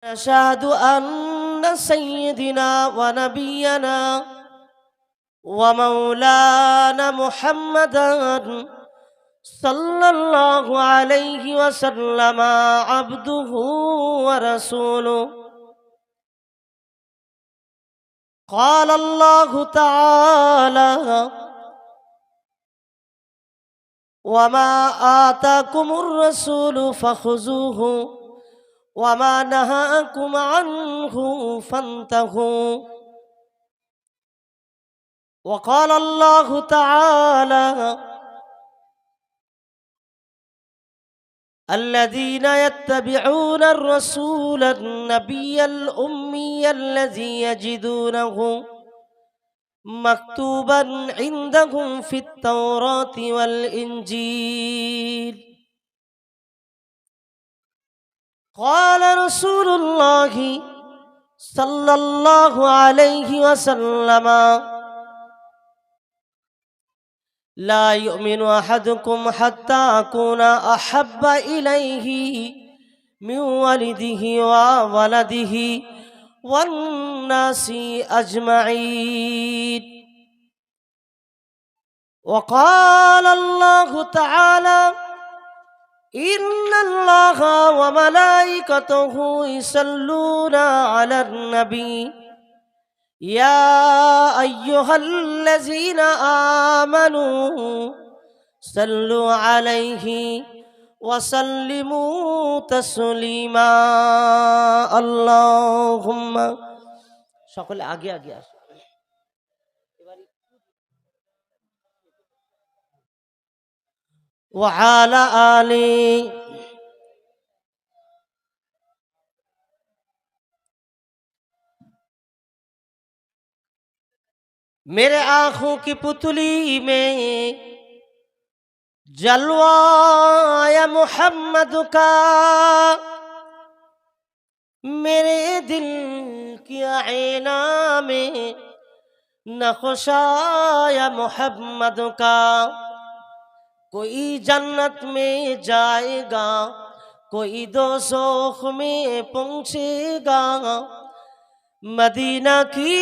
نشهد أن سيدنا ونبينا ومولانا محمدا صلى الله عليه وسلم عبده ورسوله. قال الله تعالى: وما آتاكم الرسول فخذوه وما نهاكم عنه فانتهوا. وقال الله تعالى: الذين يتبعون الرسول النبي الأمي الذي يجدونه مكتوبا عندهم في التوراة والإنجيل. قال رسول الله صلى الله عليه وسلم: لا يؤمن أحدكم حتى أكون أحب إليه من والده وولده والناس أجمعين. وقال الله تعالى: إن الله وملائكته يصلون على النبي يا أيها الذين آمنوا صلوا عليه وسلموا تسليما. اللهم সকলে আগে আগে আসো। وعلى آله मेरे आँखों की पुतली में जलवाया मोहम्मद का, मेरे दिल की आईना में नक्शाया मोहम्मद का। कोई जन्नत में जाएगा, कोई दोज़ख में पहुँचेगा, मदीना की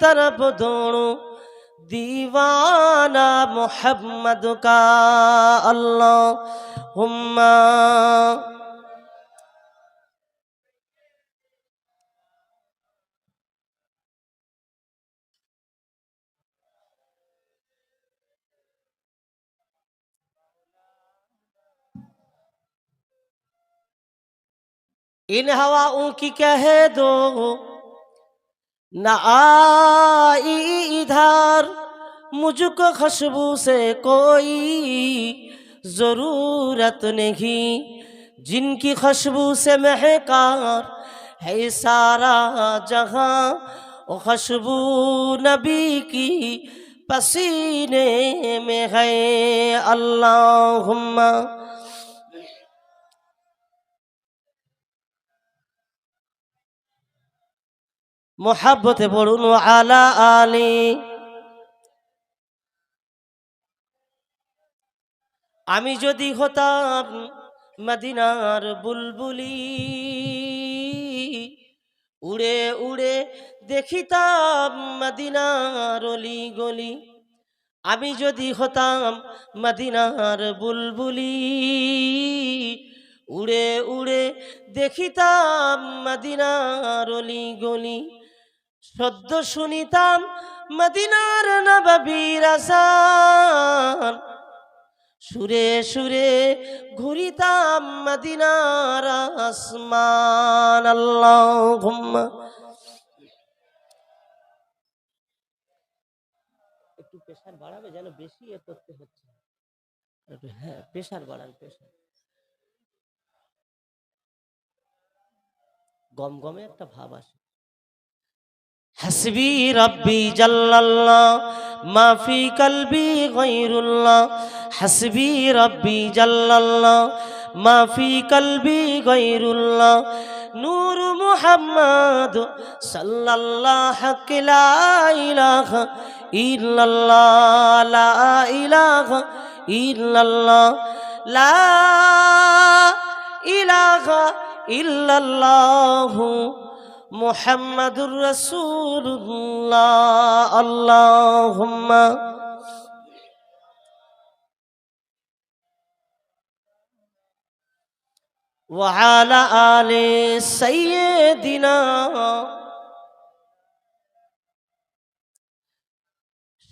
तरफ दौड़ो दीवाना मोहम्मद का। अल्लाहुम्मा इन हवाओं की कह दो न आई इधर, मुझको खुशबू से कोई ज़रूरत नहीं, जिनकी खुशबू से महकार है सारा जहां, वो खुशबू नबी की पसीने में है। अल्लाहुम्मा मोहब्बत पढ़ुन आला आली। आमी जदि हताम मदिनार बुलबुली, उड़े उड़े देखिताम मदिनार अली गली। आमी जदि हताम मदिनार बुलबुली, उड़े उड़े देखिताम मदिनार अली गली। সদ্য শুনিতাম মদিনার নববীর আযান, সুরে সুরে ঘুরিতাম মদিনার আসমান। আল্লাহুম্মা একটু প্রেসার বাড়াবে, যেন বেশি করতে হচ্ছে। হ্যাঁ, প্রেসার বাড়ান, প্রেসার গমগমে একটা ভাব আসে। हस्बी रब्बी जल्लल्लाह मा फी कल्बी गैरुल्लाह, हस्बी रब्बी जल्लल्लाह मा फी कल्बी गैरुल्लाह, नूर मुहम्मद सल्लल्लाहु ला इलाहा इल्लल्लाह, ला इलाहा इल्लल्लाह, ला इलाहा ইল্লাল্লাহু মুহাম্মাদুর রাসূলুল্লাহ। আল্লাহুম্মা ওয়া আলা আলি সাইয়্যিদিনা।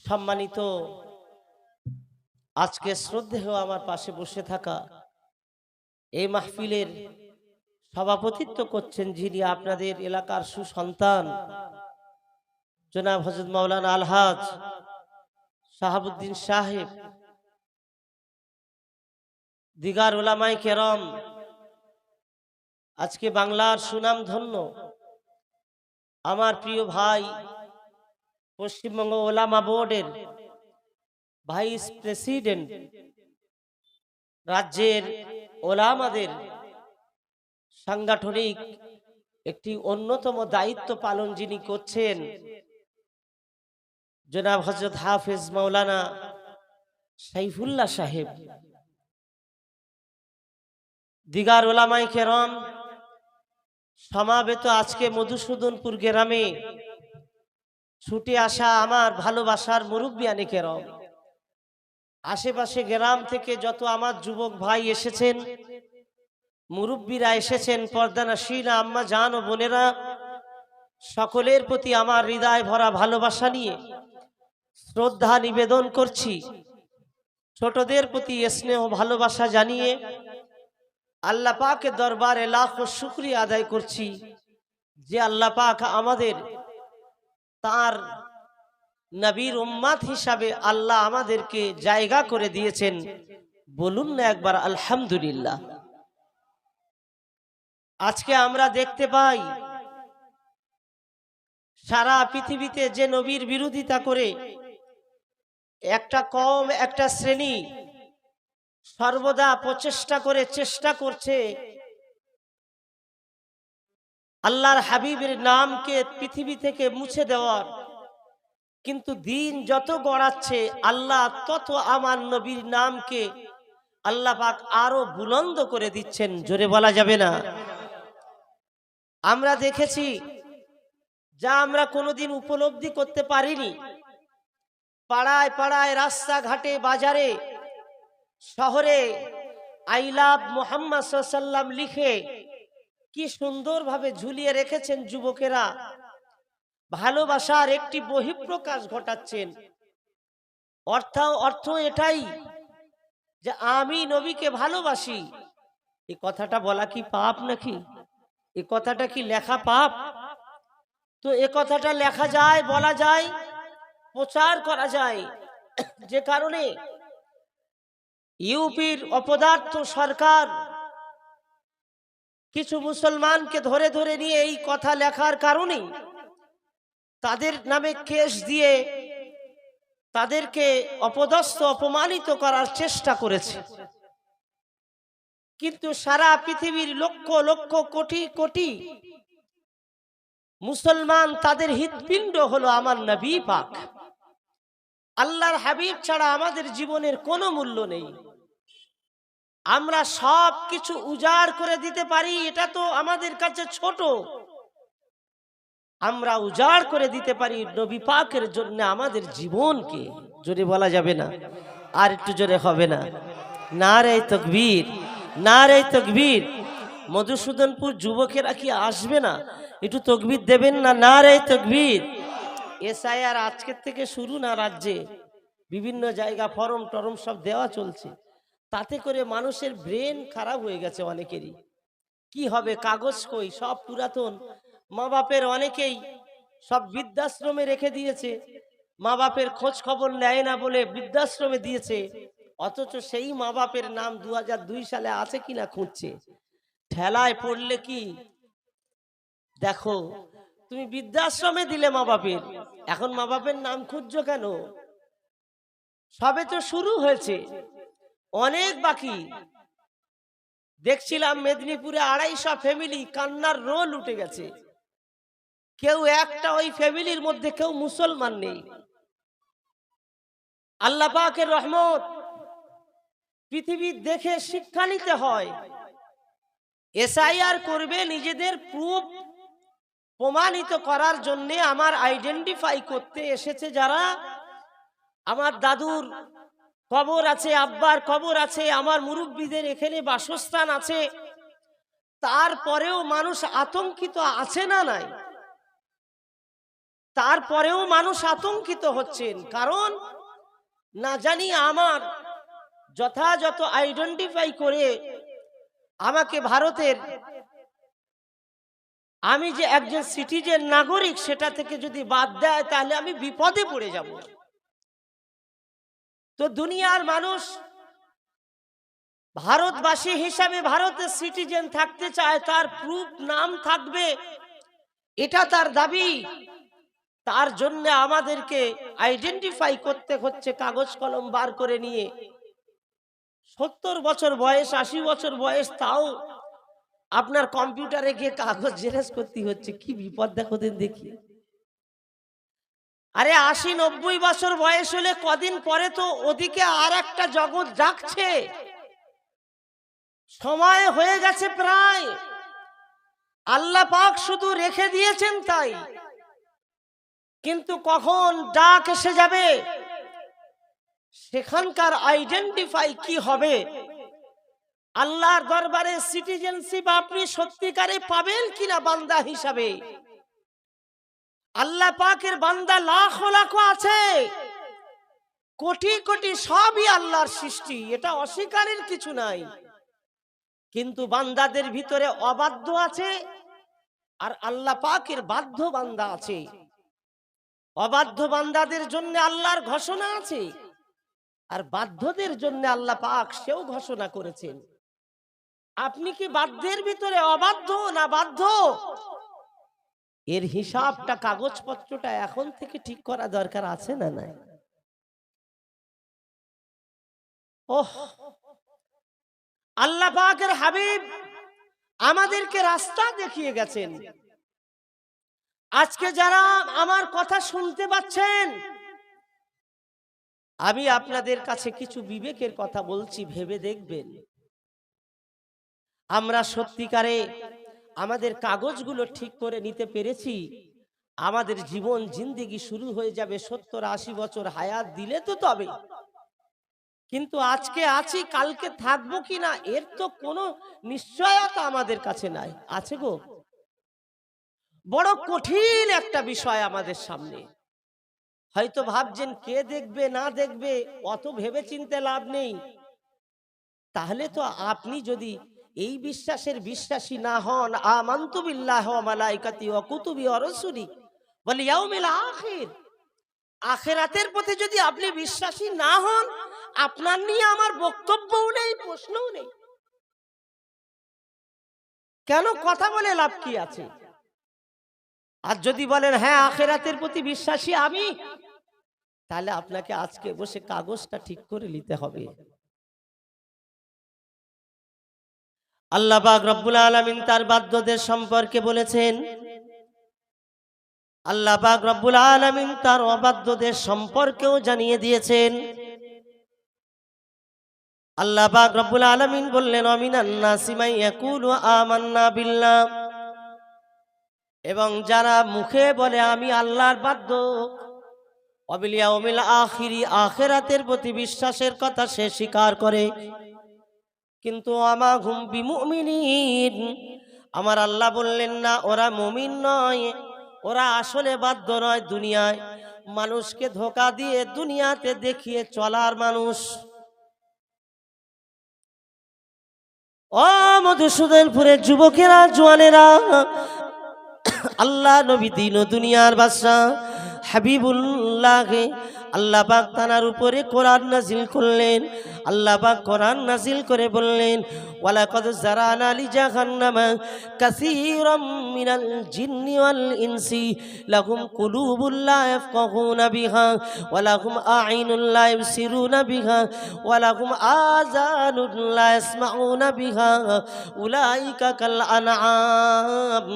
সম্মানিত আজকে শ্রদ্ধেয় আমার পাশে বসে থাকা এই মাহফিলের সভাপতিত্ব করছেন যিনি আপনাদের এলাকার সুসন্তান জনাব হযরত মাওলানা আলহাজ শাহাবুদ্দিন সাহেব, দিগার উলামায়ে কেরাম, আজকে বাংলার সুনাম ধন্য আমার প্রিয় ভাই পশ্চিমবঙ্গ ওলামা বোর্ডের ভাইস প্রেসিডেন্ট, রাজ্যের ওলামাদের সাংগঠনিক একটি অন্যতম দায়িত্ব পালন যিনি করছেন জনাব হযরত হাফেজ মাওলানা সাইফুল্লাহ সাহেব, দিগার উলামায়ে কেরাম, সমাবেত আজকে মধুসূদনপুর গ্রামে ছুটে আসা আমার ভালোবাসার মুরব্বিয়ানে কেরাম, আশেপাশে গ্রাম থেকে যত আমার যুবক ভাই এসেছেন, মুরব্বীরা এসেছেন, পর্দানাশীল আম্মা জান ও বোনেরা, সকলের প্রতি আমার হৃদয় ভরা ভালোবাসা নিয়ে শ্রদ্ধা নিবেদন করছি। ছোটদের প্রতি স্নেহ ভালোবাসা জানিয়ে আল্লাহ পাকের দরবারে লাখো শুকরিয়া আদায় করছি যে আল্লাহ পাক আমাদের তার নবীর উম্মাত হিসাবে আল্লাহ আমাদেরকে জায়গা করে দিয়েছেন। বলুন না একবার আলহামদুলিল্লাহ। আজকে আমরা দেখতে পাই সারা পৃথিবীতে যে নবীর বিরোধিতা করে একটা কওম, একটা শ্রেণী সর্বদা প্রচেষ্টা করে চেষ্টা করছে আল্লাহর হাবিবের নামকে পৃথিবী থেকে মুছে দেওয়ার, কিন্তু দিন যত গড়াচ্ছে আল্লাহ তত আমার নবীর নামকে আল্লাহ পাক আরো বুলন্দ করে দিচ্ছেন। জোরে বলা যাবে না? আমরা দেখেছি যা আমরা কোনোদিন উপলব্ধি করতে পারিনি। পাড়ায় পাড়ায়, রাস্তাঘাটে, বাজারে, শহরে আই লাভ মুহাম্মদ সাল্লাল্লাহু আলাইহি ওয়াসাল্লাম লিখে কি সুন্দরভাবে ঝুলিয়ে রেখেছেন যুবকেরা। ভালোবাসার একটি বহিঃপ্রকাশ ঘটাচ্ছেন। অর্থ এটাই যে আমি নবীকে ভালোবাসি। এই কথাটা বলা কি পাপ নাকি? এই কথাটা কি লেখা পাপ? তো এ কথাটা লেখা যায়, বলা যায়, প্রচার করা যায়। যে কারণে ইউপির অপদার্থ সরকার কিছু মুসলমানকে ধরে ধরে নিয়ে এই কথা লেখার কারণে তাদের নামে কেস দিয়ে তাদেরকে অপদস্থ, অপমানিত করার চেষ্টা করেছে। কিন্তু সারা পৃথিবীর লক্ষ লক্ষ কোটি কোটি মুসলমান, তাদের হৃৎপিণ্ড হলো আমার নবী পাক। আল্লাহর হাবিব ছাড়া আমাদের জীবনের কোনো মূল্য নেই। আমরা সব কিছু উজাড় করে দিতে পারি, এটা তো আমাদের কাছে ছোট। আমরা উজাড় করে দিতে পারি নবী পাকের জন্য আমাদের জীবনকে। জোরে বলা যাবে না? আর একটু জোরে হবে না? নারে তাকবীর, নারে তাকবীর। মধুসূদনপুর যুবকেরা কি আসবে না? একটু তাকবীর দেবেন না? নারে তাকবীর। এসআইআর আজকের থেকে শুরু না, রাজ্যে বিভিন্ন জায়গা ফর্ম টরম সব দেওয়া চলছে। তাতে করে মানুষের ব্রেন খারাপ হয়ে গেছে অনেকেরই। কি হবে, কাগজ কই, সব পুরাতন। মা বাপের অনেকেই সব বৃদ্ধাশ্রমে রেখে দিয়েছে, মা বাপের খোঁজ খবর নেয় না বলে বৃদ্ধাশ্রমে দিয়েছে। অথচ সেই মা বাপের নাম 2002 সালে আছে কিনা খুঁজছে। ঠেলায় পড়লে কি দেখো, তুমি বৃদ্ধাশ্রমে দিলে মা বাপের, এখন মা বাপের নাম খুঁজছো কেন? সবে তো শুরু হয়েছে, অনেক বাকি। দেখছিলাম মেদিনীপুরে 250 ফ্যামিলি কান্নার রোল উঠে গেছে। কেউ একটা ওই ফ্যামিলির মধ্যে কেউ মুসলমান নেই। আল্লাহ পাকের রহমত, পৃথিবী দেখে শিক্ষা নিতে হয়। এসআইআর করবে নিজেদের প্রুফ প্রমাণিত করার জন্য, আমার আইডেন্টিফাই করতে এসেছে যারা। আমার দাদুর কবর আছে, আব্বার কবর আছে, আমার মুরব্বীদের এখানে বাসস্থান আছে, তারপরেও মানুষ আতঙ্কিত আছে না নাই? তারপরেও মানুষ আতঙ্কিত হচ্ছেন, কারণ না জানি আমার যথাযথ আইডেন্টিফাই করে আমাকে ভারতের আমি যে একজন সিটিজেন নাগরিক সেটা থেকে যদি বাদ দেয় তাহলে আমি বিপদে পড়ে যাব। তো দুনিয়ার মানুষ ভারতবাসী হিসাবে ভারতের সিটিজেন থাকতে চায়, তার প্রুফ নাম থাকবে, এটা তার দাবি। তার জন্য আমাদেরকে আইডেন্টিফাই করতে হচ্ছে কাগজ কলম বার করে নিয়ে। 70 বছর বয়স, 80 বছর বয়স, তাও আপনার কম্পিউটারে গিয়ে কাগজ জেরক্স করতে হচ্ছে। কি বিপদ দেখো দিন দেখি। আরে 80-90 বছর বয়স হলে কদিন পরে তো ওদিকে আর একটা জগৎ জাগছে, সময় হয়ে গেছে প্রায়। আল্লাহ পাক শুধু রেখে দিয়েছেন তাই, কিন্তু কখন ডাক এসে যাবে সেখানকার আইডেন্টিফাই কি হবে, আল্লাহর দরবারে সিটিজেনশিপ আপনি সত্যিকারে পাবেন কিনা বান্দা হিসাবে। আল্লাহ পাকের বান্দা লাখো লাখো আছে, কোটি কোটি, সবই আল্লাহর সৃষ্টি, এটা অস্বীকারের কিছু নাই। কিন্তু বান্দাদের ভিতরে অবাধ্য আছে আর আল্লাহ পাকের বাধ্য বান্দা আছে। অবাধ্য বান্দাদের জন্য আল্লাহর ঘোষণা আছে, আর বাধ্যদের জন্য আল্লাহ পাক সেও ঘোষণা করেছেন। আপনি কি বাধ্যের ভিতরে অবাধ্য না বাধ্য? এর হিসাবটা, কাগজপত্রটা এখন থেকে ঠিক করা দরকার আছে না নাই? ওহ, আল্লাহ পাকের হাবিব আমাদেরকে রাস্তা দেখিয়ে গেছেন। আজকে যারা আমার কথা শুনতে পাচ্ছেন, আমি আপনাদের কাছে কিছু বিবেকের কথা বলছি, ভেবে দেখবেন। আমরা সত্যিকারে আমাদের কাগজগুলো ঠিক করে নিতে পেরেছি, আমাদের জীবন জিন্দেগি শুরু হয়ে যাবে 70-80 বছর হায়াত দিলে তো তবে। কিন্তু আজকে আছি, কালকে থাকবো কিনা এর তো কোনো নিশ্চয়তা আমাদের কাছে নাই। আছে গো, বড় কঠিন একটা বিষয় আমাদের সামনে। হয়তো ভাবছেন কে দেখবে না দেখবে, অত ভেবে চিনতে লাভ নেই। তাহলে তো আপনি যদি এই বিশ্বাসের বিশ্বাসী না হন, আমানতু বিল্লাহি ওয়া মালাইকাতিহি ওয়া কুতুবিহি ওয়া রাসূলিহি ওয়াল ইয়াউমিল আখির, আখিরাতের প্রতি যদি আপনি বিশ্বাসী না হন, আপনার নিয়ে আমার বক্তব্যও নেই, প্রশ্নও নেই। কেন কথা বলে লাভ কি আছে? আর যদি বলেন হ্যাঁ আখিরাতের প্রতি বিশ্বাসী আমি, তাহলে আপনাকে আজকে বসে কাগজটা ঠিক করে নিতে হবে। আল্লাহ পাক রব্বুল আলামিন তার বাধ্যদের সম্পর্কে বলেছেন, আল্লাহ পাক রব্বুল আলামিন তার অবাধ্যদের সম্পর্কেও জানিয়ে দিয়েছেন। আল্লাহ পাক রব্বুল আলামিন বললেন, আমিনান নাসি মান ইয়াকুলু আমান্না বিল্লাহ, এবং যারা মুখে বলে আমি আল্লাহর বাধ্য, ওয়াবিল ইয়াউমিল আখিরি, আখিরাতের প্রতি বিশ্বাসের কথা সে স্বীকার করে, কিন্তু আমা হুম বিমুমিনিন, আমার আল্লাহ বললেন না ওরা মুমিন নয়, ওরা আসলে বাধ্য নয়, দুনিয়ায় মানুষকে ধোঁকা দিয়ে দুনিয়াতে দেখিয়ে চলার মানুষ। ও মধুসূদনপুরের যুবকেরা, জওয়ানেরা, আল্লাহ নবী দিন ও দুনিয়ার বাদশা হাবিবুল্লাহ আল্লাহ পাক তার উপরে কোরআন নাজিল করলেন। আল্লাহ পাক কোরআন নাজিল করে বললেন, ওয়ালাকাদ জারানা লিজাহান্নামা কাসীরাম মিনাল জিন্নি ওয়াল ইনসি লাহুম কুলুবুল লা ইয়াফকাহুনা বিহা ওয়া লাহুম আ'ইনুন লা ইবসিরুনা বিহা ওয়া লাহুম আযানুন লা ইয়াসমাউনা বিহা উলাইকা কাল আনআম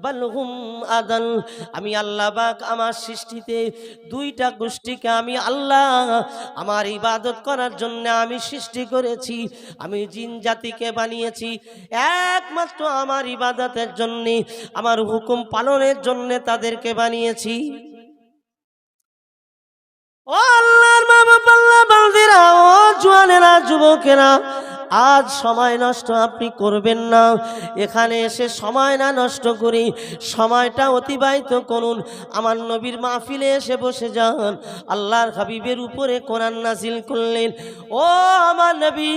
বাল হুম আদাল। আমি আল্লাহ পাক আমার সৃষ্টিতে দুইটা গোষ্ঠীকে আমি আল্লাহ আমার ইবাদত করার জন্য আমি আমি সৃষ্টি করেছি, আমি জিন জাতিকে বানিয়েছি একমাত্র আমার ইবাদতের জন্য, আমার হুকুম পালনের জন্য তাদেরকে বানিয়েছি। ও আল্লাহর মা বাবা, আল্লাহ বান্দিরা, ও জওয়ানেরা, যুবকেরা, আজ সময় নষ্ট আপনি করবেন না। এখানে এসে সময় না নষ্ট করি সময়টা অতিবাহিত করুন। আমার নবীর মাহফিলে এসে বসে যান। আল্লাহর হাবিবের উপরে কোরআন নাজিল করলেন। ও আমার নবী,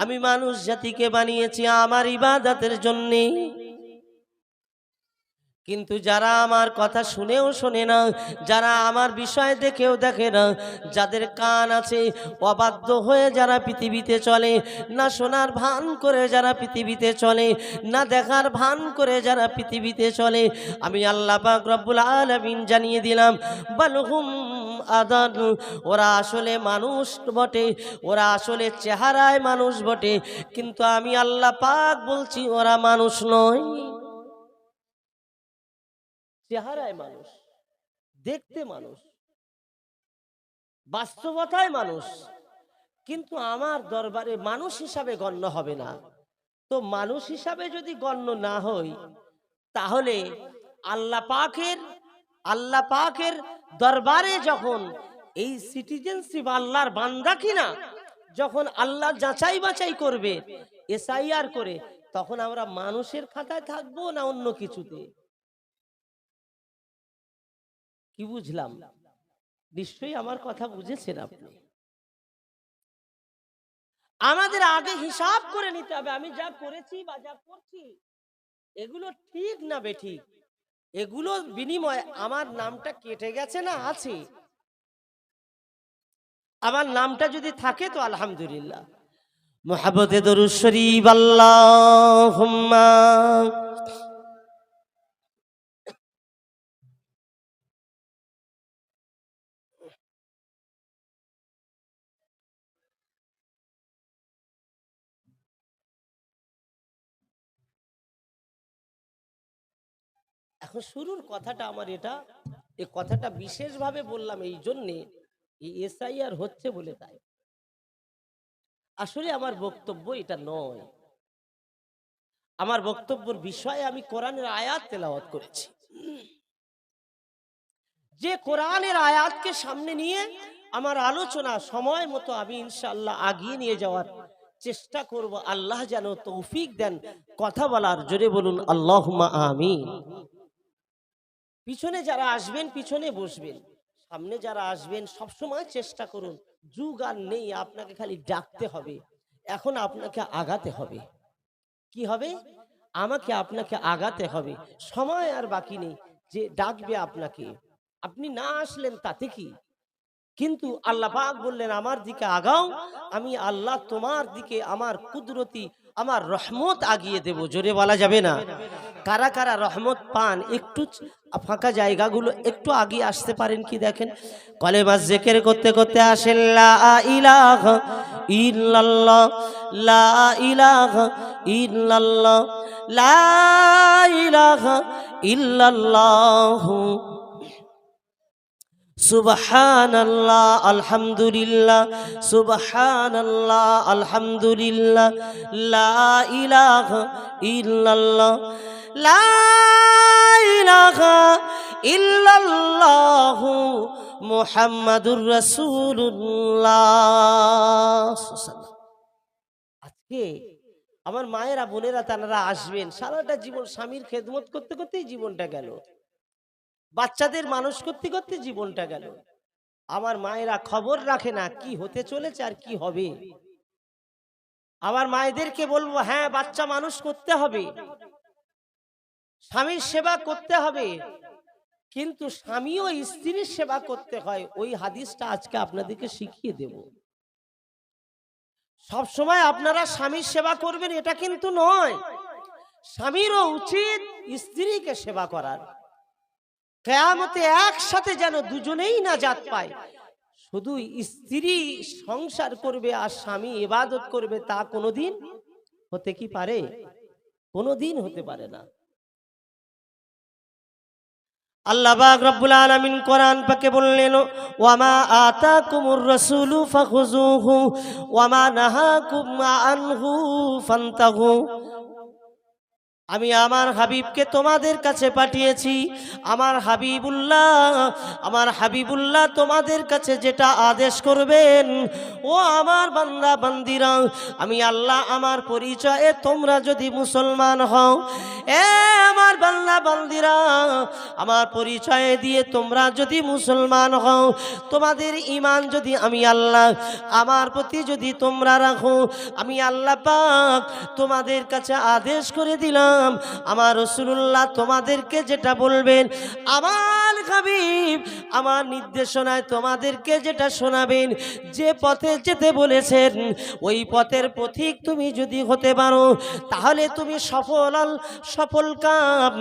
আমি মানুষ জাতিকে বানিয়েছি আমার ইবাদতের জন্যে, কিন্তু যারা আমার কথা শুনেও শোনে না, যারা আমার বিষয় দেখেও দেখে না, যাদের কান আছে অবাধ্য হয়ে যারা পৃথিবীতে চলে, না শোনার ভান করে যারা পৃথিবীতে চলে, না দেখার ভান করে যারা পৃথিবীতে চলে, আমি আল্লাহ পাক রব্বুল আলামিন জানিয়ে দিলাম, বালহুম আদান, ওরা আসলে মানুষ বটে, ওরা আসলে চেহারায় মানুষ বটে, কিন্তু আমি আল্লাহ পাক বলছি ওরা মানুষ নয়। চেহারায় মানুষ, দেখতে মানুষ, বাস্তবতায় মানুষ, কিন্তু আমার দরবারে মানুষ হিসাবে গণ্য হবে না। তো মানুষ হিসাবে যদি গণ্য না হই, তাহলে আল্লাহ পাকের দরবারে যখন এই সিটিজেনশিপ আল্লাহর বান্দা কিনা, যখন আল্লাহ যাচাই বাছাই করবে এসআইআর করে, তখন আমরা মানুষের খাতায় থাকবো না অন্য কিছুতে? কি বুঝলাম? নিশ্চয়ই আমার কথা বুঝেছেন আপনি। আমাদের আগে হিসাব করে নিতে হবে, আমি যা করেছি বা যা করছি এগুলো ঠিক না বেঠিক, এগুলো বিনিময়ে আমার নামটা কেটে গেছে না আছে? আমার নামটা যদি থাকে তো আলহামদুলিল্লাহ। মুহাব্বতে দরুদ শরীফ, আল্লাহুম্মা। এখন শুরুর কথাটা আমার এটা, এই কথাটা বিশেষভাবে বললাম এই জন্যে, এই এসআইআর হচ্ছে বলে। তাই আসলে আমার বক্তব্য এটা নয়। আমার বক্তব্যের বিষয়ে আমি কোরআনের আয়াত তেলাওয়াত করেছি। যে কোরআনের আয়াতকে সামনে নিয়ে আমার আলোচনা সময় মতো আমি ইনশাআল্লাহ আগিয়ে নিয়ে যাওয়ার চেষ্টা করব। আল্লাহ যেন তৌফিক দেন কথা বলার। জোরে বলুন আল্লাহুম্মা আমিন। পিছনে যারা আসবেন পিছনে বসবেন, সামনে যারা আসবেন সবসময় চেষ্টা করুন, যুগ আর নেই, আপনাকে খালি ডাকতে হবে। এখন আপনাকে আগাতে হবে। কি হবে? আমাকে আপনাকে আগাতে হবে। সময় আর বাকি নেই যে ডাকবে আপনাকে। আপনি না আসলেন তাতে কি, কিন্তু আল্লাহ পাক বললেন আমার দিকে আগাও, আমি আল্লাহ তোমার দিকে আমার কুদরতি, আমার রহমত আগিয়ে দেব। জোরে বলা যাবে না? কারা কারা রহমত পান একটু ফাঁকা জায়গাগুলো একটু আগিয়ে আসতে পারেন কি? দেখেন, কলেমা জিকির করতে করতে আসেন, লা ইলাহা ইল্লাল্লাহ, লা ইলাহা ইল্লাল্লাহ, লা ইলাহা ইল্লাল্লাহ, সুবহানাল্লাহ, আলহামদুলিল্লাহ, সুবহানাল্লাহ, আলহামদুলিল্লাহ, লা ইলাহা ইল্লাল্লাহ, লা ইলাহা ইল্লাল্লাহ, মুহাম্মাদুর রাসূলুল্লাহ। আজকে আমার মায়েরা বোনেরা তারা আসবেন, সারাটা জীবন স্বামীর খেদমত করতে করতেই জীবনটা গেল, বাচ্চাদের মানুষ করতে করতে জীবনটা গেল। আমার মায়েরা খবর রাখে না কি হতে চলেছে আর কি হবে। আমার মায়েদেরকে বলবো, হ্যাঁ বাচ্চা মানুষ করতে হবে, স্বামীর সেবা করতে হবে, কিন্তু স্বামীও স্ত্রীর সেবা করতে হয়। ওই হাদিসটা আজকে আপনাদেরকে শিখিয়ে দেব। সব সময় আপনারা স্বামীর সেবা করবেন এটা কিন্তু নয়, স্বামীরও উচিত স্ত্রীকে সেবা করার। কিয়ামতে একসাথে যেন দুজনেই নাজাত পায়। শুধু স্ত্রী সংসার করবে আর স্বামী ইবাদত করবে, তা কোনোদিন হতে কি পারে? কোনোদিন হতে পারে না। আল্লাহ পাক রব্বুল আলামিন কোরআন পাকে বললেন, ওয়ামা আতাকুমুর রাসূলু ফাখুযুহু ওয়ামা নাহাকুম আনহু ফান্তাহু। আমি আমার হাবিবকে তোমাদের কাছে পাঠিয়েছি। আমার হাবিবুল্লাহ তোমাদের কাছে যেটা আদেশ করবেন, ও আমার বান্দা বান্দিরা, আমি আল্লাহ আমার পরিচয়ে তোমরা যদি মুসলমান হও, আমার বান্দা বান্দিরা, আমার পরিচয়ে দিয়ে তোমরা যদি মুসলমান হও, তোমাদের ঈমান যদি আমি আল্লাহ আমার প্রতি যদি তোমরা রাখো, আমি আল্লাহ পাক তোমাদের কাছে আদেশ করে দিলাম, আমার রাসূলুল্লাহ তোমাদেরকে যেটা বলবেন, আমার হাবিব আমার নির্দেশনায় তোমাদেরকে যেটা শোনাবেন, যে পথে যেতে বলেছেন, ওই পথের পথিক তুমি যদি হতে পারো, তাহলে তুমি সফল কাম।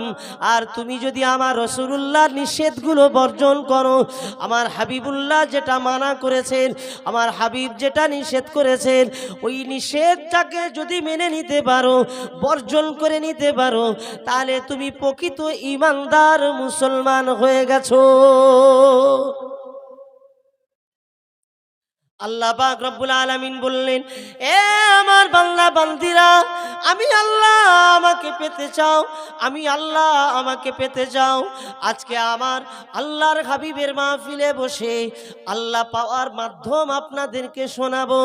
আর তুমি যদি আমার রাসূলুল্লাহর নিষেধগুলো বর্জন করো, আমার হাবিবুল্লাহ যেটা মানা করেছেন, আমার হাবিব যেটা নিষেধ করেছেন, ওই নিষেধটাকে যদি মেনে নিতে পারো, বর্জন করে নিতে পারো, তাহলে তুমি প্রকৃত ঈমানদার মুসলমান হয়ে গেছো। আল্লাহ পাক রব্বুল আলামিন বললেন, এ আমার বান্দা বান্দিরা, আমি আল্লাহ আমাকে পেতে চাও, আমি আল্লাহ আমাকে পেতে চাও। আজকে আমার আল্লাহর হাবিবের মাহফিলে বসে আল্লাহ পাওয়ার মাধ্যম আপনাদেরকে শোনাবো।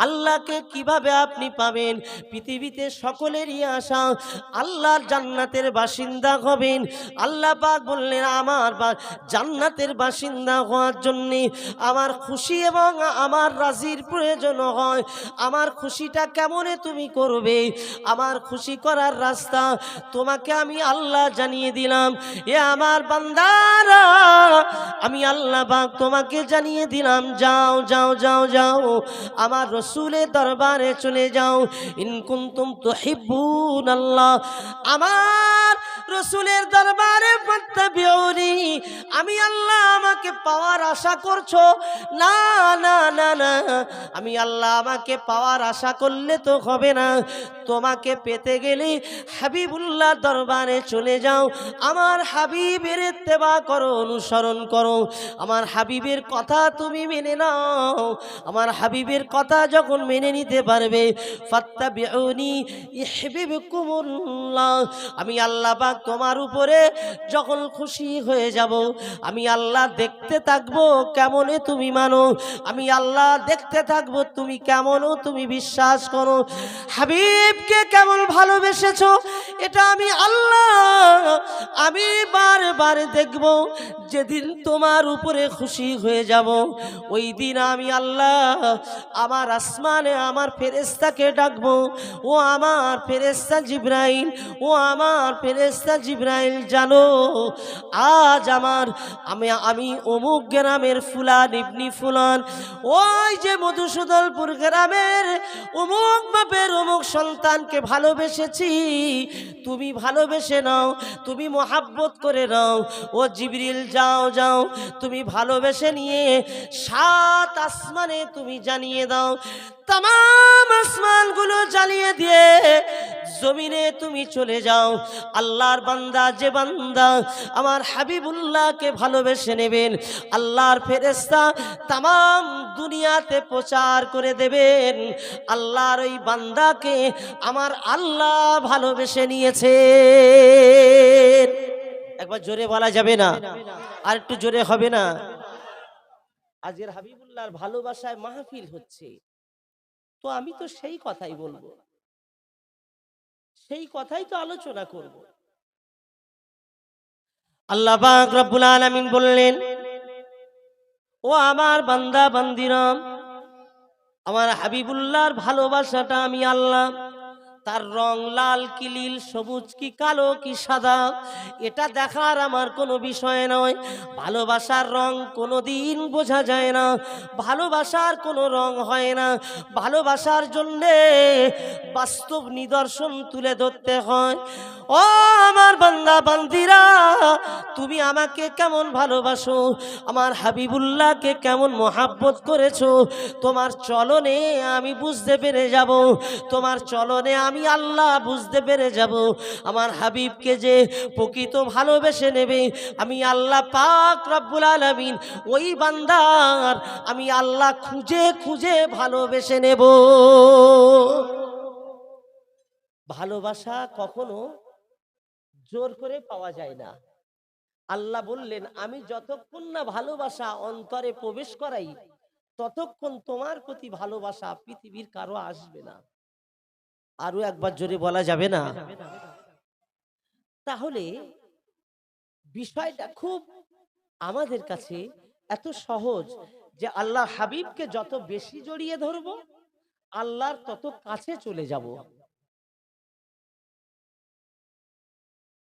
আল্লাহকে কিভাবে আপনি পাবেন? পৃথিবীতে সকলেরই আশা আল্লাহর জান্নাতের বাসিন্দা হবেন। আল্লাহ পাক বললেন, আমার জান্নাতের বাসিন্দা হওয়ার জন্যে আমার খুশি এবং আমার রাজির প্রয়োজন হয়। আমার খুশিটা কেমনে তুমি করবে? আমার খুশি করার রাস্তা তোমাকে আমি আল্লাহ জানিয়ে দিলাম। এ আমার বান্দারা, আমি আল্লাহ পাক তোমাকে জানিয়ে দিলাম, যাও যাও যাও যাও, আমার রাসূলের দরবারে চলে যাও। ইন কুনতুম তুহিব্বুনাল্লাহ, আমার রাসূলের দরবারে ফাত্তাবিউনি, আমি আল্লাহ আমাকে পাওয়ার আশা করছো? না না না না, আমি আল্লাহ আমাকে পাওয়ার আশা করলে তো হবে না। তোমাকে পেতে গেলে হাবিবুল্লাহ দরবারে চলে যাও, আমার হাবিবের ইত্তেবা করো, অনুসরণ করো, আমার হাবিবের কথা তুমি মেনে নাও। আমার হাবিবের কথা যখন মেনে নিতে পারবে, ফাত্তাবিউনি ইউহিব্বুকুমুল্লাহ, আমি আল্লাহ পাক তোমার উপরে যখন খুশি হয়ে যাব, আমি আল্লাহ দেখতে থাকবো কেমনে তুমি মানো, আমি আল্লাহ দেখতে থাকবো তুমি কেমনও তুমি বিশ্বাস করো। হাবিবকে কেমন ভালোবেসেছো, এটা আমি আল্লাহ আমি বারবার দেখব। যেদিন তোমার উপরে খুশি হয়ে যাব, ওই দিন আমি আল্লাহ আমার আসমানে আমার ফেরেশতাকে ডাকবো, ও আমার ফেরেশতা জিবরাইল, ও আমার ফেরেশতা জিবরাইল, জানো আজ আমি অমুক গ্রামের ফুলান ইবনি ফুলান, ওই যে মধুসূদনপুর গ্রামের অমুক বাপের অমুক সন্তানকে ভালোবেসেছি, তুমি ভালোবেসে নাও, তুমি মোহাব্বত করে নাও। ও জিবরিল, যাও যাও, তুমি ভালোবেসে নিয়ে 7 আসমানে তুমি জানিয়ে দাও। तमाम আসমানগুলো জ্বালিয়ে দিয়ে জমিনে তুমি চলে যাও। আল্লাহর বান্দা, যে বান্দা আমার হাবিবুল্লাহকে ভালোবেসে নেবেন, আল্লাহর ফেরেশতা तमाम দুনিয়াতে প্রচার করে দেবেন, আল্লাহর ওই বান্দাকে আমার আল্লাহ ভালোবেসে নিয়েছে। একবার জোরে বলা যাবে না? আর একটু জোরে হবে না? আজকের হাবিবুল্লাহর ভালোবাসায় মাহফিল হচ্ছে, তো আমি তো সেই কথাই বলবো, সেই কথাই তো আলোচনা করব। আল্লাহ পাক রব্বুল আলামিন বললেন, ও আমার বান্দা বান্দিরা, আমার হাবিবুল্লাহর ভালোবাসাটা আমি আল্লাহ, তার রং লাল কি নীল, সবুজ কি কালো কি সাদা, এটা দেখার আমার কোনো বিষয় নয়। ভালোবাসার রং কোনোদিন বোঝা যায় না, ভালোবাসার কোনো রং হয় না। ভালোবাসার জন্যে বাস্তব নিদর্শন তুলে ধরতে হয়। ও আমার বান্দা বান্দিরা, তুমি আমাকে কেমন ভালোবাসো, আমার হাবিবুল্লাহকে কেমন মোহাব্বত করেছো, তোমার চলনে আমি বুঝতে পেরে যাব, তোমার চলনে আমি আল্লাহ বুঝতে পেরে যাব আমার হাবিবকে যে প্রকৃত ভালোবেসে নেবে, আমি আল্লাহ পাক রব্বুল আলামিন ওই বান্দার আমি আল্লাহ খুঁজে খুঁজে ভালোবেসে নেব। ভালোবাসা কখনো জোর করে পাওয়া যায় না। আল্লাহ বললেন, আমি যতক্ষণ না ভালোবাসা অন্তরে প্রবেশ করাই ততক্ষণ তোমার প্রতি ভালোবাসা পৃথিবীর কারো আসবে না। আরো একবার জোরে বলা যাবে না? তাহলে বিষয়টা খুব আমাদের কাছে এত সহজ যে আল্লাহ হাবিবকে যত বেশি জড়িয়ে ধরব আল্লাহর তত কাছে চলে যাব।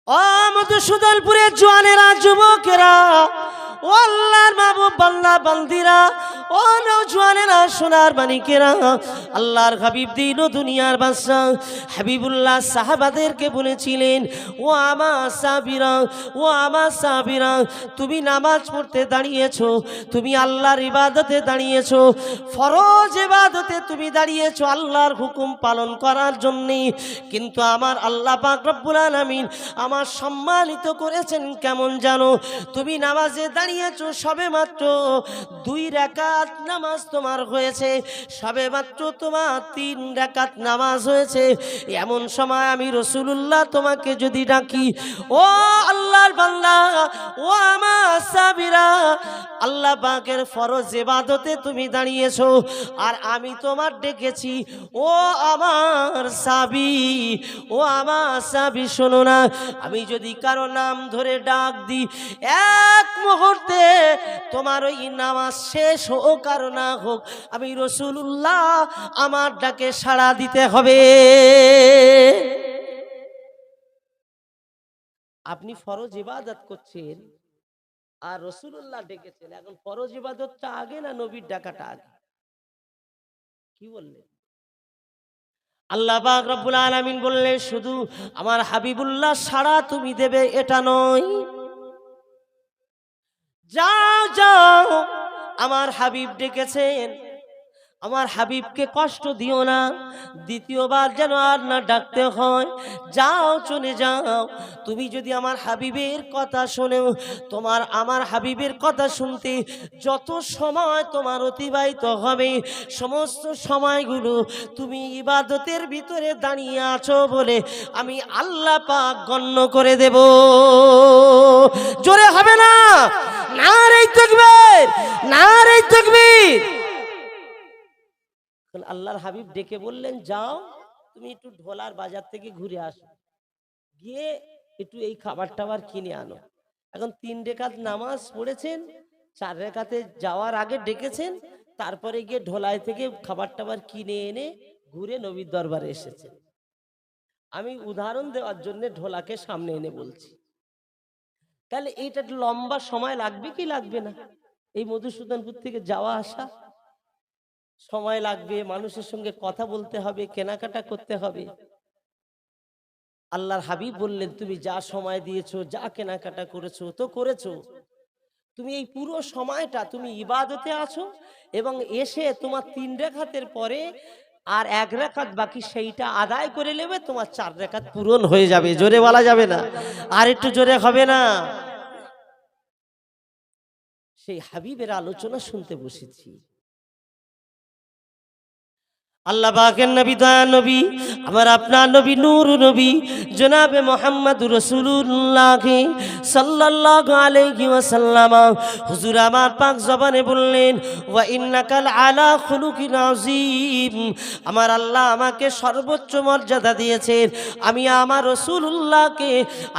ও মধুসূদনপুরের জওয়ানেরা, যুবকেরা, ও আল্লাহর মাহবুব বান্দা বান্দিরা, ও নওজওয়ানেরা, সোনার মানিকেরা, আল্লাহর হাবিব দিন ও দুনিয়ার বাদশাহ হাবিবুল্লাহ সাহাবাদেরকে বলেছিলেন, ও আমার সাহাবীরা, ও আমার সাহাবীরা, তুমি নামাজ পড়তে দাঁড়িয়েছো, তুমি আল্লাহর ইবাদতে দাঁড়িয়েছো, ফরজ ইবাদতে তুমি দাঁড়িয়েছো আল্লাহর হুকুম পালন করার জন্য, কিন্তু আমার আল্লাহ পাক রব্বুল আলামিন আমার সম্মানিত করেছেন কেমন জানো? তুমি নামাজে দাঁড়িয়েছো, সবে মাত্র 2 রাকাত নামাজ তোমার হয়েছে, সবে মাত্র তোমার 3 রাকাত নামাজ হয়েছে। এমন সময় আমি রাসূলুল্লাহ তোমাকে যদি ডাকি, ও আল্লাহর বান্দা, ও আমার সাহাবীরা, আল্লাহ পাকের ফরজ ইবাদতে তুমি দাঁড়িয়েছো আর আমি তোমার ডেকেছি, ও আমার সাহাবী, ও আমার সাহাবী, শোনো না, আমি যদি কারো নাম ধরে ডাক দিই, এক মুহূর্তে তোমার ওই নামাজ শেষ হোক আর না হোক, আমি রাসূলুল্লাহ আমার ডাকে সাড়া দিতে হবে। আপনি ফরজ ইবাদত করছেন আর রাসূলুল্লাহ ডেকেছেন, এখন ফরজ ইবাদতটা আগে না নবীর ডাকাটা আগে? কি বললেন? আল্লাহ পাক রব্বুল আলামিন বললেন, শুধু আমার হাবিবুল্লাহ সাড়া তুমি দেবে এটা নয়, যাও যাও, আমার হাবিব ডেকেছেন, আমার হাবিবকে কষ্ট দিও না, দ্বিতীয়বার যেন আর না ডাকতে হয়, যাও চলে যাও। তুমি যদি আমার হাবিবের কথা শোনো, তোমার আমার হাবিবের কথা শুনতে যত সময় তোমার অতিবাহিত হবে, সমস্ত সময়গুলো তুমি ইবাদতের ভিতরে দাঁড়িয়ে আছো বলে আমি আল্লাহ পাক গণ্য করে দেব। জোরে হবে না? নারে তাকবীর, নারে তাকবীর। আল্লাহর হাবিব ডেকে বললেন, যাও তুমি একটু ঢোলার বাজার থেকে ঘুরে আসো, গিয়ে একটু এই খাবার টাবার কিনে আনো। এখন 3 রাকাত নামাজ পড়েছেন, 4 রাকাতে যাওয়ার আগে ডেকেছেন, তারপরে গিয়ে ঢোলাই থেকে খাবার টাবার কিনে এনে ঘুরে নবীর দরবারে এসেছেন। আমি উদাহরণ দেওয়ার জন্য ঢোলাকে সামনে এনে বলছি। তাহলে এইটা লম্বা সময় লাগবে কি লাগবে না? এই মধুসূদনপুর থেকে যাওয়া আসা সময় লাগবে, মানুষের সঙ্গে কথা বলতে হবে, কেনাকাটা করতে হবে। আল্লাহর হাবিব বললেন, তুমি যা সময় দিয়েছো, যা কেনাকাটা করেছো তো করেছো, তুমি এই পুরো সময়টা তুমি ইবাদতে আছো এবং এসে তোমার 3 রাকাতের পরে আর 1 রাকাত বাকি, সেইটা আদায় করে নেবে, তোমার 4 রাকাত পূরণ হয়ে যাবে। জোরে বলা যাবে না? আর একটু জোরে হবে না? সেই হাবিবের আলোচনা শুনতে বসেছি। আল্লাহ পাকের নবী, দয়া নবী, আমার আপনার নবী, নূর নবী জনাবে মুহাম্মদুর রাসূলুল্লাহ সাল্লাল্লাহু আলাইহি ওয়াসাল্লাম, হুজুর আমার পাক জবানে বললেন, ওয়া ইন্নাকা আলা খুলুকিন আযীম। আমার আল্লাহ আমাকে সর্বোচ্চ মর্যাদা দিয়েছেন। আমি আমার রাসূলুল্লাহকে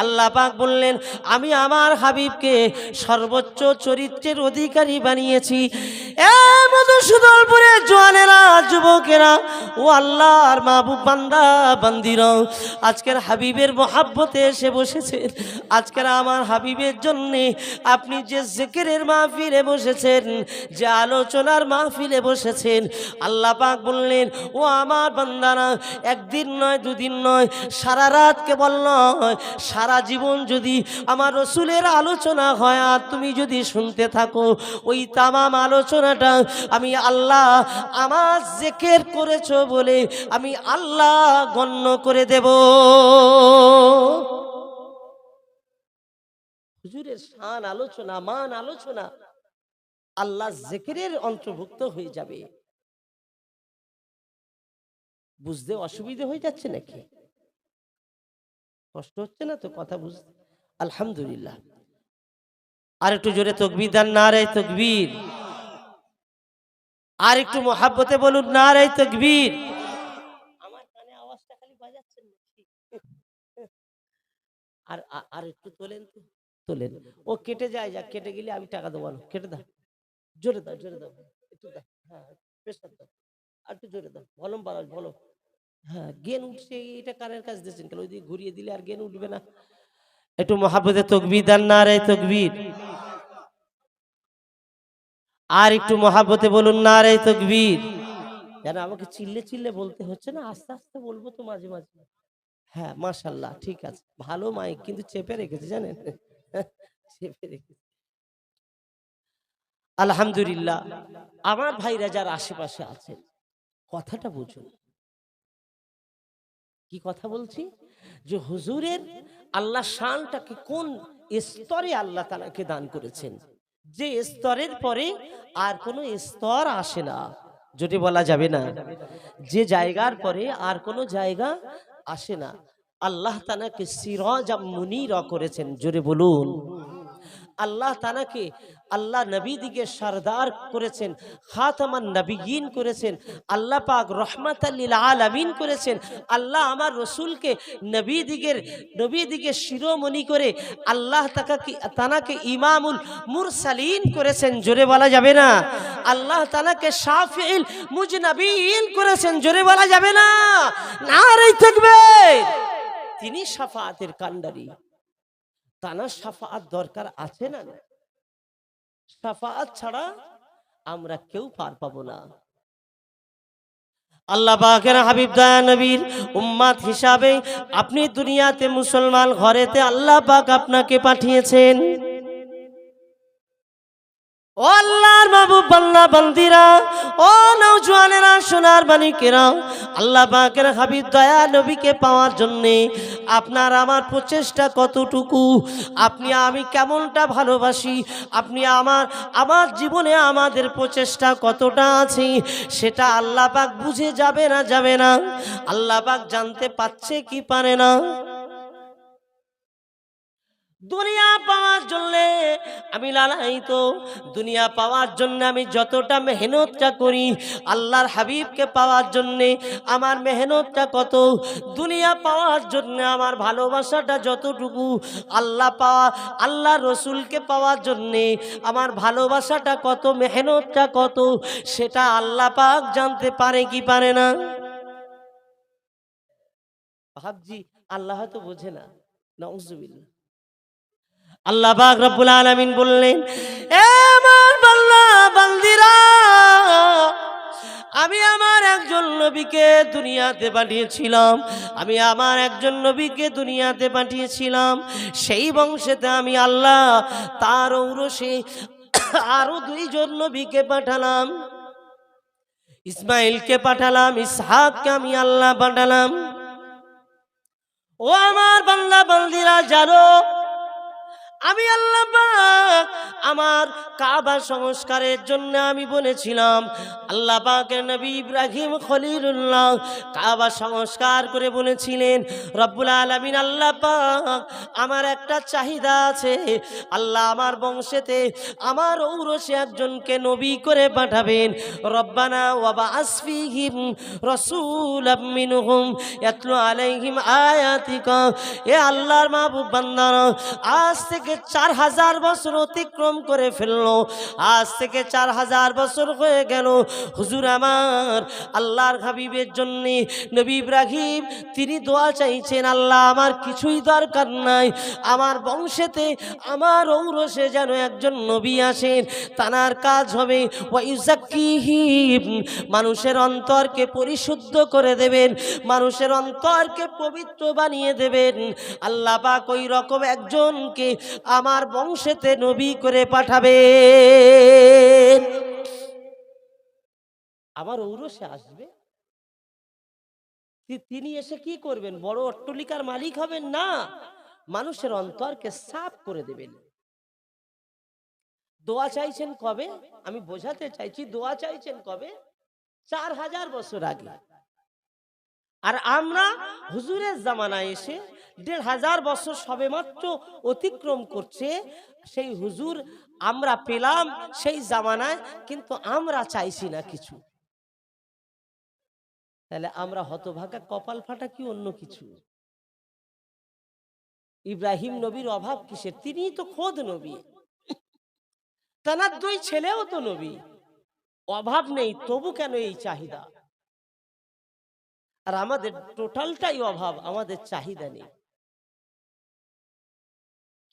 আল্লাহ পাক বললেন, আমি আমার হাবিবকে সর্বোচ্চ চরিত্রের অধিকারী বানিয়েছি। এ মধুসূদনপুরের জওয়ানেরা, যুবকেরা, ও আল্লাহর মাহবুব বান্দা বান্দিরা, আজকের হাবিবের মহাব্বতে এসে বসেছেন। আজকের আমার হাবিবের জন্য আপনি যে জিকিরের মাহফিলে বসেছেন, যে আলোচনার মাহফিলে বসেছেন, আল্লাহ পাক বললেন, ও আমার বান্দারা, একদিন নয়, 2 দিন নয়, সারা রাত কেবল নয়, সারা জীবন যদি আমার রাসূলের আলোচনা হয় আর তুমি যদি শুনতে থাকো, ওই তামাম আলোচনাটা আমি আল্লাহ আমার জিকির করেছো বলে আমি আল্লাহ গণ্য করে দেব। হুজুরের শান আলোচনা, মান আলোচনা আল্লাহ জিকিরের অন্তর্ভুক্ত হয়ে যাবে। বুঝতে অসুবিধা হয়ে যাচ্ছে নাকি? কষ্ট হচ্ছে না তো কথা বুঝতে? আলহামদুলিল্লাহ। আর একটু জোরে তাকবীর দেন, নারে তাকবীর। আর একটু মহাব্বতে বলুন, নারে তাকবীর। আমার কানে আওয়াজটা খালি বাজাচ্ছেন নাকি? আর আর একটু তোলেন তো, তোলেন। ও কেটে যায়, যা কেটে গেলে আমি টাকা দেবো না। কেটে দাও, জোরে দাও, জোরে দাও, একটু দাও। হ্যাঁ, প্রেসার দাও, আর একটু জোরে দাও, ভলম বাড়াও, বলো। হ্যাঁ, গেন উঠছে, এটা কানের কাজ দিয়েছেন কেন? ওই দিকে ঘুরিয়ে দিলে আর গেন উঠবে না। একটু মহাব্বতে তাকবীর দেন, নারে তাকবীর। আর একটু মহাব্বতে বলুন, নারে তাকবীর। যেন আমাকে চিল্লে চিল্লে বলতে হচ্ছে না, আস্তে আস্তে বলবো তো মাঝে মাঝে। হ্যাঁ, মাশাআল্লাহ, ঠিক আছে, ভালো মাইক, কিন্তু চেপে রেখেছে জানেন, চেপে রেখেছে। আলহামদুলিল্লাহ। আমার ভাইরা যারা আশেপাশে আছেন, কথাটা বুঝুন। কি কথা বলছি? যে হুজুরের আল্লাহ শানটাকে কোন স্তরে আল্লাহ তাআলাকে দান করেছেন, যে স্তরের পরে আর কোনো স্তর আসে না, যদি বলা যাবে না, যে জায়গার পরে আর কোনো জায়গা আসে না। আল্লাহ তাআলাকে সিরাজাম মুনীরা করেছেন, জোরে বলুন। আল্লাহ তাআলাকে আল্লাহ নবী দিকে সরদার করেছেন, খাতামান নবিয়্যিন করেছেন, আল্লাহ পাক রহমাতাল লিল আলামিন করেছেন। আল্লাহ আমার রাসূলকে নবী দিকে শিরোমণি করে আল্লাহ তাআলাকে ইমামুল মুরসালিন করেছেন, জোরে বলা যাবে না। আল্লাহ তাআলাকে শাফিউল মুজনাবিন করেছেন, জোরে বলা যাবে না। নারে তাকবীর। তিনি শাফাআতের কান্ডারি। তানার শাফাআত দরকার আছে না? শাফাআত ছাড়া আমরা কেউ পার পাবো না। আল্লাহ পাকের হাবিব দয়া নবীর উম্মত হিসাবে আপনি দুনিয়াতে মুসলমান ঘরেতে আল্লাহ পাক আপনাকে পাঠিয়েছেন। ও আল্লাহর মাহবুব বান্দা বান্দিরা, ও নওজওয়ানেরা, সোনার বালিকেরা, আল্লাহ পাকের হাবিব দয়া নবীকে পাওয়ার জন্য আপনার আমার প্রচেষ্টা কতটুকু, আপনি আমি কেমনটা ভালোবাসি, আপনি আমার জীবনে আমাদের প্রচেষ্টা কতটা আছে, সেটা আল্লাহ পাক বুঝে যাবে না, আল্লাহ পাক জানতে পারছে কি পারে না। দুনিয়া পাওয়ার জন্য আমি লালায়িত, দুনিয়া পাওয়ার জন্য আমি যতটা মেহনতটা করি, আল্লাহর হাবিবকে পাওয়ার জন্য আমার মেহনতটা কত, দুনিয়া পাওয়ার জন্য আমার ভালোবাসাটা যতটুকু, আল্লাহ রসুলকে পাওয়ার জন্য আমার ভালোবাসাটা কত, মেহনতটা কত, সেটা আল্লাহ পাক জানতে পারে কি পারে না? ভাবছি আল্লাহ তো বোঝে না। নাউজুবিল্লাহ। আল্লাহ পাক রব্বুল আলামিন বললেন, এ আমার বান্দা বান্দিরা, আমি আমার একজন নবীকে দুনিয়াতে পাঠিয়েছিলাম, আমি আমার একজন নবীকে দুনিয়াতে পাঠিয়েছিলাম। সেই বংশেতে আমি আল্লাহ তার ঔরসে আরো দুইজন নবীকে পাঠালাম। ইসমাইলকে পাঠালাম, ইসহাককে আমি আল্লাহ পাঠালাম। ও আমার বান্দা বান্দিরা, জানো আমি আল্লাহ পাক আমার কাবা সংস্কারের জন্য আমি বলেছিলাম, আল্লাহ পাকের নবী ইব্রাহিম খলিলুল্লাহ কাবা সংস্কার করে বলেছিলেন, রব্বুল আলামিন আল্লাহ পাক আমার একটা চাহিদা আছে, আল্লাহ আমার বংশেতে আমার ঔরসে একজনকে নবী করে পাঠাবেন। রব্বানা ওয়া বা'আস ফীহিম রাসূলাম মিনহুম ইয়াতলু আলাইহিম আয়াতিকা। এ আল্লাহর মাহবুব বান্দারা, আজ থেকে 4000 বছর অতিক্রম করে ফেললো, আজ থেকে 4000 বছর হয়ে গেল। হুজুর আমার আল্লাহর হাবিবের জন্য নবী ইব্রাহিম তিনি দোয়া চাইছেন, আল্লাহ আমার কিছুই দরকার নাই, আমার বংশেতে আমার ঔরসে যেন একজন নবী আসেন, তানার কাজ হবে ওয়াইজাক্কিহিম, মানুষের অন্তরকে পরিশুদ্ধ করে দেবেন, মানুষের অন্তরকে পবিত্র বানিয়ে দেবেন। আল্লাহ পাক ওই রকম একজনকে আমার বংশেতে নবী করে পাঠাবেন। আমার ঔরসে আসবে, তিনি এসে কি করবেন? বড় অট্টালিকার মালিক হবেন না, মানুষের অন্তরকে সাফ করে দেবেন। দোয়া চাইছেন কবে? আমি বোঝাতে চাইছি, দোয়া চাইছেন কবে? 4000 বছর আগে। আর আমরা হুজুরের জামানায় এসে 1500 বছর সবেমাত্র অতিক্রম করছে। সেই হুজুর আমরা পেলাম সেই জামানায়, কিন্তু আমরা চাইছি না কিছু। তাহলে আমরা হতভাগা, কপাল ফাটা কি অন্য কিছু? ইব্রাহিম নবীর অভাব কিসের? তিনিই তো খোদ নবী, তার 2 ছেলেও তো নবী। অভাব নেই, তবু কেন এই চাহিদা? আর আমাদের টোটালটাই অভাব, আমাদের চাহিদা নেই।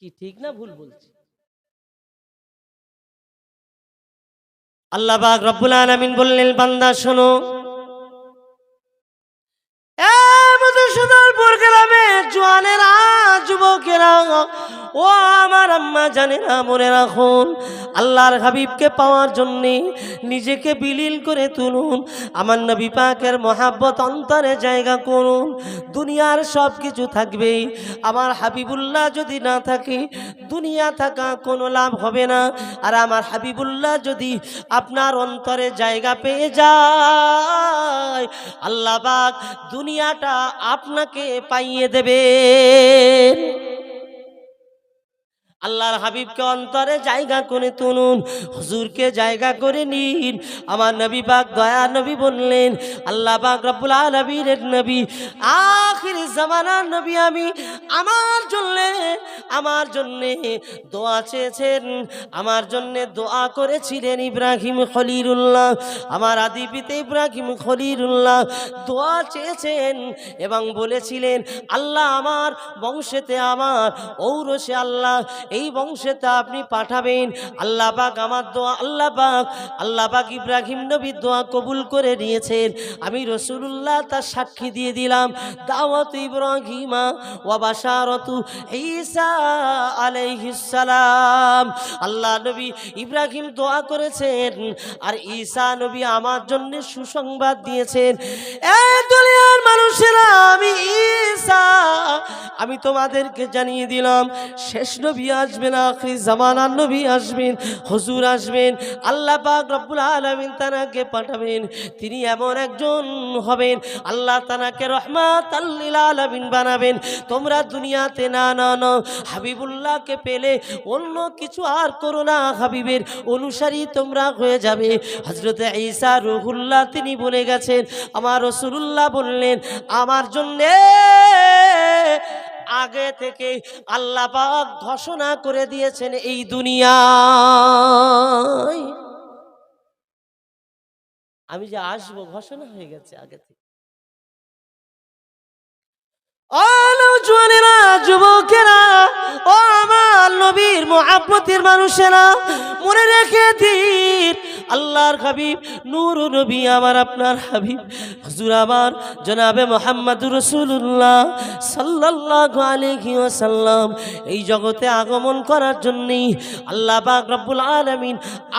কি ঠিক না ভুল বলছি? আল্লাহ পাক রব্বুল আলামিন বললেন, বান্দা শোনো, মধুসূদনপুর গ্রামে জওয়ানেরা, যুবকেরা, ও আমার আম্মা জানেরা, মনে রাখুন, আল্লাহর হাবিবকে পাওয়ার জন্য নিজেকে বিলীন করে তুলুন। আমার নবী পাকের মহাব্বত অন্তরে জায়গা করুন। দুনিয়ার সব কিছু থাকবে, আমার হাবিবুল্লাহ যদি না থাকে, দুনিয়া থাকা কোনো লাভ হবে না। আর আমার হাবিবুল্লাহ যদি আপনার অন্তরে জায়গা পেয়ে যায়, আল্লাহ পাক দুনিয়াটা আপনাকে পাইয়ে দেবেন। আল্লাহর হাবিবকে অন্তরে জায়গা করে তুলুন, হুজুরকে জায়গা করে নিন। আমার নবী পাক দয়া নবী বললেন, আল্লাহ পাক রব্বুল আলামিনের নবী, আখির জামানার নবী, আমি আমার জন্য দোয়া চেয়েছেন, আমার জন্য দোয়া করেছিলেন ইব্রাহিম খলিলুল্লাহ। আমার আদি পিতা ইব্রাহিম খলিলুল্লাহ দোয়া চেয়েছেন এবং বলেছিলেন, আল্লাহ আমার বংশেতে, আমার ঔরসে আল্লাহ এই বংশেতে আপনি পাঠাবেন। আল্লাহ পাক আমার দোয়া, আল্লাহ পাক ইব্রাহিম নবীর দোয়া কবুল করে নিয়েছেন। আমি রাসূলুল্লাহ তার সাক্ষী দিয়ে দিলাম। দাওয়াত ইব্রাহিমা ওয়া বাশারাতু ঈসা আলাইহিস সালাম। আল্লাহ নবী ইব্রাহিম দোয়া করেছেন, আর ঈসা নবী আমার জন্য সুসংবাদ দিয়েছেন। এই দুনিয়ার মানুষেরা, আমি তোমাদেরকে জানিয়ে দিলাম, শেষ নবী আসবেন, আখির জামানার নবী আসবেন, হুজুর আসবেন। আল্লাহ পাক রব্বুল আলামিন তানাকে পাঠাবেন। তিনি এমন একজন হবেন, আল্লাহ তানাকে রহমাতাল লিল আলামিন বানাবেন। তোমরা দুনিয়াতে না হাবিবুল্লাহকে পেলে অন্য কিছু আর করো না, হাবিবের অনুসারী তোমরা হয়ে যাবে। হযরতে ঈসা রূহুল্লাহ তিনি বলে গেছেন, আমার রাসূলুল্লাহ বললেন, আমার জন্যে আগে থেকে আল্লাহ পাক ঘোষণা করে দিয়েছেন এই দুনিয়ায় আমি যে আসবো, ঘোষণা হয়ে গেছে আগে থেকে। ও নওজওয়ানেরা, যুবকেরা, ও আমার নবীর মুহাব্বতের মানুষেরা, মনে রেখে দিন, আল্লাহর হাবিব নূর নবী, আমার আপনার হাবিব হুজুর আমার জনাবে মুহাম্মদুর রাসূলুল্লাহ সাল্লাল্লাহু আলাইহি ওয়াসাল্লাম এই জগতে আগমন করার জন্য আল্লাহ পাক রব্বুল আলামিন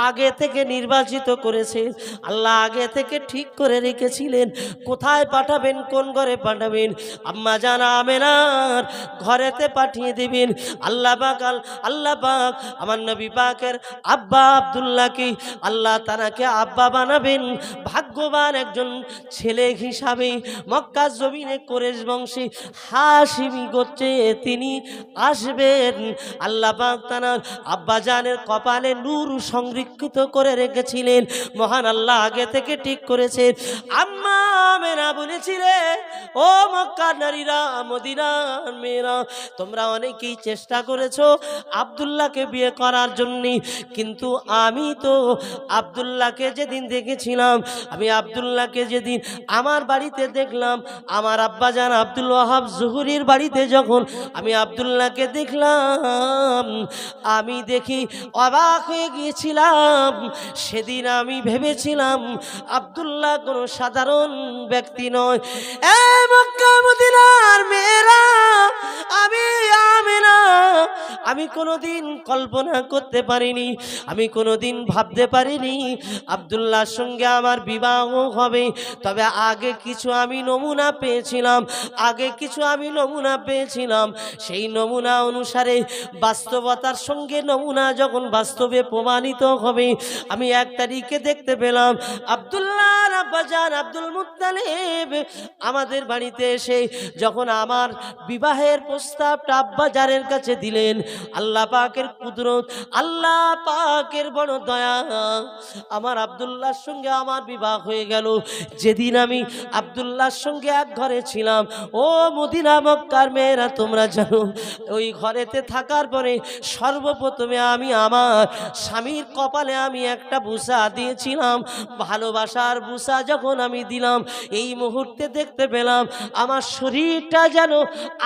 আগে থেকে নির্বাচিত করেছেন। আল্লাহ আগে থেকে ঠিক করে রেখেছিলেন কোথায় পাঠাবেন, কোন ঘরে পাঠাবেন। আম্মা জান আমেনার ঘরেতে পাঠিয়ে দিবেন। আল্লাহ পাক আমার নবী পাকের আব্বা আব্দুল্লাহকে আল্লাহ তানাকে আব্বা বানাবেন। ভাগ্যবান একজন ছেলে হিসাবে মক্কা জমিনে কুরাইশ বংশী হাশিমি গোত্রে তিনি আসবেন। আল্লাহ পাক তানার আব্বা জানের কপালে নূর সংরক্ষিত করে রেখেছিলেন। মহান আল্লাহ আগে থেকে ঠিক করেছেন। আম্মা আমেনা বলেছিলেন, ও মক্কার নারীরা, মদিনার মেয়েরা, তোমরা অনেকেই চেষ্টা করেছো আব্দুল্লাহকে বিয়ে করার জন্য, কিন্তু আমি তো আব্দুল্লাহকে যেদিন দেখেছিলাম, আমি আব্দুল্লাহকে যেদিন আমার বাড়িতে দেখলাম, আমার আব্বাজান আব্দুল ওয়াহাব জুহুরির বাড়িতে যখন আমি আব্দুল্লাহকে দেখলাম, আমি দেখি অবাক হয়ে গিয়েছিলাম। সেদিন আমি ভেবেছিলাম আব্দুল্লাহ কোনো সাধারণ ব্যক্তি নয়। এই মক্কা মদিনার মেয়েরা, আমি আমেনা আমি কোনোদিন কল্পনা করতে পারিনি, আমি কোনোদিন ভাবতে পারিনি আব্দুল্লাহর সঙ্গে আমার বিবাহ হবে। তবে আগে কিছু আমি নমুনা পেয়েছিলাম, সেই নমুনা অনুসারে বাস্তবতার সঙ্গে নমুনা যখন বাস্তবে প্রমাণিত হবে, আমি 1 তারিখে দেখতে পেলাম আব্দুল্লাহর আব্বাজান আব্দুল মুত্তালিব আমাদের বাড়িতে এসে যখন আমার বিবাহের প্রস্তাবটা আব্বাজানের কাছে দিলেন, আল্লাহ পাকের কুদরত, আল্লাহ পাকের বড় দয়া, আমার আব্দুল্লাহর সঙ্গে আমার বিবাহ হয়ে গেল। যেদিন আমি আব্দুল্লাহর সঙ্গে এক ঘরে ছিলাম, ও মদিনা মক্কার মেয়েরা তোমরা জানো, ওই ঘরেতে থাকার পরে সর্বপ্রথমে আমি আমার স্বামীর কপালে আমি একটা বুসা দিয়েছিলাম। ভালোবাসার বুসা যখন আমি দিলাম, এই মুহূর্তে দেখতে পেলাম আমার শরীরটা যেন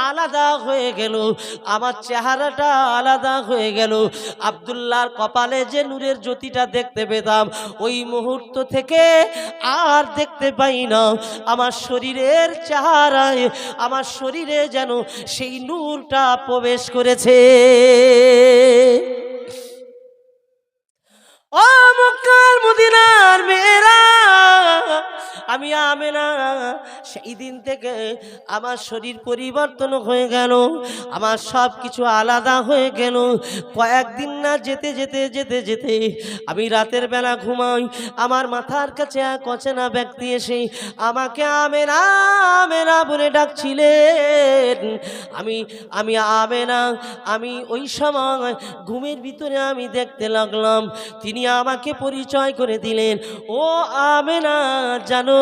আলাদা হয়ে গেল, আমার চেহারাটা আলাদা হয়ে গেল। আব্দুল্লাহর কপালে যে নূরের জ্যোতিটা দেখতে পেতাম, ওই মুহূর্ত থেকে আর দেখতে পাই না। আমার শরীরের চেহারায়, আমার শরীরে যেন সেই নূরটা প্রবেশ করেছে। ও মক্কার মদিনার মেয়েরা, আমি আমেনা, সেই দিন থেকে আমার শরীর পরিবর্তন হয়ে গেল, আমার সব কিছু আলাদা হয়ে গেল। কয়েকদিন না যেতে যেতে যেতে যেতে আমি রাতের বেলা ঘুমাই, আমার মাথার কাছে এক অচেনা ব্যক্তি এসে আমাকে আমেনা আমেনা বলে ডাকছিলেন। আমি আমেনা, আমি ওই সময় ঘুমের ভিতরে আমি দেখতে লাগলাম, তিনি আমাকে পরিচয় করে দিলেন। ও আমেনা, জানো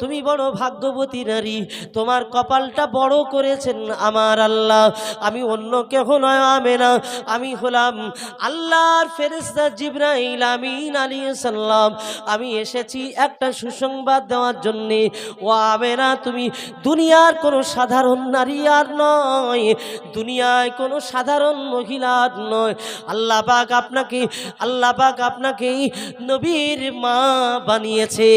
তুমি বড় ভাগ্যবতী নারী, তোমার কপালটা বড় করেছেন আমার আল্লাহ। আমি অন্য কেহ নয় আমেনা, আমি হলাম আল্লাহর ফেরেশতা জিবরাইল আমিন আলাইহিস সালাম। আমি এসেছি একটা সুসংবাদ দেওয়ার জন্যে। ও আমেনা, তুমি দুনিয়ার কোনো সাধারণ নারী আর নয়, দুনিয়ায় কোনো সাধারণ মহিলা আর নয়। আল্লাহ পাক আপনাকে নবীর মা বানিয়েছে।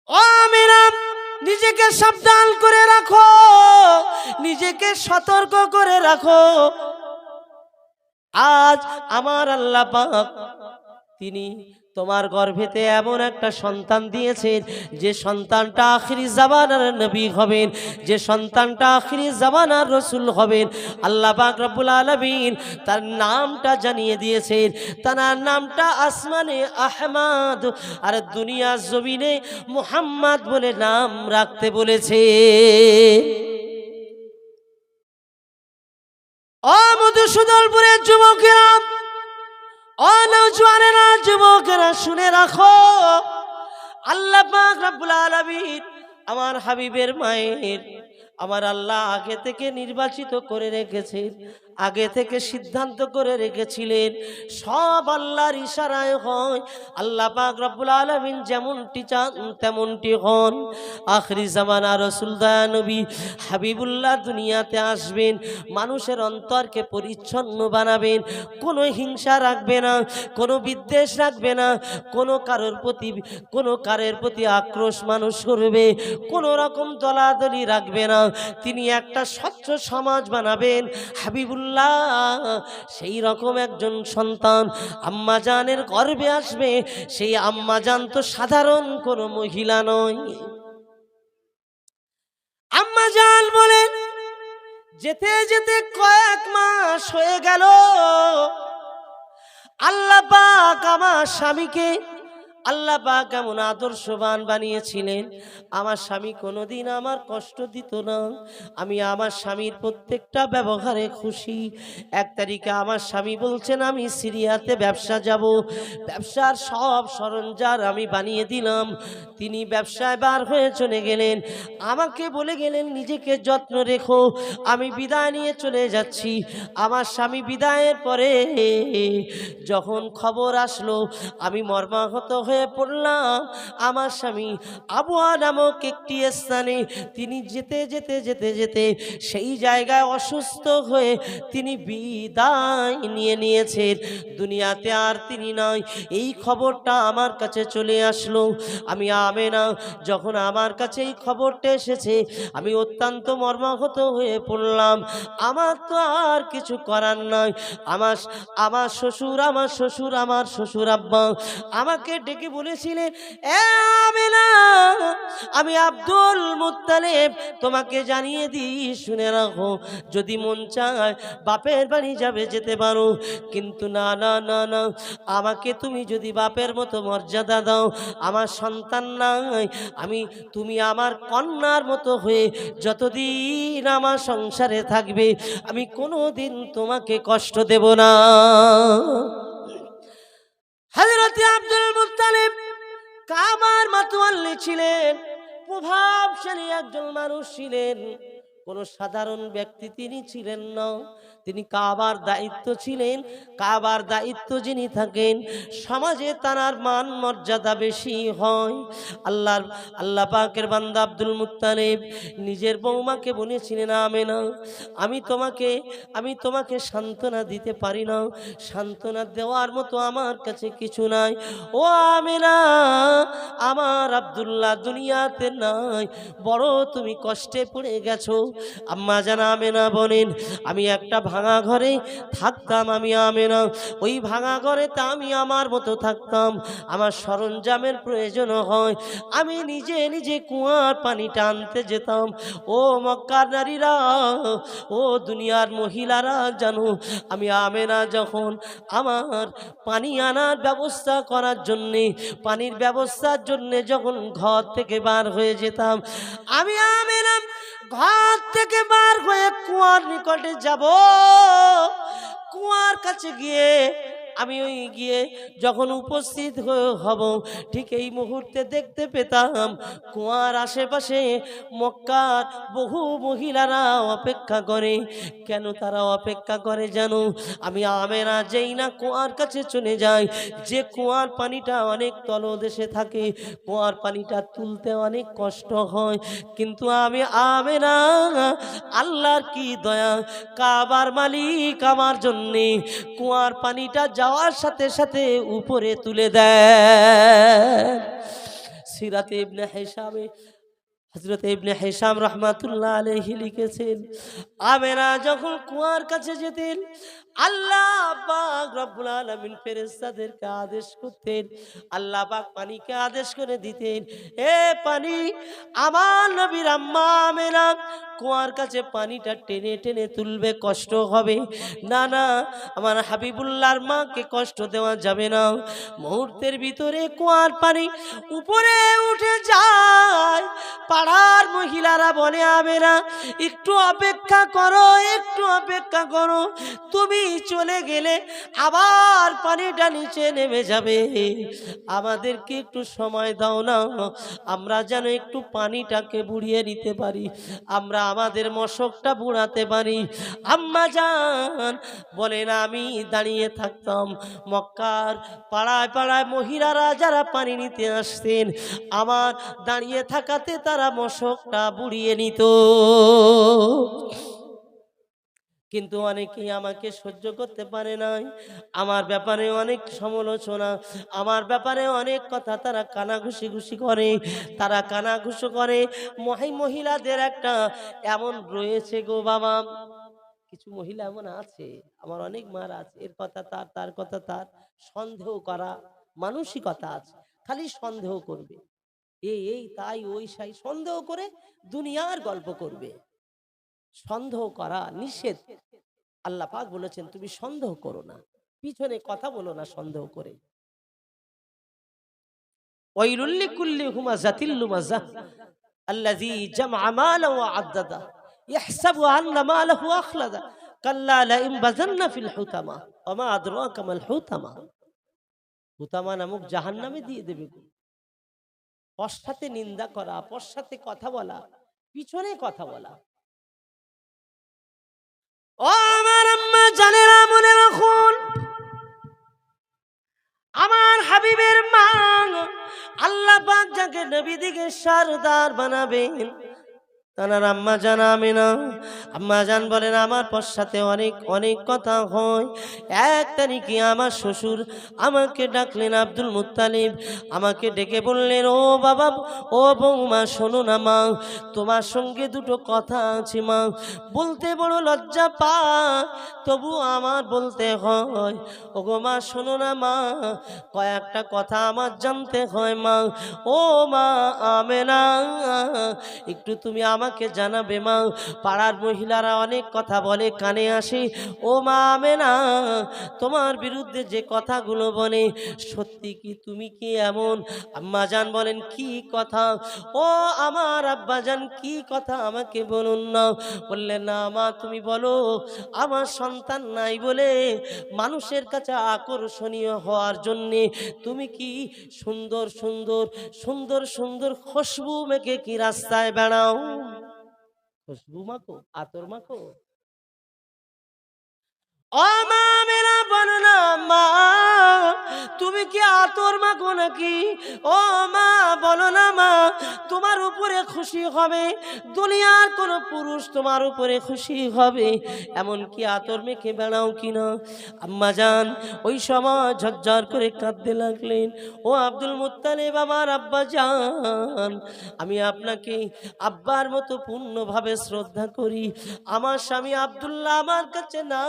ও আমেনা, নিজেকে সাবধান করে রাখো, নিজেকে সতর্ক করে রাখো। আজ আমার আল্লাহ পাক তিনি তোমার গর্ভেতে এমন একটা সন্তান দিয়েছেন, যে সন্তানটা আখিরি জামানার নবী হবেন, যে সন্তানটা আখিরি জামানার রসুল হবেন। আল্লাহ পাক রব্বুল আলামিন তার নামটা জানিয়ে দিয়েছেন, তার নামটা আসমানে আহমদ আর দুনিয়া জমিনে মুহাম্মদ বলে নাম রাখতে বলেছে। ও মধুসূদনপুরের যুবকেরা, ও নওজোয়ানেরা, যুবকেরা, শুনে রাখো, আল্লাহ পাক রব্বুল আলামিন আমার হাবিবের মায়ের আমার আল্লাহ আগে থেকে নির্বাচিত করে রেখেছেন, আগে থেকে সিদ্ধান্ত করে রেখেছিলেন। সব আল্লাহর ইশারায় হয়। আল্লাহ পাক রব্বুল আলামিন যেমনটি চান তেমনটি হন। আখিরি জামানা রাসূল দয়া নবী হাবিবুল্লাহ দুনিয়াতে আসবেন, মানুষের অন্তরকে পরিচ্ছন্ন বানাবেন, কোনো হিংসা রাখবে না, কোনো বিদ্বেষ রাখবে না, কোনো কারের প্রতি আক্রোশ মানুষ করবে, কোনো রকম দলাদলি রাখবে না। তিনি একটা স্বচ্ছ সমাজ বানাবেন। হাবিবুল্লাহ সেই রকম একজন সন্তান আম্মাজানের গর্ভে আসবে। সেই আম্মাজান তো সাধারণ কোনো মহিলা নয়। আম্মাজান বলেন, যেতে যেতে কয়েক মাস হয়ে গেল, আল্লাহ পাক আমার স্বামীকে আল্লাহ পাক এমন আদর্শবান বানিয়েছিলেন, আমার স্বামী কোনোদিন আমার কষ্ট দিত না। আমি আমার স্বামীর প্রত্যেকটা ব্যবহারে খুশি। 1 তারিখে আমার স্বামী বলছেন আমি সিরিয়াতে ব্যবসা যাব, ব্যবসার সব সরঞ্জাম আমি বানিয়ে দিলাম। তিনি ব্যবসায় বার হয়ে চলে গেলেন, আমাকে বলে গেলেন নিজেকে যত্ন রেখো, আমি বিদায় নিয়ে চলে যাচ্ছি। আমার স্বামী বিদায়ের পরে যখন খবর আসলো, আমি মর্মাহত হয়ে হয়ে পড়লাম। আমার স্বামী আবওয়া নামক একটি স্থানে তিনি যেতে যেতে যেতে যেতে সেই জায়গায় অসুস্থ হয়ে তিনি বিদায় নিয়েছেন, দুনিয়াতে আর তিনি নাই। এই খবরটা আমার কাছে চলে আসলো। আমি আমেনা যখন আমার কাছে এই খবরটা এসেছে, আমি অত্যন্ত মর্মাহত হয়ে পড়লাম। আমার তো আর কিছু করার নাই। আমার আমার শ্বশুর আব্বা আমাকে ডেকে বলেছিলেন, এ আমেনা, আমি আব্দুল মুত্তালিব তোমাকে জানিয়ে দিই, শুনে রাখো, যদি মন চায় বাপের বাড়ি যাবে যেতে পারো, কিন্তু না না না না, আমাকে তুমি যদি বাপের মতো মর্যাদা দাও, আমার সন্তান নাই, তুমি আমার কন্যার মতো হয়ে যতদিন আমার সংসারে থাকবে, আমি কোনোদিন তোমাকে কষ্ট দেব না। হযরত আব্দুল মুত্তালিব কাবার মাতোয়াল্লি ছিলেন, প্রভাবশালী একজন মানুষ ছিলেন, কোন সাধারণ ব্যক্তি তিনি ছিলেন না। তিনি কাবার দায়িত্ব ছিলেন। কাবার দায়িত্ব যিনি থাকেন, সমাজে তার মান মর্যাদা বেশি হয়। আল্লাহ পাকের বান্দা আব্দুল মুত্তালিব নিজের বৌমাকে বলেছিলেন, আমেনা, আমি তোমাকে সান্ত্বনা দিতে পারি না, সান্ত্বনা দেওয়ার মতো আমার কাছে কিছু নাই। ও আমেনা, আমার আব্দুল্লাহ দুনিয়াতে নাই, বড় তুমি কষ্টে পড়ে গেছো। আম্মা জান আমেনা বলেন, আমি একটা ভাঙা ঘরে থাকতাম। আমি আমেনা ওই ভাঙা ঘরেতে আমি আমার মতো থাকতাম। আমার সরঞ্জামের প্রয়োজন হয়, আমি নিজে নিজে কুয়ার পানিটা আনতে যেতাম। ও মক্কার নারীরা, ও দুনিয়ার মহিলারা জানো, আমি আমেনা যখন আমার পানি আনার ব্যবস্থা করার জন্যে, পানির ব্যবস্থার জন্যে যখন ঘর থেকে বার হয়ে যেতাম, আমি আমেনা ঘর থেকে বার হয়ে কুয়ার নিকটে যাব। কুয়ার কাছে গিয়ে আমি যখন উপস্থিত হব, ঠিক এই মুহূর্তে দেখতে পেতাম কুয়ার আশেপাশে মক্কার বহু মহিলারা অপেক্ষা করে। কেন তারা অপেক্ষা করে জানো? আমি আমেনা যেই না কুয়ার কাছে চলে যাই, যে কুয়ার পানিটা অনেক তলদেশে থাকে, কুয়ার পানিটা তুলতে অনেক কষ্ট হয়, কিন্তু আমি আমেনা, আল্লাহর কি দয়া, কাবার মালিক আমার জন্যে কুয়ার পানিটা যাওয়ার সাথে সাথে উপরে তুলে দেয়। সিরাতে ইবনে হিশামে হযরত ইবনে হিশাম রাহমাতুল্লাহ আলাইহি লিখেছেন, আমেনা যখন কুয়ার কাছে যেতেন, আল্লাহ পাক রব্বুল আলামিন ফেরেশতাদেরকে আদেশ করতেন, আল্লাহ পাক পানিকে আদেশ করে দিতেন, এ পানি, আমার নবীর আম্মা আমেনা কুয়ার কাছে পানিটা টেনে টেনে তুলবে, কষ্ট হবে না, না, আমার হাবিবুল্লাহর মাকে কষ্ট দেওয়া যাবে না। মুহূর্তের ভিতরে কুয়ার পানি উপরে উঠে যায়। পাড়ার মহিলারা বলে, আমেনা, একটু অপেক্ষা করো, একটু অপেক্ষা করো, তুমি চলে গেলে আবার পানিটা নিচে নেমে যাবে, আমাদেরকে একটু সময় দাও না, আমরা যেন একটু পানিটাকে বুড়িয়ে নিতে পারি, আমরা আমাদের মশকটা বুড়াতে পারি। আম্মা জান বলেন, আমি দাঁড়িয়ে থাকতাম, মক্কার পাড়ায় পাড়ায় মহিলারা যারা পানি নিতে আসতেন, আমার দাঁড়িয়ে থাকাতে তারা মশকটা বুড়িয়ে নিত। কিন্তু অনেকেই আমাকে সহ্য করতে পারে নাই, আমার ব্যাপারে অনেক সমালোচনা, আমার ব্যাপারে অনেক কথা তারা কানাঘুষি করে, তারা কানাঘুষো করে। মহিলাদের একটা এমন রয়েছে গো বাবা, কিছু মহিলা এমন আছে, আমার অনেক মার আছে, এর কথা তার, তার কথা তার, সন্দেহ করা মানসিকতা আছে, খালি সন্দেহ করবে, এই তাই ওই সাই, সন্দেহ করে দুনিয়ার গল্প করবে। সন্দেহ করা নিষেধ। আল্লাহ পাক বলেছেন, তুমি সন্দেহ করো না, পিছনে কথা বলো না সন্দেহ করে। ওয়াইলুল লিকুল্লি হুমাযাতিল লুমাযাহ আল্লাযী জামআ মালা ওয়া আদ্দাদা ইয়াহসাবু আন্না মালাহু আখলাদা কাল্লা লাইন বাযান্না ফিল হুতামা ওয়া মা আদরাকা মাল হুতামা। হুতামা নামক জাহান্নামে দিয়ে দেবে। পশ্চাতে নিন্দা করা, পশ্চাতে কথা বলা, পিছনে কথা বলা। ও আমার আম্মা জানেরা, মনে রাখুন, আমার হাবিবের মা নবী দিকে সরদার বানাবেন। তানার আম্মা জান আমিনা, আম্মা জান বলেন আমার পশ্চাতে অনেক অনেক কথা হয়। এক তারিখে আমার শ্বশুর আমাকে ডাকলেন, আব্দুল মুত্তালিব আমাকে ডেকে বললেন, ও বাবা, ও বৌমা, শোনো না মা, তোমার সঙ্গে দুটো কথা আছে মা। বলতে বড় লজ্জা পায়, তবু আমার বলতে হয়। ও গো মা, শোনো না মা, কয়েকটা কথা আমার জানতে হয় মা। ও মা আমেনা, একটু তুমি আমাকে জানাবে মা। পাড়ার মহিলারা অনেক কথা বলে, কানে আসে। ও মা আমেনা, তোমার বিরুদ্ধে যে কথাগুলো বলে, সত্যি কি, তুমি কি এমন? আম্মা জান বলেন, কি কথা? ও আমার আব্বা জান, কি কথা আমাকে বলুন না। বললেন, না মা, তুমি বলো। আমার সন্তান নাই বলে মানুষের কাছে আকর্ষণীয় হওয়ার জন্যে তুমি কি সুন্দর সুন্দর সুন্দর সুন্দর খুশবু মেখে কি রাস্তায় বেড়াও? খুশবু মাখো, আতর মাখো? ও মা মেরা, বলো না মা, তুমি কি আতর মাখো নাকি? ও মা, বলো না মা, তোমার উপরে খুশি হবে দুনিয়ার কোন পুরুষ, তোমার উপরে খুশি হবে এমন কি আতর মেখে বেড়াও কিনা? আম্মা জান ওই সময় ঝরঝর করে কাঁদতে লাগলেন। ও আব্দুল মুত্তালিব, আমার আব্বা জান, আমি আপনাকে আব্বার মতো পূর্ণভাবে শ্রদ্ধা করি। আমার স্বামী আব্দুল্লাহ আমার কাছে না,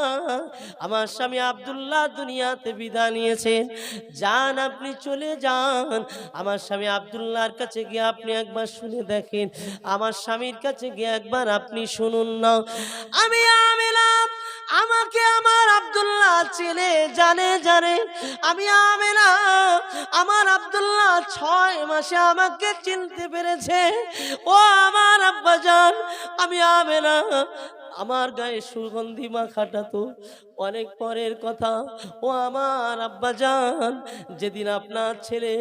আমার স্বামী আব্দুল্লাহ দুনিয়াতে বিদায় নিয়েছেন। যান, আপনি চলে যান। আমার স্বামী আব্দুল্লাহর কাছে গিয়ে আপনি একবার শুনে দেখেন, আমার স্বামীর কাছে গিয়ে একবার আপনি শুনুন না। আমি আমিনা, আমাকে আমার আব্দুল্লাহ চেনে, জানে। আমি আমিনা, আমার আব্দুল্লাহ 6 মাসে আমাকে চিনতে পেরেছে। ও আমার আব্বা জান, আমি আমিনা, আমার গায়ে সুগন্ধি মাখাটা তো অনেক পরের কথা। ও আমার আব্বা জান, যেদিন আপনার ছেলে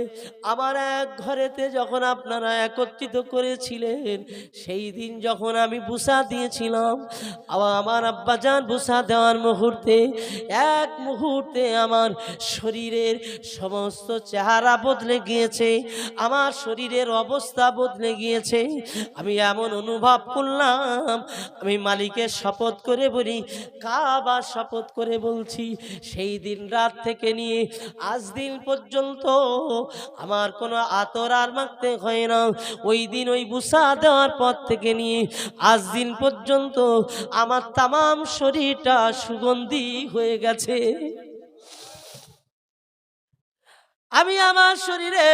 আমার এক ঘরেতে যখন আপনারা একত্রিত করেছিলেন, সেই দিন যখন আমি বুসা দিয়েছিলাম, আমার আব্বা জান বুসা দেওয়ার মুহূর্তে, এক মুহূর্তে আমার শরীরের সমস্ত চেহারা বদলে গিয়েছে, আমার শরীরের অবস্থা বদলে গিয়েছে। আমি এমন অনুভব করলাম, আমি মালিকের শপথ করে বলি, কাবার শপথ করে বলছি, সেই দিন রাত থেকে নিয়ে আজ দিন পর্যন্ত আমার কোনো আতর আর মাখতে হয় না। ওই দিন ওই বুসা দেওয়ার পর থেকে নিয়ে আজ দিন পর্যন্ত আমার তামাম শরীরটা সুগন্ধি হয়ে গেছে। আমি আমার শরীরে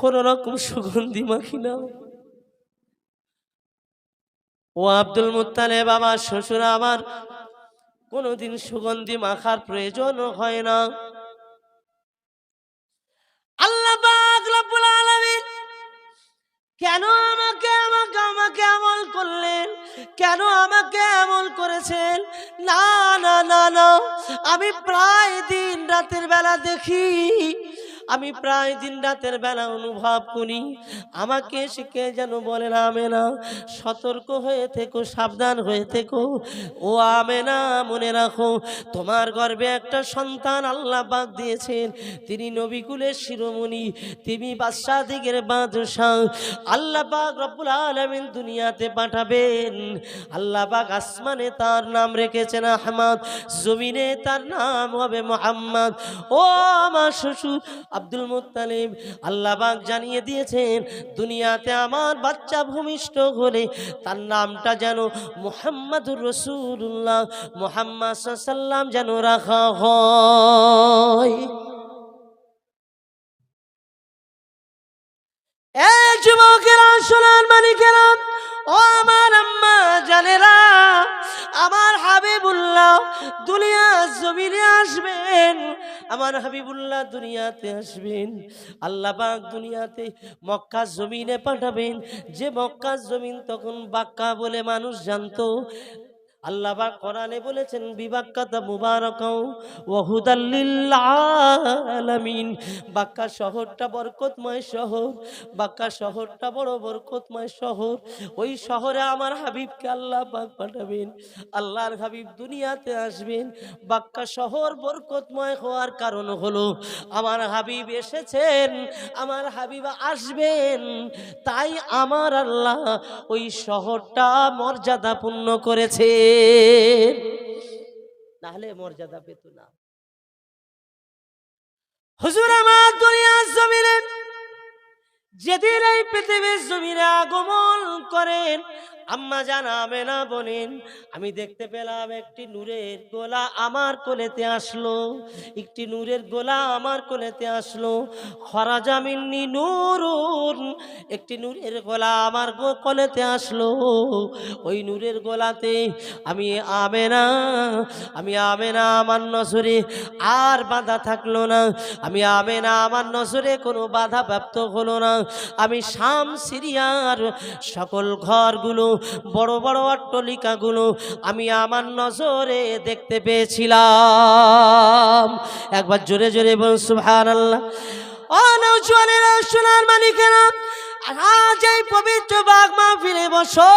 কোন রকম সুগন্ধি মাখি না। ও আব্দুল মুত্তালিব, আমার শ্বশুর আমার কোনোদিন সুগন্ধি মাখার প্রয়োজন হয় না। আল্লাহ পাক রব্বুল আলামিন কেন আমাকে আমল করলেন? কেন আমাকে আমল করেছেন? না না না না, আমি প্রায় দিন রাতের বেলা দেখি, আমি প্রায় দিন রাতের বেলা অনুভব করি, আমাকে শিখে যেন বলেন, আমেনা সতর্ক হয়ে থেকো, সাবধান হয়ে থেকো। ও আমেনা, মনে রাখো, তোমার গর্ভে একটা সন্তান আল্লাহ পাক দিয়েছেন, তিনি নবীকুলের শিরোমণি, তিনি বাদশাহদিগের বাদশাহ। আল্লাহ পাক রব্বুল আলামিন দুনিয়াতে পাঠাবেন। আল্লাহ পাক আসমানে তার নাম রেখেছেন আহমদ, জমিনে তার নাম হবে মুহাম্মদ। ও আমার শ্বশুর আব্দুল মুত্তালিব, আল্লাহ পাক জানিয়ে দিয়েছেন, দুনিয়াতে আমার বাচ্চা ভূমিষ্ঠ হলে তার নামটা যেন মুহাম্মাদুর রাসূলুল্লাহ, মুহাম্মদ সাল্লাল্লাহু আলাইহি ওয়াসাল্লাম যেন রাখা হয়। এই যুবকেরা, সোনার মানিকেরা, ও আমার আম্মা জানেরা, আমার হাবিবুল্লাহ দুনিয়া জমিনে আসবেন, আমার হাবিবুল্লাহ দুনিয়াতে আসবেন। আল্লাহ পাক দুনিয়াতে মক্কা জমিনে পাঠাবেন, যে মক্কা জমিন তখন বাক্কা বলে মানুষ জানতো। আল্লাহ পাক কোরআনে বলেছেন বিবাক্কাতা মুবারাকাও ওয়া হুদাল লিল আলামিন। বাক্কা শহরটা বরকতময় শহর, বাক্কা শহরটা বড় বরকতময় শহর। ওই শহরে আমার হাবিবকে আল্লাহ পাক পাঠাবেন, আল্লাহর হাবিব দুনিয়াতে আসবেন। বাক্কা শহর বরকতময় হওয়ার কারণ হলো আমার হাবিব এসেছেন, আমার হাবিব আসবেন, তাই আমার আল্লাহ ওই শহরটা মর্যাদাপূর্ণ করেছে, নাহলে মর্যাদা পেত না। হুজুর আমার দুনিয়ার জমিনে যেদিন এই পৃথিবীর জমিনে আগমন করেন, আম্মা জান আমেনা বলেন আমি দেখতে পেলাম একটি নূরের গোলা আমার কোলেতে আসলো, একটি নূরের গোলা আমার কোলেতে আসলো। খরাজা মিন্নি নূরুন, একটি নূরের গোলা আমার কোলেতে আসলো। ওই নূরের গোলাতে আমি আমেনা আমার নজরে আর বাধা থাকলো না, আমি আমেনা আমার নজরে কোনো বাধা প্রাপ্ত হলো না। আমি শাম সিরিয়ার সকল ঘরগুলো, বড় বড় অট্টালিকাগুলো আমি আমার নজরে দেখতে পেয়েছিলাম। একবার জোরে জোরে বল সুবহানাল্লাহ। ও নওজওয়ানেরা, সোনার মানিকেরা, আজ এই পবিত্র বাগ মাহফিলে বসো,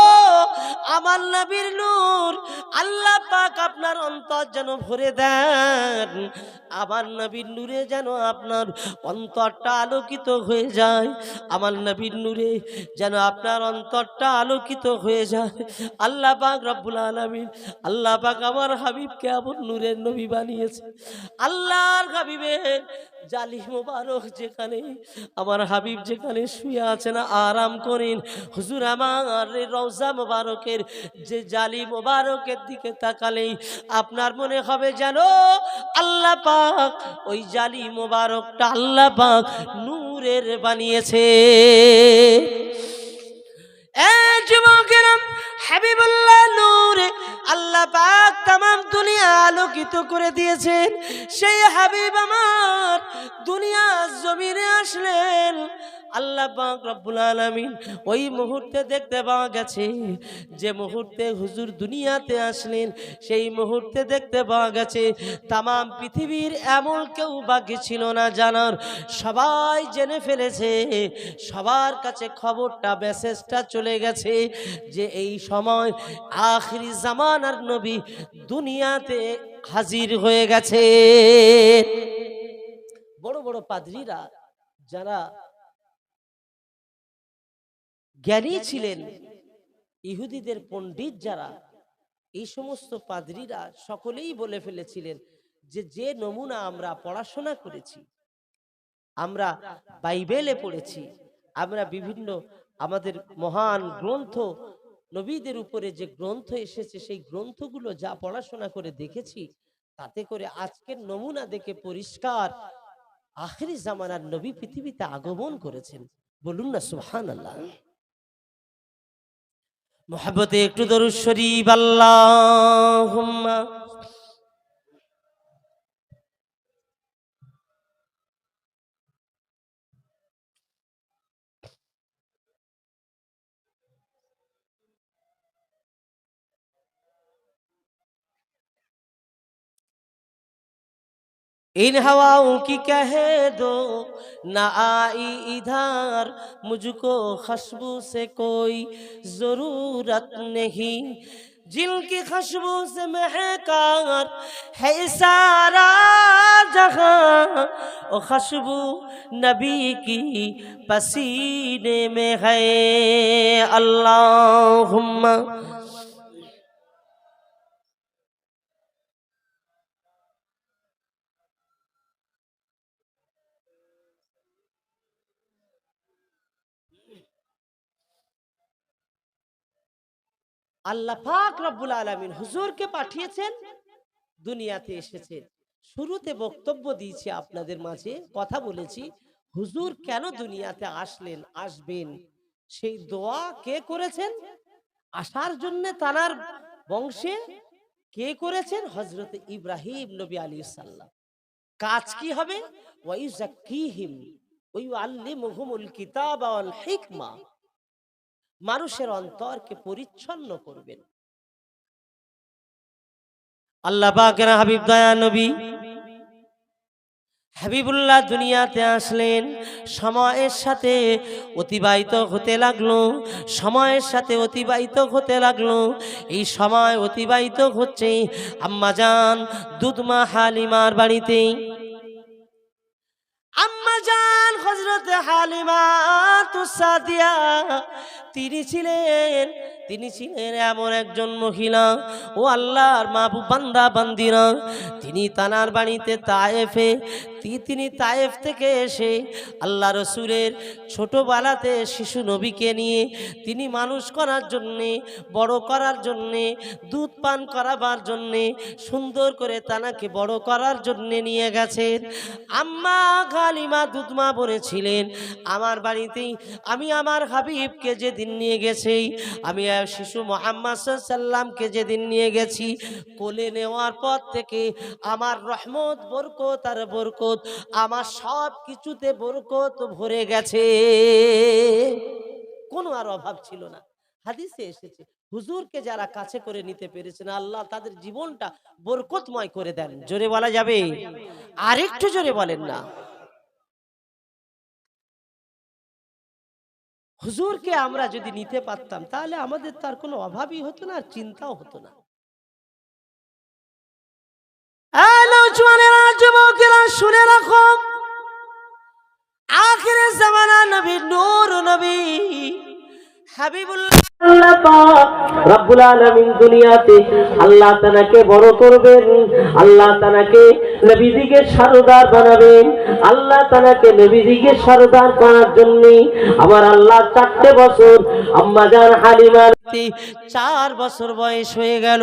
আমার নবীর নূর আল্লাহ পাক আপনার অন্তর যেন ভরে দেন, আমার নবীর নূরে যেন আপনার অন্তরটা আলোকিত হয়ে যায়, আমার নবীর নূরে যেন আপনার অন্তরটা আলোকিত হয়ে যায়। আল্লাহ পাক রব্বুল আলামিন, আল্লাহ পাক আমার হাবিবকে এমন নূরের নবী বানিয়েছে। আল্লাহর হাবিবের জালি মোবারক যেখানে, আমার হাবিব যেখানে শুয়ে আছেন আরাম করেন, হুজুর আমার রওজা মোবারকের যে জালি মোবারকের দিকে তাকালেই আপনার মনে হবে যেন আল্লাহ পাক ওই জালি মোবারকটা আল্লাহ পাক নূরের বানিয়েছে। যুবকেরা, হাবিবুল্লাহ নূরে আল্লাহ পাক তামাম দুনিয়া আলোকিত করে দিয়েছেন। সেই হাবিব আমার দুনিয়ার জমিনে আসলেন, আল্লাহ পাক রব্বুল আলামিন ওই মুহূর্তে দেখতে পাওয়া গেছে, যে মুহূর্তে হুজুর দুনিয়াতে আসলেন সেই মুহূর্তে দেখতে পাওয়া গেছে তামাম পৃথিবীর এমন কেউ বাকি ছিল না জানার, সবাই জেনে ফেলেছে, সবার কাছে খবরটা মেসেজটা চলে গেছে যে এই সময় আখিরি জামানার নবী দুনিয়াতে হাজির হয়ে গেছে। বড় বড় পাদ্রীরা যারা জ্ঞানী ছিলেন, ইহুদিদের পণ্ডিত যারা, এই সমস্ত পাদ্রীরা সকলেই বলে ফেলেছিলেন যে যে নমুনা আমরা পড়াশোনা করেছি, আমরা বাইবেলে পড়েছি, আমরা বিভিন্ন আমাদের মহান গ্রন্থ, নবীদের উপরে যে গ্রন্থ এসেছে সেই গ্রন্থগুলো যা পড়াশোনা করে দেখেছি, তাতে করে আজকের নমুনা দেখে পরিষ্কার আখিরি জামানার নবী পৃথিবীতে আগমন করেছেন। বলুন না সুবহানাল্লাহ। মোহাব্বতে একটু দরুদ শরীফ আল্লাহুম্মা। इन हवाओं की कह दो ना आई इधर, मुझको खुशबू से कोई जरूरत नहीं, जिनकी खुशबू से महकार है सारा जहां, वो खुशबू नबी की पसीने में है। अल्लाहुम्मा। আল্লাহ পাক রব্বুল আলামিন হুজুরকে পাঠিয়েছেন, দুনিয়াতে এসেছেন। শুরুতে বক্তব্য দিয়েছি, আপনাদের মাঝে কথা বলেছি হুজুর কেন দুনিয়াতে আসলেন, আসবেন, সেই দোয়া কে করেছেন, আসার জন্য তানার বংশে কে করেছেন, হযরতে ইব্রাহিম নবী আলাইহিস সালাম। কাজ কি হবে, ওয়াইজাক্কিহিম ওয়াইউআল্লিমুহুমুল কিতাবা ওয়াল হিকমা, মানুষের অন্তরকে পরিচ্ছন্ন করবেন। আল্লাহ পাকের হাবিব দয়া নবী হাবিবুল্লাহ দুনিয়াতে আসলেন, সময়ের সাথে অতিবাহিত হতে লাগলো, সময়ের সাথে অতিবাহিত হতে লাগলো। এই সময় অতিবাহিত হচ্ছে আম্মাজান দুধমা হালিমার বাড়িতে। আম্মাজান হযরত হালিমা তুসাদিয়া তিনি ছিলেন এমন একজন মহিলা, ও আল্লাহর মাহবুব বান্দা বান্দিরা, তিনি তানার বাড়িতে তায়েফে তিনি তায়েফ থেকে এসে আল্লাহ রসুলের ছোটবেলাতে শিশু নবীকে নিয়ে তিনি মানুষ করার জন্যে, বড় করার জন্যে, দুধ পান করাবার জন্যে, সুন্দর করে তানাকে বড় করার জন্যে নিয়ে গেছেন। আম্মা হালিমা দুধমা বলেছিলেন, আমার বাড়িতেই আমি আমার হাবিবকে যেদিন নিয়ে গেছি, আমি শিশু মুহাম্মদ সাল্লামকে যেদিন নিয়ে গেছি, কোলে নেওয়ার পর থেকে আমার রহমত বরকত আর বরকত, আমার সব কিছুতে বরকত ভরে গেছে, কোনো আর অভাব ছিল না। হাদিসে এসেছে, হুজুরকে যারা কাছে করে নিতে পেরেছেন আল্লাহ তাদের জীবনটা বরকতময় করে দেন। জোরে বলা যাবে? আরেকটু জোরে বলেন না। হুজুরকে আমরা যদি নিতে পারতাম তাহলে আমাদের তার কোনো অভাবই হতো না, আর চিন্তাও হতো না। যুবকেরা শুনে রাখো, আখিরের জামানা নবী নূর নবী হাবিবুল্লাহ আল্লাহ পাক রব্বুল আলামিন দুনিয়াতে আল্লাহ তাআলাকে বড় করবেন, আল্লাহ তাআলাকে নবীদিকে সরদার বানাবেন। আল্লাহ তাআলাকে নবীদিকে সরদার করার জন্য আমার আল্লাহ 4 বছর আম্মাজান হালিমার 4 বছর বয়স হয়ে গেল।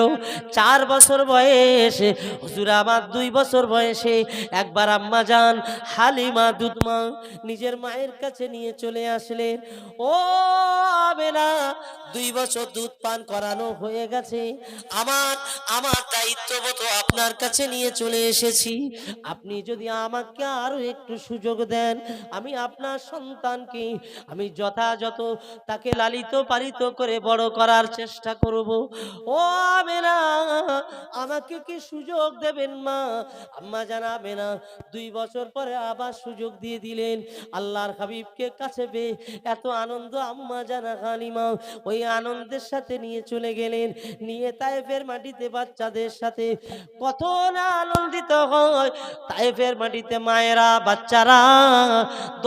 4 বছর বয়সে হুজুর আমার 2 বছর বয়সে একবার আম্মাজান হালিমা দুধমা নিজের মায়ের কাছে নিয়ে চলে আসলেন। ও আমেনা, 2 বছর দুধ পান করানো হয়ে গেছে, আমার দায়িত্ববোধ আপনার কাছে নিয়ে চলে এসেছি। আপনি যদি আমাকে আরো একটু সুযোগ দেন, আমি আপনার সন্তানকে আমি যথাযথ তাকে লালিত পালিত করে বড় করার চেষ্টা করব। ও আমেনা, আমাকে কি সুযোগ দেবেন মা? আম্মা জানাবে না। 2 বছর পরে আবার সুযোগ দিয়ে দিলেন। আল্লাহর হাবিবকে কাছে পেয়ে এত আনন্দ আম্মা জানা হালিমা ওই আনন্দের সাথে নিয়ে চলে গেলেন। নিয়ে তায়েফের মাটিতে বাচ্চাদের সাথে কত না আনন্দিত হয়। তায়েফের মাটিতে মায়েরা বাচ্চারা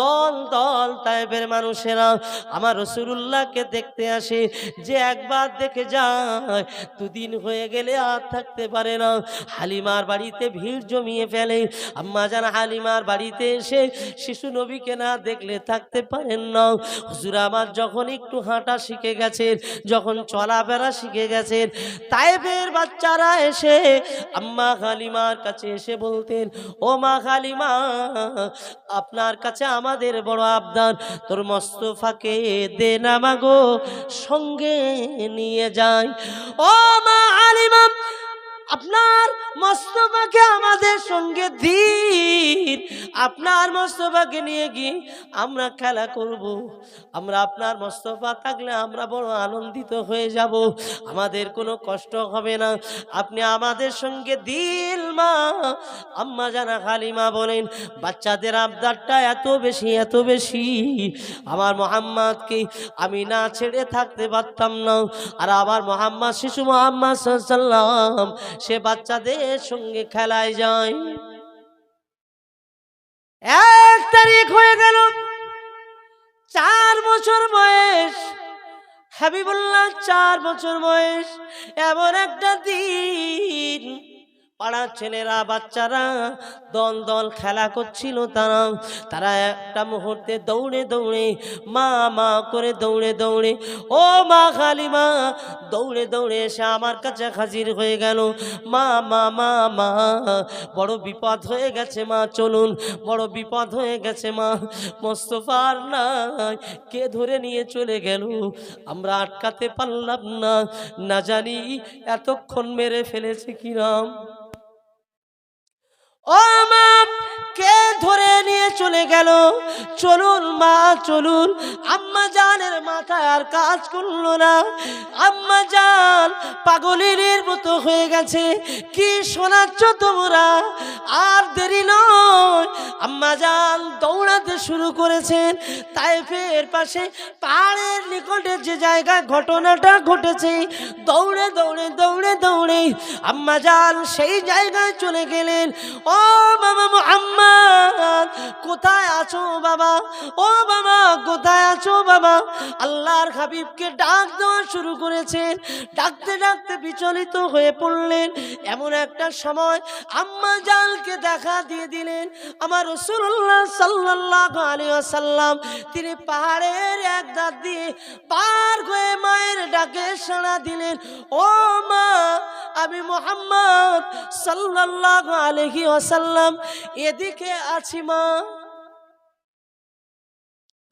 দল দল তায়েফের মানুষেরা আমার রাসূলুল্লাহকে দেখতে আসে, যে একবার দেখে যায় 2 দিন হয়ে গেলে আর থাকতে পারে না। হালিমার বাড়িতে ভিড় জমিয়ে ফেলে। আম্মা জান হালিমার বাড়িতে এসে শিশু নবীকে না দেখলে থাকতে পারেন না। হুজুর আমার যখন একটু হাঁটা শিখে গেছেন, যখন চলাফেরা শিখে গেছেন, তায়েফের বাচ্চারা এসে আম্মা হালিমার কাছে এসে বলতেন, ও মা হালিমা, আপনার কাছে আমাদের বড় আবদার, তোর মোস্তফাকে দে না মাগো, সঙ্গে নিয়ে যায়। ও মা হালিমা, আপনার মোস্তফাকে আমাদের সঙ্গে দিন, আপনার মোস্তফাকে নিয়ে গিয়ে আমরা খেলা করব। আমরা আপনার মোস্তফা থাকলে আমরা বড় আনন্দিত হয়ে যাব, আমাদের কোনো কষ্ট হবে না, আপনি আমাদের সঙ্গে দিন মা। আম্মা জানা হালিমা বলেন, বাচ্চাদের আবদারটা এত বেশি এত বেশি, আমার মোহাম্মদকে আমি না ছেড়ে থাকতে পারতাম না। আর আবার মোহাম্মদ শিশু মোহাম্মদ সাল্লাল্লাহু সে বাচ্চাদের সঙ্গে খেলায় যায়। 1 তারিখ হয়ে গেল, 4 বছর বয়স হাবিবুল্লাহ, 4 বছর বয়স। এমন একটা দিন পাড়ার ছেলেরা বাচ্চারা দল দল খেলা করছিল, তারা একটা মুহূর্তে দৌড়ে দৌড়ে মা মা করে দৌড়ে দৌড়ে ও মা হালিমা দৌড়ে দৌড়ে এসে আমার কাছে হাজির হয়ে গেল। মা মা মা মা, বড় বিপদ হয়ে গেছে মা, চলুন, বড় বিপদ হয়ে গেছে মা, মোস্তফার নাই, কে ধরে নিয়ে চলে গেল, আমরা আটকাতে পারলাম না, না জানি এতক্ষণ মেরে ফেলেছে কিরাম। ও মা, কে ধরে নিয়ে চলে গেল? চলুন মা চলুন। আম্মা জানের মাথায় আর কাজ করলো না, আম্মা জান পাগলের মতো হয়ে গেছে। কি শোনাচ্ছ তোমরা? আর দেরি নয়, আম্মা জান দৌড়াতে শুরু করেছেন। তায়েফের পাশে পাহাড়ের নিকটে যে জায়গায় ঘটনাটা ঘটেছে, দৌড়ে দৌড়ে দৌড়ে দৌড়ে আম্মা জান সেই জায়গায় চলে গেলেন। ও বাবা মুহাম্মদ, কোথায় আছো বাবা? ও বাবা কোথায় আছো বাবা? আল্লাহর হাবিবকে ডাক দেওয়া শুরু করেছেন। ডাকতে ডাকতে বিচলিত হয়ে পড়লেন। এমন একটা সময় আম্মা জানকে দেখা দিয়ে দিলেন আমার রাসূলুল্লাহ সাল্লাল্লাহু আলাইহি ওয়াসাল্লাম। তিনি পাহাড়ের এক ধার দিয়ে পার হয়ে মায়ের ডাকে সাড়া দিলেন। ও মা, আমি মুহাম্মদ সাল্লাল্লাহু আলাইহি ওয়াসাল্লাম এদিকে আছি মা।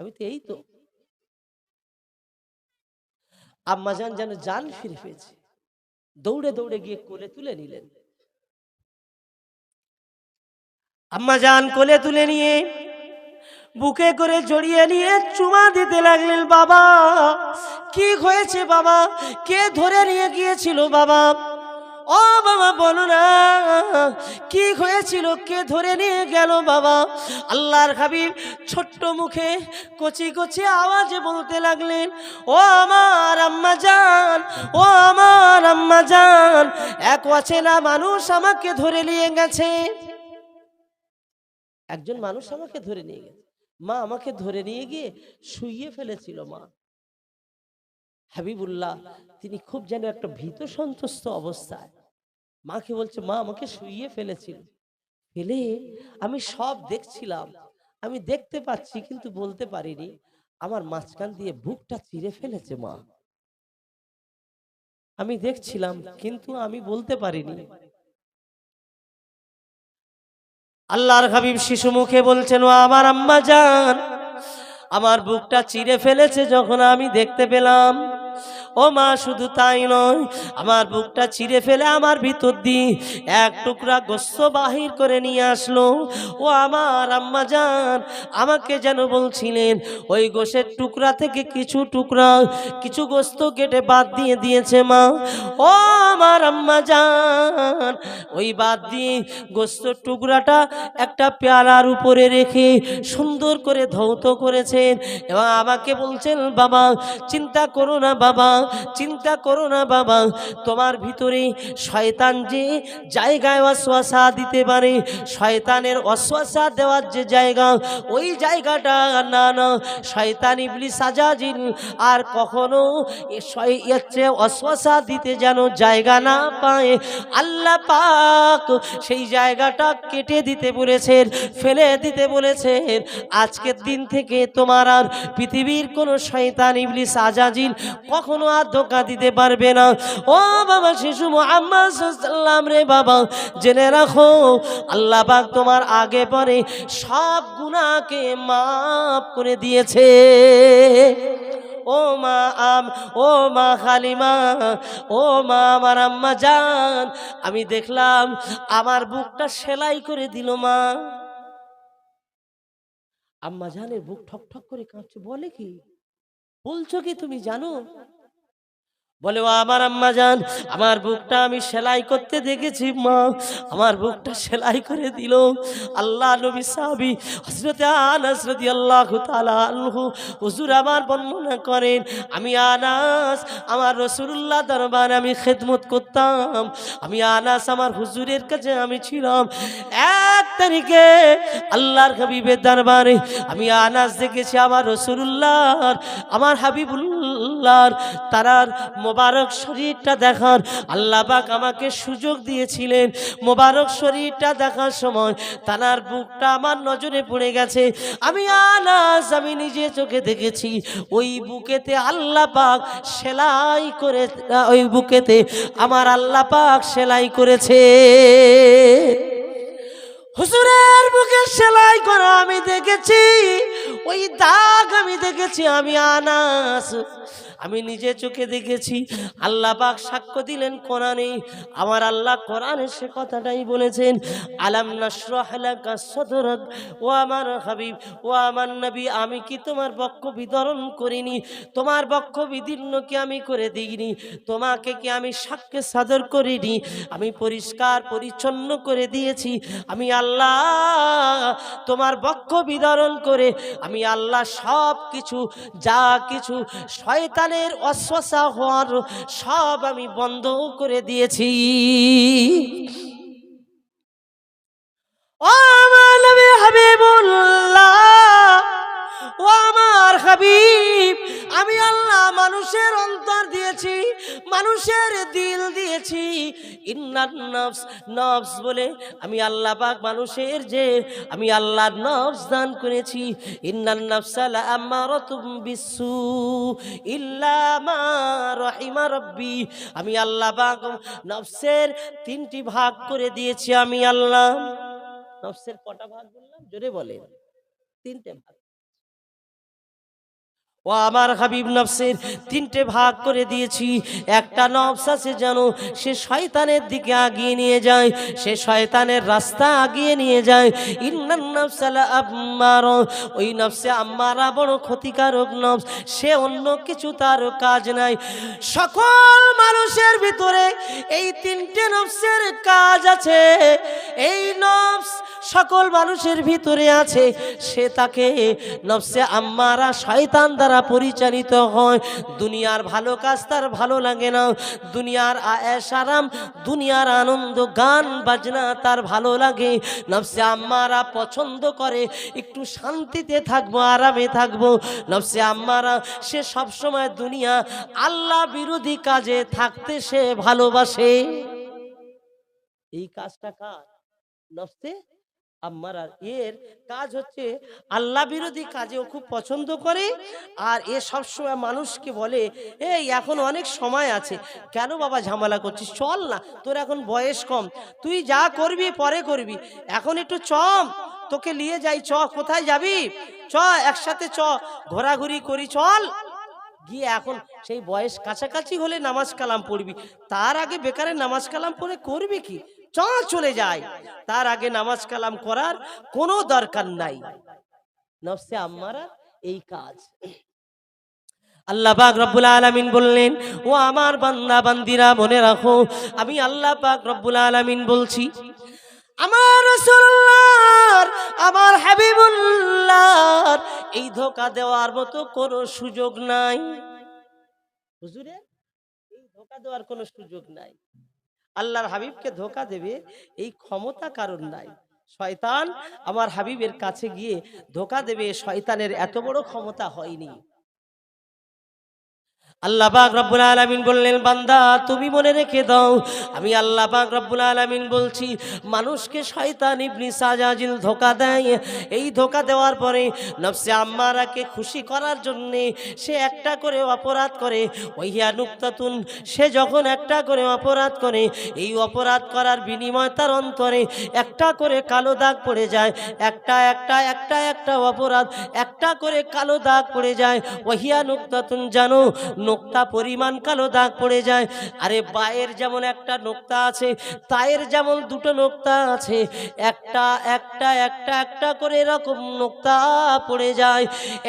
আমি তো এই তো। আম্মা জান যেন জান ফিরে পেয়েছে, দৌড়ে দৌড়ে গিয়ে কোলে তুলে নিলেন। আম্মা জান কোলে তুলে নিয়ে বুকে করে জড়িয়ে নিয়ে চুমা দিতে লাগলেন। বাবা কি হয়েছে বাবা? কে ধরে নিয়ে গিয়েছিল বাবা? ও বাবা বলো না, কি হয়েছিল? কে ধরে নিয়ে গেল বাবা? আল্লাহর হাবিব ছোট্ট মুখে কচি কচি আওয়াজে বলতে লাগলেন, ও আমার আম্মা জান, ও আমার আম্মা জান, এক অচেনা মানুষ আমাকে ধরে নিয়ে গেছে। একজন মানুষ আমাকে ধরে নিয়ে গেছে মা, আমাকে ধরে নিয়ে গিয়ে শুইয়ে ফেলেছিল মা। হাবিবুল্লাহ তিনি খুব যেন একটা ভীত সন্ত্রস্ত অবস্থায় মাকে বলছে, মা আমাকে শুইয়ে ফেলেছিল, ফেলে আমি সব দেখছিলাম, আমি দেখতে পাচ্ছি কিন্তু বলতে পারিনি, আমার মাঝখান দিয়ে বুকটা চিরে ফেলেছে মা, আমি দেখছিলাম কিন্তু আমি বলতে পারিনি। আল্লাহর হাবিব শিশু মুখে বলছেন, ও আমার আম্মা জান, আমার বুকটা চিরে ফেলেছে যখন আমি দেখতে পেলাম। ও মা শুধু তাই নয়, আমার বুকটা চিরে ফেলে আমার ভিতর দিয়ে এক টুকরা গোস্ত বাহির করে নিয়ে আসলো। ও আমার আম্মা জান আমাকে যেন বলছিলেন ওই গোশের টুকরা থেকে কিছু টুকরা কিছু গোস্ত কেটে বাদ দিয়ে দিয়েছে মা। ও আমার আম্মা জান ওই বাদ দিয়ে গোস্তর টুকরাটা একটা পেয়ালার উপরে রেখে সুন্দর করে ধৌত করেছেন এবং আমাকে বলছেন, বাবা চিন্তা করো না বাবা, চিন্তা করো না বাবা, তোমার ভিতরে শয়তান যে জায়গায় ওয়াসওয়াসা দিতে পারে, শয়তানের ওয়াসওয়াসা দেওয়ার যে জায়গা, ওই জায়গাটা না না শয়তান ইবলিস আজাজিল আর কখনো ওয়াসওয়াসা দিতে যেন জায়গা না পায়, আল্লাহ পাক সেই জায়গাটা কেটে দিতে বলেছেন, ফেলে দিতে বলেছেন। আজকের দিন থেকে তোমার আর পৃথিবীর কোনো শয়তান ইবলিস আজাজিল কখনো আর ধোঁকা দিতে পারবে না। ও বাবা শিশু মুহাম্মদ সাল্লাল্লাহু রে বাবা, জেনে রাখো আল্লাহ পাক তোমার আগে পরে সব গুনাহকে মাফ করে দিয়েছে। ও মা ও মা হালিমা, ও মা আমার আম্মা জান, আমি দেখলাম আমার বুকটা সেলাই করে দিল মা। আম্মা জানের বুক ঠক ঠক করে কাঁপছে। বলে কি বলছো কি তুমি জানো? বলে, ও আমার আম্মা জান, আমার বুকটা আমি সেলাই করতে দেখেছি মা, আমার বুকটা সেলাই করে দিল। আল্লাহ নবী সাহাবী হযরত আনাস রাদিয়াল্লাহু তাআলা আনহু হুজুর আমার বর্ণনা করেন, আমি আনাস আমার রাসূলুল্লাহ দরবারে আমি খেদমত করতাম, আমি আনাস আমার হুজুরের কাছে আমি ছিলাম। এক তারিখে আল্লাহর হাবিবের দরবারে আমি আনাস দেখেছি আমার রাসূলুল্লাহর আমার হাবিবুল্লাহর তারার মোবারক শরীরটা দেখার আল্লাহ পাক আমাকে সুযোগ দিয়েছিলেন। মোবারক শরীরটা দেখার সময় তানার বুকটা আমার নজরে পড়ে গেছে। আমি আনাস আমি নিজে চোখে দেখেছি ওই বুকেতে আল্লাহ পাক সেলাই করে, ওই বুকেতে আমার আল্লাহ পাক সেলাই করেছে। হুজুরের বুকে সেলাই করা আমি দেখেছি, ওই দাগ আমি দেখেছি। আমি আনাস, আমি নিজে চোখে দেখেছি। আল্লাহ পাক সাক্ষ্য দিলেন কোরআনে। আমার আল্লাহ কোরআনে সে কথাটাই বলেছেন, আলাম নাশরাহ লাকা সাদরাক। ও আমার হাবিব, ও আমার নবী, আমি কি তোমার বক্ষ বিদরণ করিনি? তোমার বক্ষ বিদীর্ণ কি আমি করে দিইনি? তোমাকে কি আমি সাক্ষ্যে সাদর করিনি? আমি পরিষ্কার পরিচ্ছন্ন করে দিয়েছি। আমি আল্লাহ তোমার বক্ষ বিদরণ করে আমি আল্লাহ সব কিছু, যা কিছু শয়তানের ওয়াসওয়াসা হওয়ার সব আমি বন্ধ করে দিয়েছি। ও আমার নবী হাবিবুল্লাহ, ও আমার হাবিব, আমি আল্লাহ মানুষের অন্তর দিয়েছি, মানুষের দিল দিয়েছি। ইন্নান নফস, নফস বলে আমি আল্লাহ পাক মানুষের যে আমি আল্লাহ নফস দান করেছি। ইন্নান নফসা লাআমারাতুম বিসসু ইল্লা মা রাহিমা রাব্বি। আমি আল্লাহ পাক নফসের 3টি ভাগ করে দিয়েছি। আমি আল্লাহ নফসের কটা ভাগ বললাম? জোরে বলেন। 3টে ভাগ। ও আমার হাবিব, নফসের 3টে ভাগ করে দিয়েছি। একটা নফস আছে জানো, সে শয়তানের দিকে আগিয়ে নিয়ে যায়, সে শয়তানের রাস্তা আগিয়ে নিয়ে যায়। ইন্নান নফসা লাআম্মারা, ওই নফসে আম্মারা বড় ক্ষতিকারক নফস। সে অন্য কিছু তার কাজ নাই। সকল মানুষের ভিতরে এই 3টে নফসের কাজ আছে। এই নফস সকল মানুষের ভিতরে আছে। সে তাকে নফসে আম্মারা শয়তান দ্বারা পরিচালিত হয়। দুনিয়ার ভালো কাজ তার ভালো লাগে না, দুনিয়ার আয়েশ আরাম, দুনিয়ার আনন্দ গান বাজনা তার ভালো লাগে। নফসে আম্মারা পছন্দ করে একটু শান্তিতে থাকবো, আরামে থাকবো। নফসে আম্মারা সে সবসময় দুনিয়া আল্লাহ বিরোধী কাজে থাকতে সে ভালোবাসে। এই কাজটা কার? নফসে আম্মারার। এর কাজ হচ্ছে আল্লাহ বিরোধী কাজেও খুব পছন্দ করে। আর এ সবসময় মানুষকে বলে, এই এখন অনেক সময় আছে, কেন বাবা ঝামেলা করছিস? চল না, তোর এখন বয়স কম, তুই যা করবি পরে করবি, এখন একটু তোকে নিয়ে যাই, কোথায় যাবি? একসাথে ঘোরাঘুরি করি, চল। গিয়ে এখন সেই বয়স কাছাকাছি হলে নামাজ কালাম পড়বি, তার আগে বেকারে নামাজ কালাম পড়ে করবি কি? চলে যায়, তার আগে নামাজ কালাম করার কোনো দরকার নাই। নফসে আম্মারা এই কাজ। আল্লাহ পাক রব্বুল আলামিন বললেন, ও আমার বান্দা বান্দিরা মনে রাখো, আমি আল্লাহ পাক রব্বুল আলামিন বলছি, আমার রাসূলুল্লাহর, আমার হাবিবুল্লাহর এই ধোঁকা দেওয়ার মতো কোনো সুযোগ নাই। হুজুরে, এই ধোঁকা দেওয়ার কোনো সুযোগ নাই। আল্লাহর হাবিবকে ধোঁকা দেবে এই ক্ষমতা কারণ নাই। শয়তান আমার হাবিবের কাছে গিয়ে ধোঁকা দেবে, শয়তানের এত বড় ক্ষমতা হয়নি। আল্লাহ পাক রব্বুল আলামিন বললেন, বান্দা তুমি মনে রেখে দাও, আমি আল্লাহ পাক রব্বুল আলামিন বলছি, মানুষকে শয়তান ইবলিস আজাজিল ধোঁকা দেয়। এই ধোঁকা দেওয়ার পরে নফসে আম্মারাকে খুশি করার জন্য সে একটা করে অপরাধ করে। ওইয়া নুক্তাতুন, সে যখন একটা করে অপরাধ করে, এই অপরাধ করার বিনিময় তার অন্তরে একটা করে কালো দাগ পড়ে যায়। একটা অপরাধ একটা করে কালো দাগ পড়ে যায়। ওহিয়া নুক্তাতুন, জানো নোক্তা পরিমাণ কালো দাগ পড়ে যায়। আরে বায়ের যেমন একটা নোক্তা আছে, তায়ের যেমন 2টো নোক্তা আছে, একটা করে এরকম নোক্তা পড়ে যায়।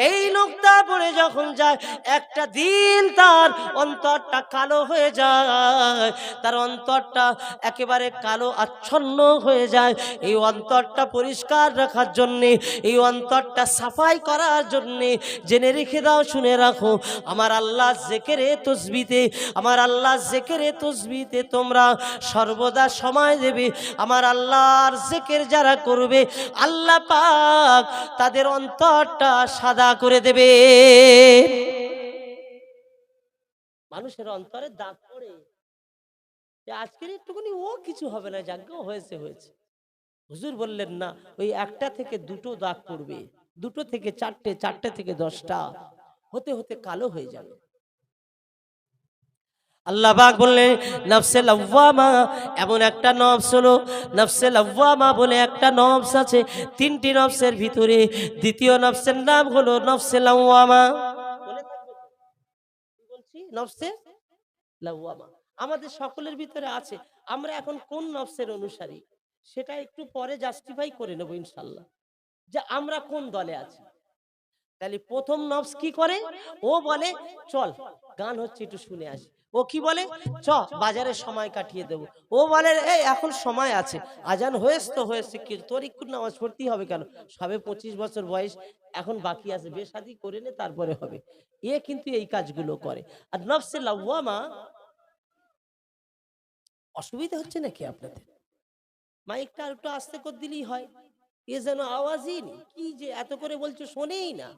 এই নোক্তা পড়ে যখন যায়, একটা দিন তার অন্তরটা কালো হয়ে যায়, তার অন্তরটা একেবারে কালো আচ্ছন্ন হয়ে যায়। এই অন্তরটা পরিষ্কার রাখার জন্যে, এই অন্তরটা সাফাই করার জন্যে জেনে রেখে দাও, শুনে রাখো, আমার আল্লাহ জিকিরে তাসবিতে, আমার আল্লাহ জিকিরে তাসবিতে তোমরা সর্বদা সময় দেবে। আমার আল্লাহর জিকির যারা করবে, আল্লাহ পাক তাদের অন্তরটা সাদা করে দেবে। মানুষের অন্তরে দাগ পড়ে, আজকের একটুখানি ও কিছু হবে না, যাজ্ঞ হয়েছে। হুজুর বললেন না, ওই একটা থেকে 2টো দাগ পড়বে, 2টো থেকে 4টে, 4টে থেকে 10টা, হতে হতে কালো হয়ে যাবে। আল্লাহ পাক বললেন নফসে লাওয়ামা এমন একটা নফস হলো, নফসে লাওয়ামা বলে একটা নফস আছে। তিনটি নফসের ভিতরে দ্বিতীয় নফসের নাম হলো নফসে লাওয়ামা। বলছি নফসে লাওয়ামা আমাদের সকলের ভিতরে আছে। আমরা এখন কোন নফসের অনুসারী সেটা একটু পরে জাস্টিফাই করে নেব ইনশাআল্লাহ, যে আমরা কোন দলে আছি। তাহলে প্রথম নফস কি করে? ও বলে চল গান হচ্ছে একটু শুনে আসি। ও কি বলে? চ বাজারে সময় কাটিয়ে দেবো। ও বলে এই এখন সময় আছে, আজান হয়েছে তো হয়েছে, কি তোর একটু নামাজ পড়তেই হবে কেন, সবে 25 বছর বয়স এখন বাকি আছে, বেশাদি করে নে তারপরে হবে। এ কিন্তু এই কাজগুলো করে। আর নফসে লাওয়ামা, অসুবিধা হচ্ছে নাকি আপনাদের? মাইকটা আর একটু আস্তে করে দিলেই হয়। এ যেন আওয়াজই নেই, কি যে এত করে বলছো শোনেই না,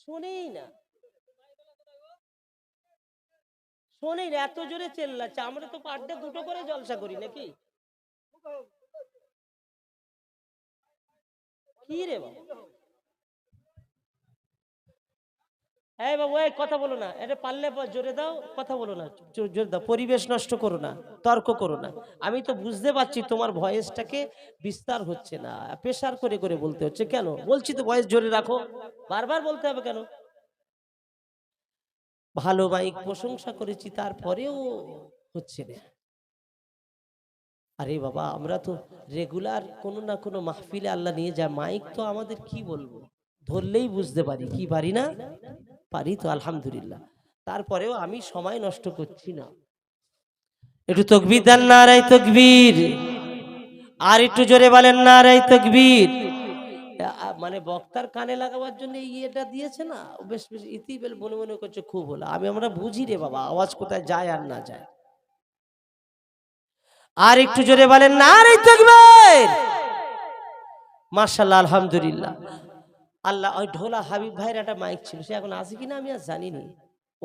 শোনেই না, শোনেই না, এত জোরে চেল্লাচ্ছে। আমরা তো পার ডে দুটো করে জলসা করি নাকি? কি রে বাবা, এই বাবু এই কথা বলো না, এটা পারলে জোরে দাও, কথা বলো না, জোরে দাও, পরিবেশ নষ্ট করো না, তর্ক করো না। আমি তো বুঝতে পারছি তোমার ভয়েসটাকে বিস্তার হচ্ছে না, প্রেসার করে করে বলতে হচ্ছে। কেন বলছি তো ভয়েস জোরে রাখো, বারবার বলতে হবে কেন? ভালো মাইক প্রশংসা করেছি তারপরেও হচ্ছে না। আরে বাবা আমরা তো রেগুলার কোনো না কোনো মাহফিলে আল্লাহ নিয়ে যায়, মাইক তো আমাদের কি বলবো, ধরলেই বুঝতে পারি, কি পারি না? পারি তো আলহামদুলিল্লাহ। তারপরেও আমি সময় নষ্ট করছি না। একটু তাকবীর দেন, নারায়ে তাকবীর। আর একটু জোরে বলেন নারায়ে তাকবীর। মানে বক্তার কানে লাগাবার জন্য এই এটা দিয়েছে না, বেশ বেশ ইতি বেল মনে মনে করছে খুব হলো। আমরা বুঝি রে বাবা আওয়াজ কোথায় যায় আর না যায়। আর একটু জোরে বলেন নারায়ে তাকবীর। মাশাআল্লাহ আলহামদুলিল্লাহ। আল্লাহ ওই ঢোলা হাবিব ভাইয়ের একটা মাইক ছিল, সে এখন আছে কিনা আমি আর জানি নি।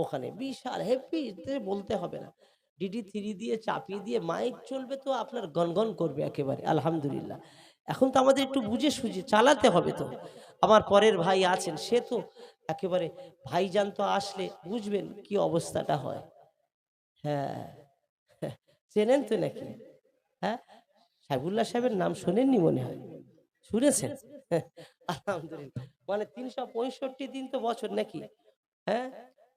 ওখানে বিশাল হেভি, বলতে হবে না, DD3 দিয়ে চাপিয়ে দিয়ে মাইক চলবে তো আপনার গনগন করবে একেবারে আলহামদুলিল্লাহ। এখন তো আমাদের একটু বুঝে সুঝে চালাতে হবে তো। আমার পরের ভাই আছেন, সে তো একেবারে ভাইজান তো আসলে বুঝবেন কি অবস্থাটা হয়। হ্যাঁ চেনেন তো নাকি? হ্যাঁ সাইবুল্লাহ সাহেবের নাম শোনেননি মনে হয়, শুনেছেন? আলহামদুলিল্লাহ। মানে 365 দিন তো বছর নাকি? হ্যাঁ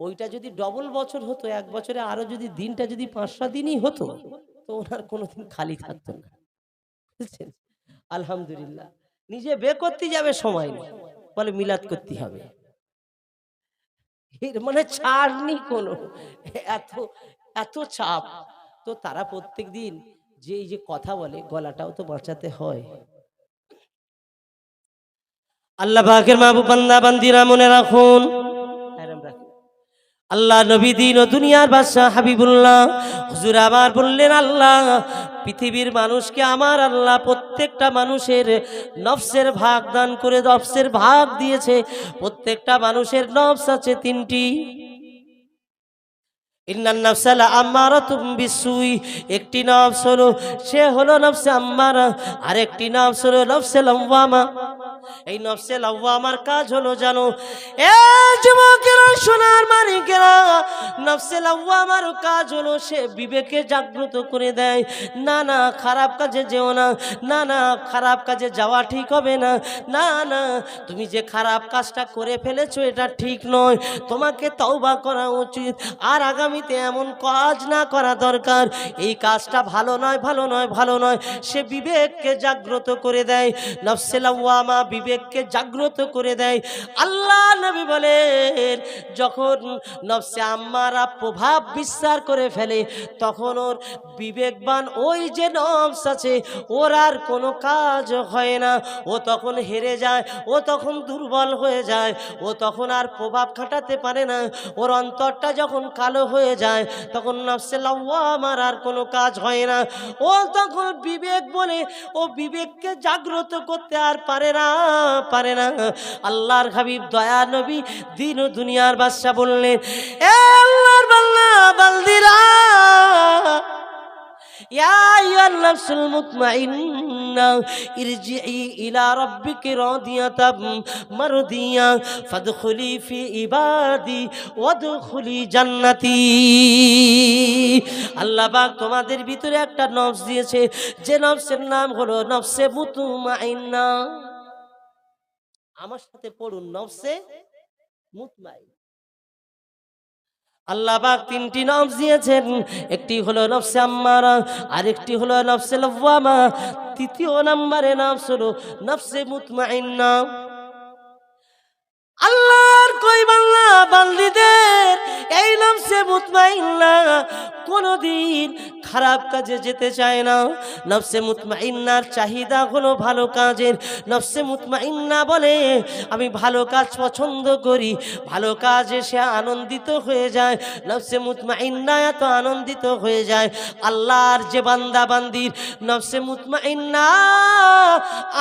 ওইটা যদি ডবল বছর হতো, এক বছরে আরো যদি দিনটা যদি 5টা দিনই হতো, তো ওনার কোনোদিন খালি থাকতো না, বুঝছেন? আলহামদুলিল্লাহ। নিজে বে করতে যাবে সময় নেই, বলে মিলাদ করতে হবে, এর মানে ছাড় নেই কোনো। এত এত চাপ। তো তারা প্রত্যেক দিন যে এই যে কথা বলে, গলাটাও তো বাঁচাতে হয়। আল্লাহ পাকের মাহবুব বান্দা বান্দিরা মনে রাখুন, আল্লাহ নবী দিন ও দুনিয়ার বাদশা হাবিবুল্লাহ হুজুর আবার বললেন আল্লাহ পৃথিবীর মানুষকে আমার আল্লাহ প্রত্যেকটা মানুষের নফসের ভাগ দান করে নফসের ভাগ দিয়েছে। প্রত্যেকটা মানুষের নফস আছে 3টি। ইন্নান নাফসা লাআম্মারাতুম বিসসুই, একটি নফস হলো সে হলো নফসে আম্মারা, আর একটি নফস হলো নফসে লাওয়ামা। এই নফসে লাওয়ামার কাজ হলো জানো, এ যুবকেরা সোনার মানিকেরা, নফসে লাওয়ামার কাজ হলো সে বিবেকে জাগ্রত করে দেয়, না না খারাপ কাজে যেও না, না না খারাপ কাজে যাওয়া ঠিক হবে না, না না তুমি যে খারাপ কাজটা করে ফেলেছো এটা ঠিক নয়, তোমাকে তওবা করা উচিত, আর আগামীতে এমন কাজ না করা দরকার, এই কাজটা ভালো নয় ভালো নয় ভালো নয়। সে বিবেককে জাগ্রত করে দেয়, নফসে লাওয়ামা বিবেককে জাগ্রত করে দেয়। আল্লাহ নবী বলেন যখন নফসে আম্মারা প্রভাব বিস্তার করে ফেলে, তখন ওর বিবেকবান ওই যে নফস আছে ওর আর কোনো কাজ হয় না, ও তখন হেরে যায়, ও তখন দুর্বল হয়ে যায়, ও তখন আর প্রভাব খাটাতে পারে না। ওর অন্তরটা যখন কালো হয়ে যায় তখন নফসে লাওয়ামার আর কোনো কাজ হয় না, ও তখন বিবেক বলে ও বিবেককে জাগ্রত করতে আর পারে না, পারে না। আল্লাহর হাবিব দয়া নবী দিন ও দুনিয়ার বাদশা বললেন, এ আল্লাহর বান্দা বান্দিরা, ইয়া আইয়ুহান নাফসুল মুতমাইন্না মুতমাইন্না ইরজিই ইলা রাব্বিকি রাদিয়াতাম মারদিয়া ফাদখুলি ফি ইবাদি ওয়াদখুলি জান্নাতি। আল্লাহ পাক তোমাদের ভিতরে একটা নফস দিয়েছে, যে নফসের নাম হলো নফসে মুতমাইন্না। আমার সাথে পড়ুন, নফসে মুতমাইন্না। আল্লাহ পাক তিনটি নফস দিয়েছেন, একটি হলো নফসে আম্মারা, আরেকটি হলো নফসে লাওয়ামা, তৃতীয় নম্বরে নফস হলো নফসে মুতমাইন্না। আল্লাহর কই বান্দা বান্দীদের এই নফসে মুতমাইন্না কোনদিন খারাপ কাজে যেতে চায় না। নফসে মুতমাইন্নার চাহিদা হলো ভালো কাজের। নফসে মুতমাইন্না বলে আমি ভালো কাজ পছন্দ করি, ভালো কাজে সে আনন্দিত হয়ে যায়। নফসে মুতমাইন্না এত আনন্দিত হয়ে যায়, আল্লাহর যে বান্দা বান্দির নফসে মুতমাইন্না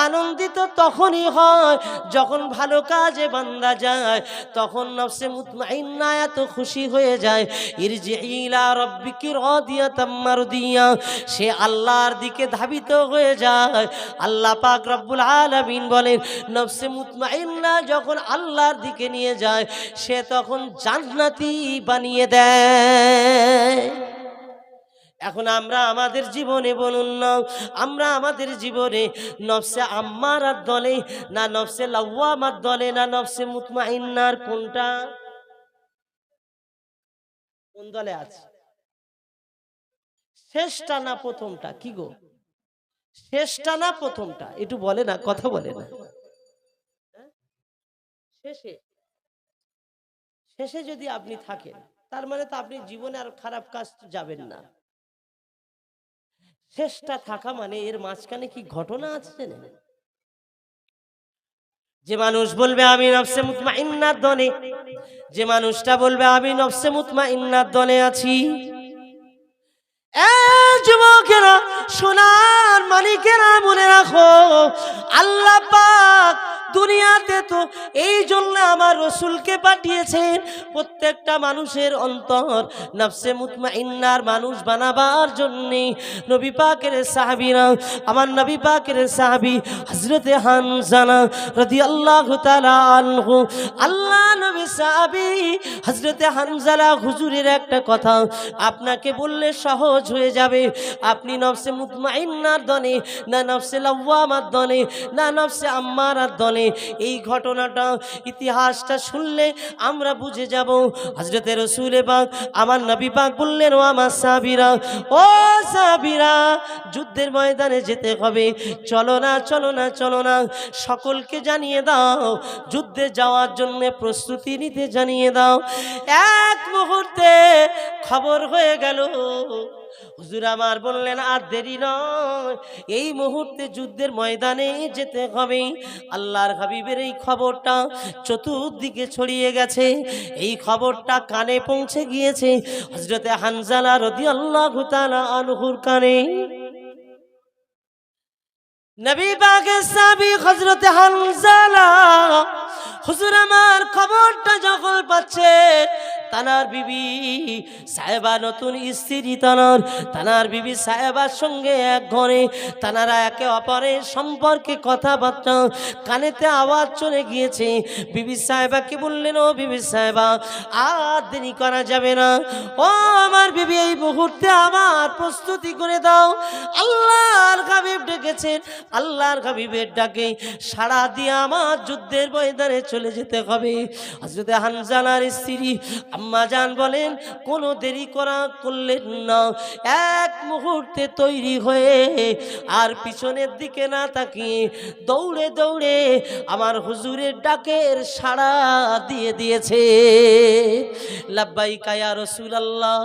আনন্দিত তখনই হয় যখন ভালো কাজে বান্দা যায়, তখন নফসে মুতমাইন্না এত খুশি হয়ে যায়। ইরজিই ইলা রাব্বিকি রাদিয়াতাম মারদিয়া, সে আল্লাহর দিকে ধাবিত হয়ে যায়। আল্লাহ পাক রব্বুল আলামিন বলেন নফসে মুতমাইন্না যখন আল্লাহর দিকে নিয়ে যায়, সে তখন জান্নাতি বানিয়ে দেয়। এখন আমরা আমাদের জীবনে বলুন না, আমরা আমাদের জীবনে নফসে আম্মারার দলে না নফসে লাওয়ামার দলে না নফসে মুতমাইন্নার কোনটা, কোন দলে আছে? শেষটা না প্রথমটা? কি গো, শেষটা না প্রথমটা? একটু বলে না, কথা বলে না। শেষে, শেষে যদি আপনি থাকেন তার মানে তো আপনি জীবনে আর খারাপ কাজ যাবেন না। শেষটা থাকা মানে এর মাঝখানে কি ঘটনা আছে না? যে মানুষ বলবে আমি নফসে মুতমাইন্নার দলে, যে মানুষটা বলবে আমি নফসে মুতমাইন্নার দলে আছি, যুবকেরা সোনার মালিকেরা মনে রাখো, আল্লাহ পাক দুনিয়াতে তো এই জন্য আমার রসুলকে পাঠিয়েছেন প্রত্যেকটা মানুষের অন্তর নফসে মুতমাইন্নার মানুষ বানাবার জন্যে। নবী পাকের সাহাবীরা, আমার নবী পাকের সাহাবী হযরতে হানজালা রাদিয়াল্লাহু তাআলা আনহু, আল্লাহ নবী সাহাবী হযরতে হানজালা হুজুরের একটা কথা আপনাকে বললে সহজ হয়ে যাবে। আপনি নফসে মুতমাইন্নার দলে না নফসে লাওয়ামার দলে না নফসে আম্মারার দলে, এই ঘটনাটা ইতিহাসটা শুনলে আমরা বুঝে যাব। হযরতে রাসূল পাক আমার নবী পাক বললেন, ও আমার সাহাবীরা, ও সাহাবীরা, যুদ্ধের ময়দানে যেতে হবে, চলো না চলো না চলো না, সকলকে জানিয়ে দাও যুদ্ধে যাওয়ার জন্য প্রস্তুতি নিতে জানিয়ে দাও। এক মুহূর্তে খবর হয়ে গেল। হুজুর আমার বললেন আর দেরি নয়, এই মুহূর্তে যুদ্ধের ময়দানে যেতে হবে। আল্লাহর হাবিবের এই খবরটা চতুর্দিকে ছড়িয়ে গেছে, এই খবরটা কানে পৌঁছে গিয়েছে হযরতে হানজালা রাদিয়াল্লাহু তাআলা আনহুর কানে। নবী পাকের সাহাবী হযরতে হানজালা হুজুর আমার খবরটা যখন পাচ্ছে, তানার বিবি সাহেবা, নতুন স্ত্রী তানার বিবি সাহেবার সঙ্গে এক ঘরে, তানারা একে অপরের সম্পর্কে কথাবার্তা, কানেতে আওয়াজ চলে গিয়েছে। বিবি সাহেবাকে বললেন, ও বিবি সাহেবা, আর দেরি করা যাবে না, ও আমার বিবি এই মুহূর্তে আমার প্রস্তুতি করে দাও। আল্লাহর হাবিব ডেকেছেন, আল্লাহর হাবিবের ডাকে সাড়া দিয়ে আমার যুদ্ধের ময়দানে চলে যেতে হবে। হযরতে হানজালার স্ত্রী আম্মা জান বলেন, কোনো দেরি করলেন না, এক মুহূর্তে তৈরি হয়ে আর পিছনের দিকে না তাকিয়ে দৌড়ে দৌড়ে আমার হুজুরের ডাকের সাড়া দিয়ে দিয়েছে। লাব্বাইকা ইয়া রাসূলুল্লাহ,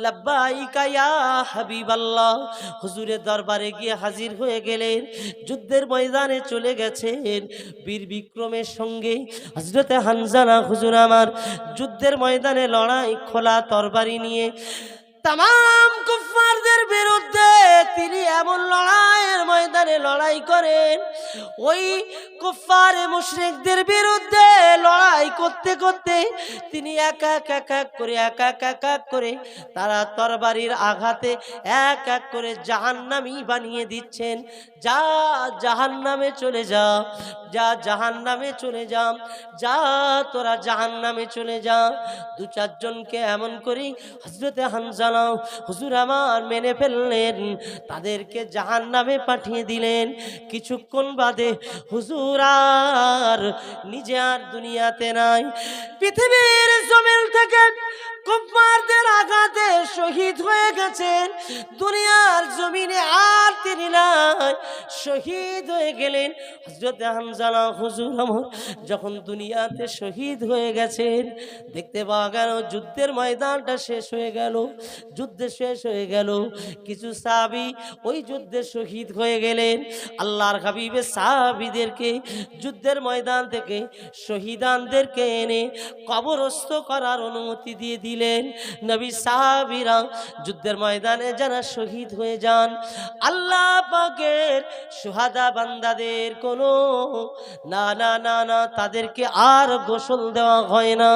লাব্বাইকা ইয়া হাবিবাল্লাহ। হুজুরের দরবারে গিয়ে হাজির হয়ে গেলেন, যুদ্ধের ময়দানে চলে গেছেন বীর বিক্রমের সঙ্গে। হযরতে হানজালা হুজুর আমার যুদ্ধের ময়দানে লড়াই, খোলা তরবারি নিয়ে তাম কুফফারদের বিরুদ্ধে তিনি এমন লড়াইয়ের ময়দানে লড়াই করেন। ওই কুফার মুশরিকদের বিরুদ্ধে লড়াই করতে করতে তিনি এক এক করে তারা তরবারির আঘাতে এক এক করে জাহান্নামী বানিয়ে দিচ্ছেন। যা জাহান্নামে চলে যা, যা জাহান্নামে চলে যা, যা তোরা জাহান্নামে চলে যা। দু চারজনকে এমন করে হযরতে হানজালা হুজুর আমার মেনে ফেললেন, তাদেরকে জাহান্নামে পাঠিয়ে দিলেন। কিছুক্ষণ বাদে হুজুর আর নিজে আর দুনিয়াতে নাই। পৃথিবীর জমিন থেকে কুফারদের আঘাতে শহীদ হয়ে গেছেন। দুনিয়ার জমিনে আর তিনি নাই, শহীদ হয়ে গেলেন। হযরত হানজালা হুজুর আমার যখন দুনিয়াতে শহীদ হয়ে গেছেন, দেখতে পাওয়া গেল যুদ্ধের ময়দানটা শেষ হয়ে গেল, যুদ্ধ শেষ হয়ে গেল। কিছু সাহাবী ওই যুদ্ধে শহীদ হয়ে গেলেন। আল্লাহর হাবিবের সাহাবীদেরকে যুদ্ধের ময়দান থেকে শহীদানদেরকে এনে কবরস্থ করার অনুমতি দিয়ে দিলেন। নবী সাহাবীরা যুদ্ধের ময়দানে যারা শহীদ হয়ে যান, আল্লাহ পাকের সুহাদা বান্দাদের কোনো না না না না তাদেরকে আর গোসল দেওয়া হয় না।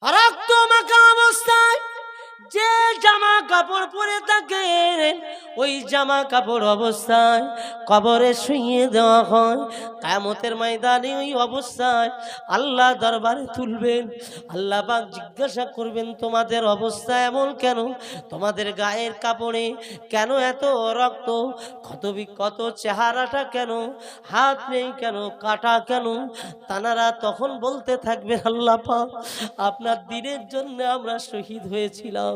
রক্ত মাখা অবস্থায় যে জামা কাপড় পরে থাকে, ওই জামা কাপড় অবস্থায় কবরে শুইয়ে দেওয়া হয়। কিয়ামতের ময়দানে ওই অবস্থায় আল্লাহ দরবারে তুলবেন। আল্লাহ পাক জিজ্ঞাসা করবেন, তোমাদের অবস্থা এমন কেন? তোমাদের গায়ের কাপড়ে কেন এত রক্ত? ক্ষত বিক্ষত চেহারাটা কেন? হাত নেই কেন? কাটা কেন? তানারা তখন বলতে থাকবে, আল্লাহ পাক আপনার দ্বীনের জন্য আমরা শহীদ হয়েছিলাম।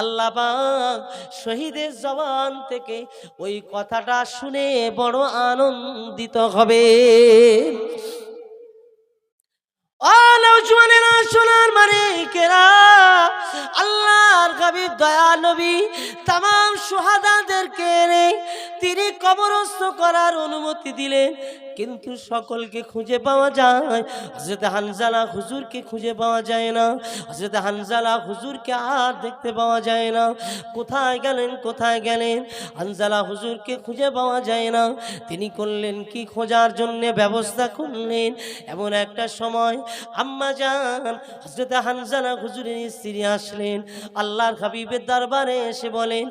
আল্লাহ পাক শহীদের জবান থেকে ওই কথাটা শুনে বড় আনন্দিত হবে। ও নওজওয়ানেরা, সোনার মানিকেরা, আল্লাহর হাবিব দয়া নবী तमाम সুহাদাদেরকে তিনি কবরস্থ করার অনুমতি দিলেন। কিন্তু সকলকে খুঁজে পাওয়া যায়, হযরত হানজালা হুজুরকে খুঁজে পাওয়া যায় না। হযরত হানজালা হুজুরকে আর দেখতে পাওয়া যায় না। কোথায় গেলেন, কোথায় গেলেন? হানজালা হুজুরকে খুঁজে পাওয়া যায় না। তিনি করলেন কি? খোঁজার জন্য ব্যবস্থা করলেন। এমন একটা সময় আম্মা জান হযরত হানজালা হুজুরের স্ত্রী আসলেন। আল্লাহর হাবিবের দরবারে এসে বলেন,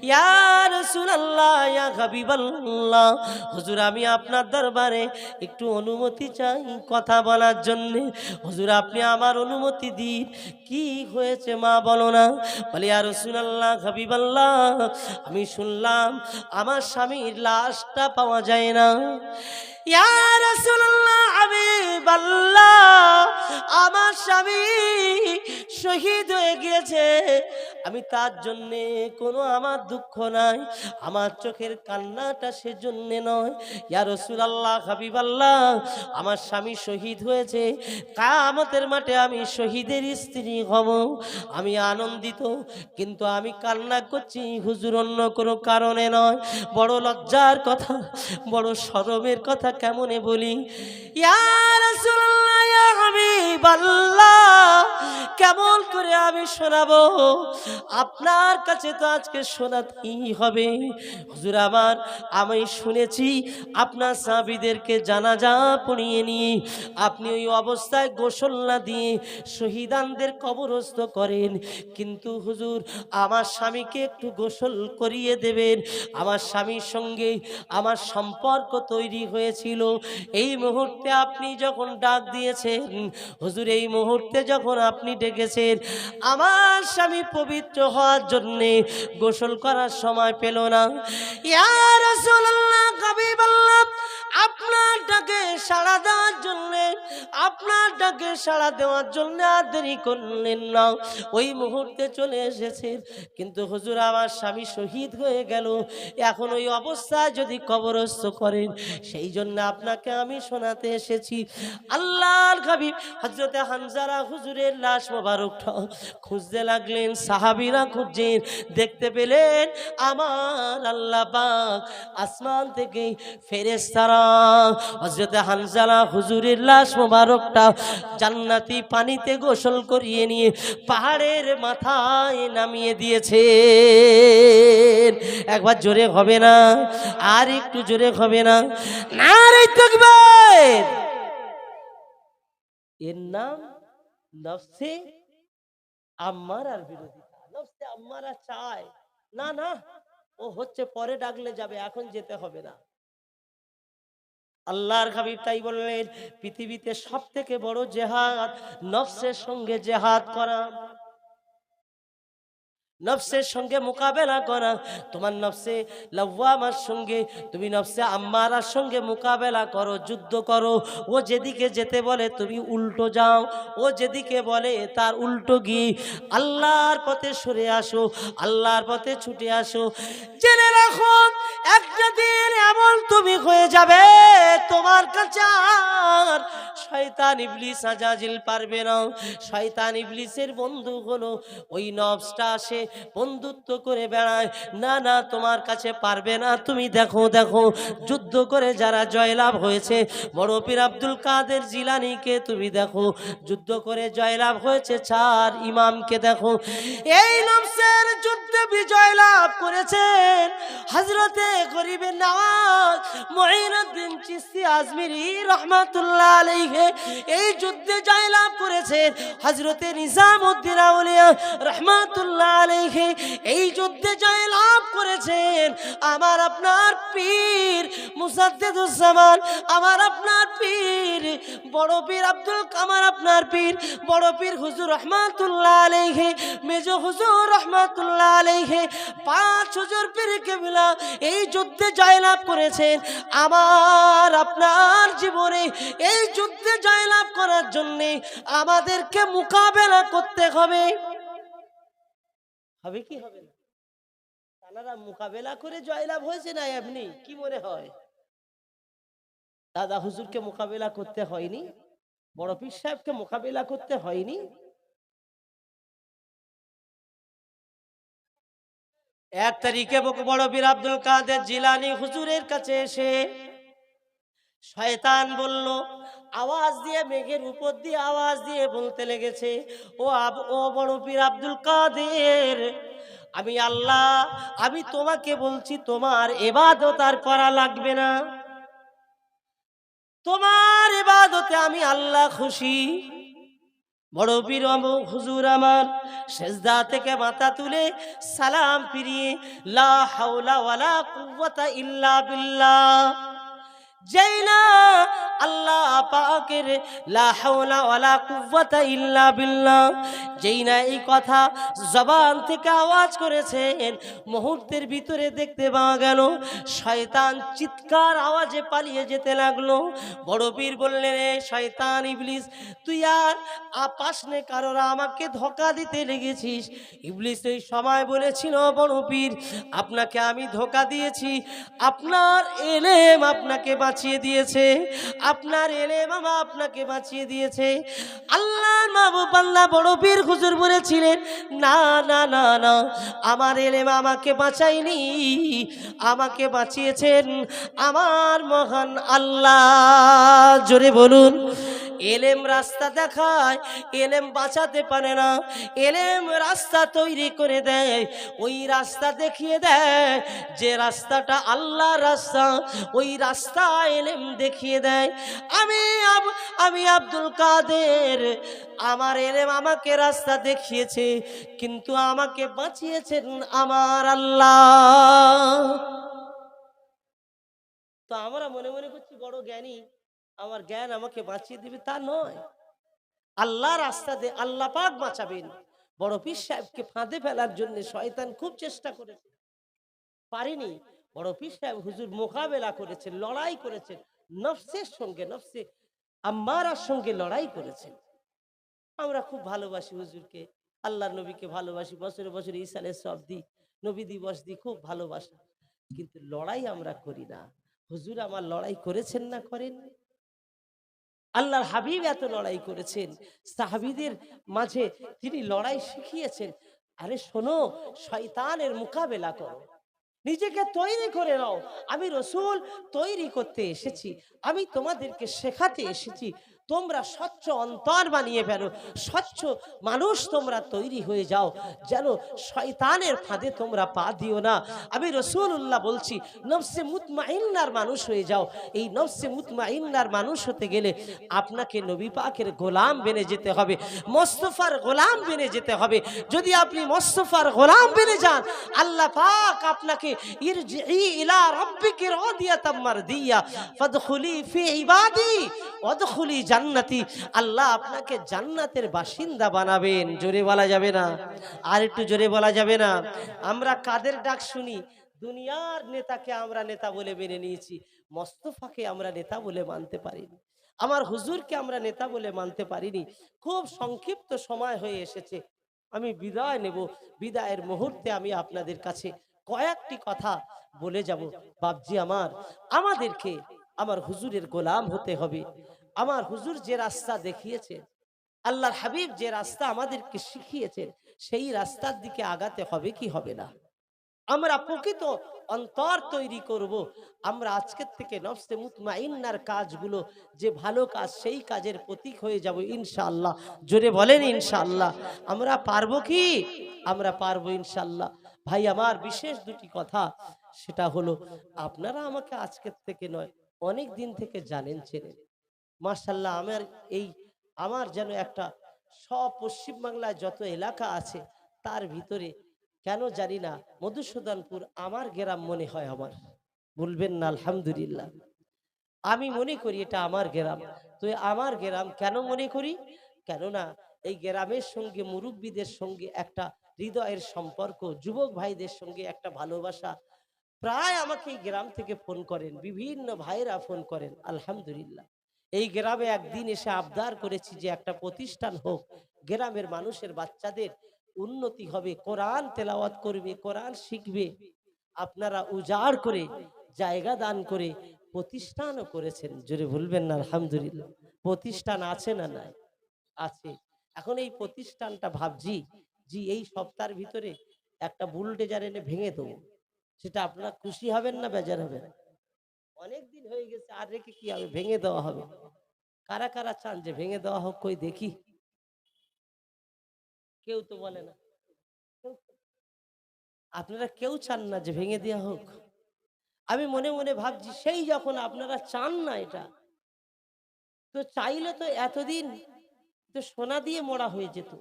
ইয়া রাসূলুল্লাহ, ইয়া হাবিবাল্লাহ, হুজুর আমি আপনার দরবারে একটু অনুমতি চাই কথা বলার জন্য। হুজুর আপনি আমার অনুমতি দিন। কি হয়েছে মা বলো না? বলে, ইয়া রাসূলুল্লাহ, হাবিবাল্লাহ, আমি শুনলাম আমার স্বামীর লাশটা পাওয়া যায় না। ইয়া রাসূলুল্লাহ, হাবিবাল্লাহ, আমার স্বামী শহীদ হয়ে গিয়েছে, আমি তার জন্য কোনো আমার দুঃখ নাই, আমার চোখের কান্নাটা সেজন্য নয়। ইয়া রাসূলুল্লাহ, হাবিবাল্লাহ, আমার স্বামী শহীদ হয়েছে, কিয়ামতের মাঠে আমি শহীদের স্ত্রী হব, আমি আনন্দিত, কিন্তু আমি কান্না করছি হুজুর অন্য কোনো কারণে নয়। বড় লজ্জার কথা, বড় শরমের কথা কেমনে বলি। ইয়া রাসূলুল্লাহ, ইয়া হাবিবাল্লাহ, কেমন করে আমি শোনাবো? আপনার কাছে তো আজকে শোনাতেই হবে। হুজুর আমার, আমি শুনেছি আপনার সাহাবীদেরকে জানাজা পড়িয়ে নিয়ে আপনি ওই অবস্থায় গোসল না দিয়ে শহীদানদের কবরস্থ করেন, কিন্তু হুজুর আমার স্বামীকে একটু গোসল করিয়ে দেবেন। আমার স্বামীর সঙ্গে আমার সম্পর্ক তৈরি হয়েছিল, এই মুহূর্তে আপনি যখন ডাক দিয়েছেন হুজুর, এই মুহূর্তে যখন আপনি ডেকেছেন, আমার স্বামী পবিত্র হওয়ার জন্যে গোসল করার সময় পেল না। ইয়া রাসূলুল্লাহ, হাবিবাল্লাহ, আপনার ডাকে সাড়া দেওয়ার জন্য, আপনার ডাকে সাড়া দেওয়ার জন্য আর দেরি করলেন না, ওই মুহূর্তে চলে এসেছেন। কিন্তু হুজুর আমার স্বামী শহীদ হয়ে গেল, এখন ওই অবস্থায় যদি কবরস্থ করেন, সেই জন্য আপনাকে আমি শোনাতে এসেছি। আল্লাহর হাবিব হযরত হানজালা হুজুরের লাশ মোবারকটা খুঁজতে লাগলেন। সাহাবীরা খুঁজছেন, দেখতে পেলেন আমার আল্লাহ পাক আসমান থেকে ফেরেশতারা হযরতে হানজালা হুজুরের লাশ মোবারকটা জান্নাতি পানিতে গোসল করিয়ে নিয়ে পাহাড়ের মাথায় নামিয়ে দিয়েছে। একবার জোরে হবে না? আর একটু জোরে হবে না? নারে তাকবীর! এর নাম নফসে আম্মারার বিরোধিতা। নফসে আম্মারা চায় না, না ও হচ্ছে পরে ডাকলে যাবে, এখন যেতে হবে না। আল্লাহর হাবিব তাই বললেন, পৃথিবীতে সবথেকে বড় জিহাদ নফসের সঙ্গে জিহাদ করা, নফসের সঙ্গে মোকাবেলা করা। তোমার নফসে লাওয়ামার সঙ্গে তুমি নফসে আম্মারার সঙ্গে মোকাবেলা করো, যুদ্ধ করো। ও যেদিকে যেতে বলে তুমি উল্টো যাও, ও যেদিকে বলে তার উল্টো গিয়ে আল্লাহর পথে সরে আসো, আল্লাহর পথে ছুটে আসো। জেনে রাখো একটা দিন এমন তুমি হয়ে যাবে তোমার কাছে আর শয়তান ইবলিস আজাজিল পারবে না। শয়তান ইবলিসের বন্ধু হলো ওই নফসটা, আসে বন্ধুত্ব করে বেড়ায়। না না, তোমার কাছে পারবে না। তুমি দেখো দেখো যুদ্ধ করে যারা জয়লাভ হয়েছে, বড় পীর আব্দুল কাদের জিলানীকে তুমি দেখো, যুদ্ধ করে জয়লাভ হয়েছে। চার ইমামকে দেখো, এই নফসের যুদ্ধে বিজয় লাভ করেছেন হযরতে গরিবের নওয়াজ মুঈনুদ্দিন চিশতি আজমিরি রহমাতুল্লাহ আলাইহি। এই যুদ্ধে জয়লাভ করেছেন হযরতে নিজামউদ্দিন আউলিয়া রহমাতুল্লাহ আলাইহি। এই যুদ্ধে জয়লাভ করেছেন আমার আপনার পীর মুসাদ্দিদুজ জামান, আমার আপনার পীর বড় পীর আব্দুল কামার, আপনার পীর বড় পীর হুজুর রহমাতুল্লাহ আলাইহি, মেজো হুজুর রহমাতুল্লাহ আলাইহি। পাঁচ হুজুর পীর কেবলা এই যুদ্ধে জয়লাভ করেছেন। আমার আপনার জীবনে এই যুদ্ধে জয়লাভ করার জন্য আমাদেরকে মোকাবেলা করতে হবে। হবে কি হবে না? তারা মোকাবেলা করে জয়লাভ হয়েছে না? এমনি কি মনে হয়? দাদা হুজুরকে মোকাবেলা করতে হয়নি? বড় পীর সাহেবকে মোকাবেলা করতে হয়নি? এক তারিখে বড় পীর আব্দুল কাদের জিলানী হুজুরের কাছে এসে শয়তান বলল, আওয়াজ দিয়ে মেঘের উপর দিয়ে আওয়াজ দিয়ে বলতে লেগেছে, ও বড় পীর আব্দুল কাদের, আমি আল্লাহ, আমি তোমাকে বলছি তোমার ইবাদত আর করা লাগবে না, তোমার ইবাদতে আমি আল্লাহ খুশি। বড় পীর হুজুর আমার সেজদা থেকে মাথা তুলে সালাম ফিরিয়ে লা হাওলা ওয়ালা কুওয়াতা ইল্লা বিল্লাহ, যেই না আল্লাহ পাকের লা হাওলা ওয়ালা কুওয়াতা ইল্লা বিল্লাহ, যেই না এই কথা জবান থেকে আওয়াজ করেছেন, মুহূর্তের ভিতরে দেখতে পাওয়া গেল শয়তান চিৎকার আওয়াজে পালিয়ে যেতে লাগলো। বড় পীর বললেন, রে শয়তান ইবলিস, তুই আর আপাস নে কারোর আমাকে ধোঁকা দিতে লেগেছিস। ইবলিস এই সময় বলেছিল, বড় পীর আপনাকে আমি ধোঁকা দিয়েছি, আপনার এলেম আপনাকে বাঁচিয়ে দিয়েছে, আপনার এলেম আপনাকে বাঁচিয়ে দিয়েছে। আল্লাহর মাহবুব আল্লাহ বড় পীর হুজুর বলেছিলেন, না না না না, আমার এলেম আমাকে বাঁচায়নি, আমাকে বাঁচিয়েছেন আমার মহান আল্লাহ। জোরে বলুন। এলেম রাস্তা দেখায়, এলেম বাঁচাতে পারে না। এলেম রাস্তা তৈরি করে দেয়, ওই রাস্তা দেখিয়ে দেয় যে রাস্তাটা আল্লাহর রাস্তা, ওই রাস্তা এলেম দেখিয়ে দেয়। আমি আব্দুল কাদের, আমার এলেম আমাকে রাস্তা দেখিয়েছে, কিন্তু আমাকে বাঁচিয়েছেন আমার আল্লাহ। তো আমরা মনে মনে করছি বড় জ্ঞানী, আমার জ্ঞান আমাকে বাঁচিয়ে দিবে, তা নয়। আল্লাহ রাস্তা দিয়ে আল্লাহ পাক বাঁচাবেন। বড় পীর সাহেবকে ফাঁদে ফেলার জন্য শয়তান খুব চেষ্টা করেছে, পারেনি। বড় পীর সাহেব হুজুর মোকাবেলা করেছেন, লড়াই করেছেন নফসের সঙ্গে, নফসে আম্মারার সঙ্গে লড়াই করেছেন। আমরা খুব ভালোবাসি হুজুরকে, আল্লাহর নবীকে ভালোবাসি, বছরে বছরে ইসালের সব দিই, নবী দিবস দিই, খুব ভালোবাসা, কিন্তু লড়াই আমরা করি না। হুজুর আমার লড়াই করেছেন না করেন? আল্লাহর হাবিব এত লড়াই করেছেন, সাহাবীদের মাঝে তিনি লড়াই শিখিয়েছেন। আরে শোনো, শয়তানের মোকাবেলা করো, নিজেকে তৈরি করে নাও। আমি রসুল তৈরি করতে এসেছি, আমি তোমাদেরকে শেখাতে এসেছি। তোমরা স্বচ্ছ অন্তর বানিয়ে ফেলো, স্বচ্ছ মানুষ তোমরা তৈরি হয়ে যাও, যেন শয়তানের ফাঁদে তোমরা পা দিও না। আমি রসুল্লাহ বলছি, নফসে মুতমাইন্নার মানুষ হয়ে যাও। এই নফসে মুতমাইন্নার মানুষ হতে গেলে আপনাকে নবী পাকের গোলাম বেনে যেতে হবে, মোস্তফার গোলাম বেনে যেতে হবে। যদি আপনি মোস্তফার গোলাম বেনে যান, আল্লাহ পাক আপনাকে ইরজিই ইলা রাব্বিকি রাদিয়াতাম মারদিয়া ফাদখুলি ফি ইবাদি ওয়াদখুলি জান্নাতি, আল্লাহ আপনাকে জান্নাতের বাসিন্দা বানাবেন। জোরে বলা যাবে না? আর একটু জোরে বলা যাবে না? আমরা কাদের ডাক শুনি? দুনিয়ার নেতাকে আমরা নেতা বলে মেনে নিয়েছি, মোস্তফাকে আমরা নেতা বলে মানতে পারিনি, আমার হুজুরকে আমরা নেতা বলে মানতে পারিনি। খুব সংক্ষিপ্ত সময় হয়ে এসেছে, আমি বিদায় নেব। বিদায়ের মুহূর্তে আমি আপনাদের কাছে কয়েকটি কথা বলে যাব। বাপজি আমার, আমাদেরকে আমার হুজুরের গোলাম হতে হবে। আমার হুজুর যে রাস্তা দেখিয়েছে, আল্লাহর হাবিব যে রাস্তা আমাদেরকে শিখিয়েছেন, সেই রাস্তার দিকে আগাতে হবে কি হবে না? আমরা প্রকৃত অন্তর তৈরি করব। আমরা আজকের থেকে নফসে মুতমাইন্নার কাজগুলো, যে ভালো কাজ, সেই কাজের প্রতীক হয়ে যাব ইনশাআল্লাহ। জোরে বলেন ইনশাআল্লাহ। আমরা পারবো কি? আমরা পারবো ইনশাআল্লাহ। ভাই আমার, বিশেষ দুটি কথা, সেটা হলো, আপনারা আমাকে আজকের থেকে নয়, অনেক দিন থেকে জানেন, চেনেন। মাশাআল্লাহ, আমার যেন একটা, সব পশ্চিমবাংলায় যত এলাকা আছে তার ভিতরে কেন জানি না মধুসূদনপুর আমার গ্রাম মনে হয় আমার। বলবেন না আলহামদুলিল্লাহ? আমি মনে করি এটা আমার গ্রাম। তো আমার গ্রাম কেন মনে করি? কেননা এই গ্রামের সঙ্গে মুরব্বীদের সঙ্গে একটা হৃদয়ের সম্পর্ক, যুবক ভাইদের সঙ্গে একটা ভালোবাসা। প্রায় আমাকে এই গ্রাম থেকে ফোন করেন, বিভিন্ন ভাইরা ফোন করেন। আলহামদুলিল্লাহ, এই গ্রামে একদিন এসে আবদার করেছি যে একটা প্রতিষ্ঠান হোক, গ্রামের মানুষের বাচ্চাদের উন্নতি হবে, কোরআন তেলাওয়াত করবে, কোরআন শিখবে। আপনারা উজাড় করে জায়গা দান করে প্রতিষ্ঠানও করেছেন। জোরে বলবেন না আলহামদুলিল্লাহ? প্রতিষ্ঠান আছে না নাই? আছে। এখন এই প্রতিষ্ঠানটা ভাবছি, জি এই সপ্তাহের ভিতরে একটা বুলডেজার এনে ভেঙে দেবো। সেটা আপনারা খুশি হবেন না বেজার হবেন? অনেক দিন হয়ে গেছে, আর রেখে কি হবে? ভেঙে দেওয়া হবে। কারা কারা চান যে ভেঙে দেওয়া হোক? কই দেখি। কেউ তো বলে না। আপনারা কেউ চান না যে ভেঙে দেওয়া হোক? আমি মনে মনে ভাবছি, সেই যখন আপনারা চান না এটা, তো চাইলে তো এতদিন তো সোনা দিয়ে মোড়া হয়ে যেত।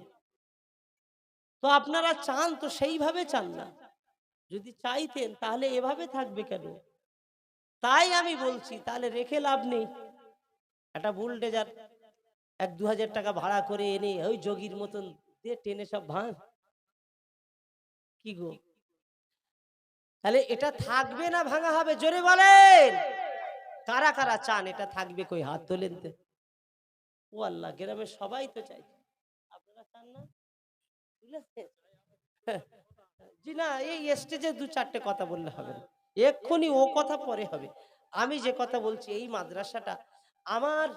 তো আপনারা চান তো সেইভাবে চান না। যদি চাইতেন তাহলে এভাবে থাকবে কেন? তাই আমি বলছি, তাহলে রেখে লাভ নেই। একটা বুলডেজার 1-2 হাজার টাকা ভাড়া করে এনে ওই যোগীর মতন দিয়ে টেনে সব ভাঙ, কি গো? তাহলে এটা থাকবে না ভাঙা হবে? জোরে বলেন। কারা কারা চান এটা থাকবে? কই হাত তোলেন তো। ও আল্লাহ, গ্রামের সবাই তো চাই। আপনারা চান না? বুঝলেন? জি না, এই স্টেজে 2-4টে কথা বললে হবে না, এক্ষুনি ও কথা পরে হবে। আমি যে কথা বলছি, এই মাদ্রাসাটা আমার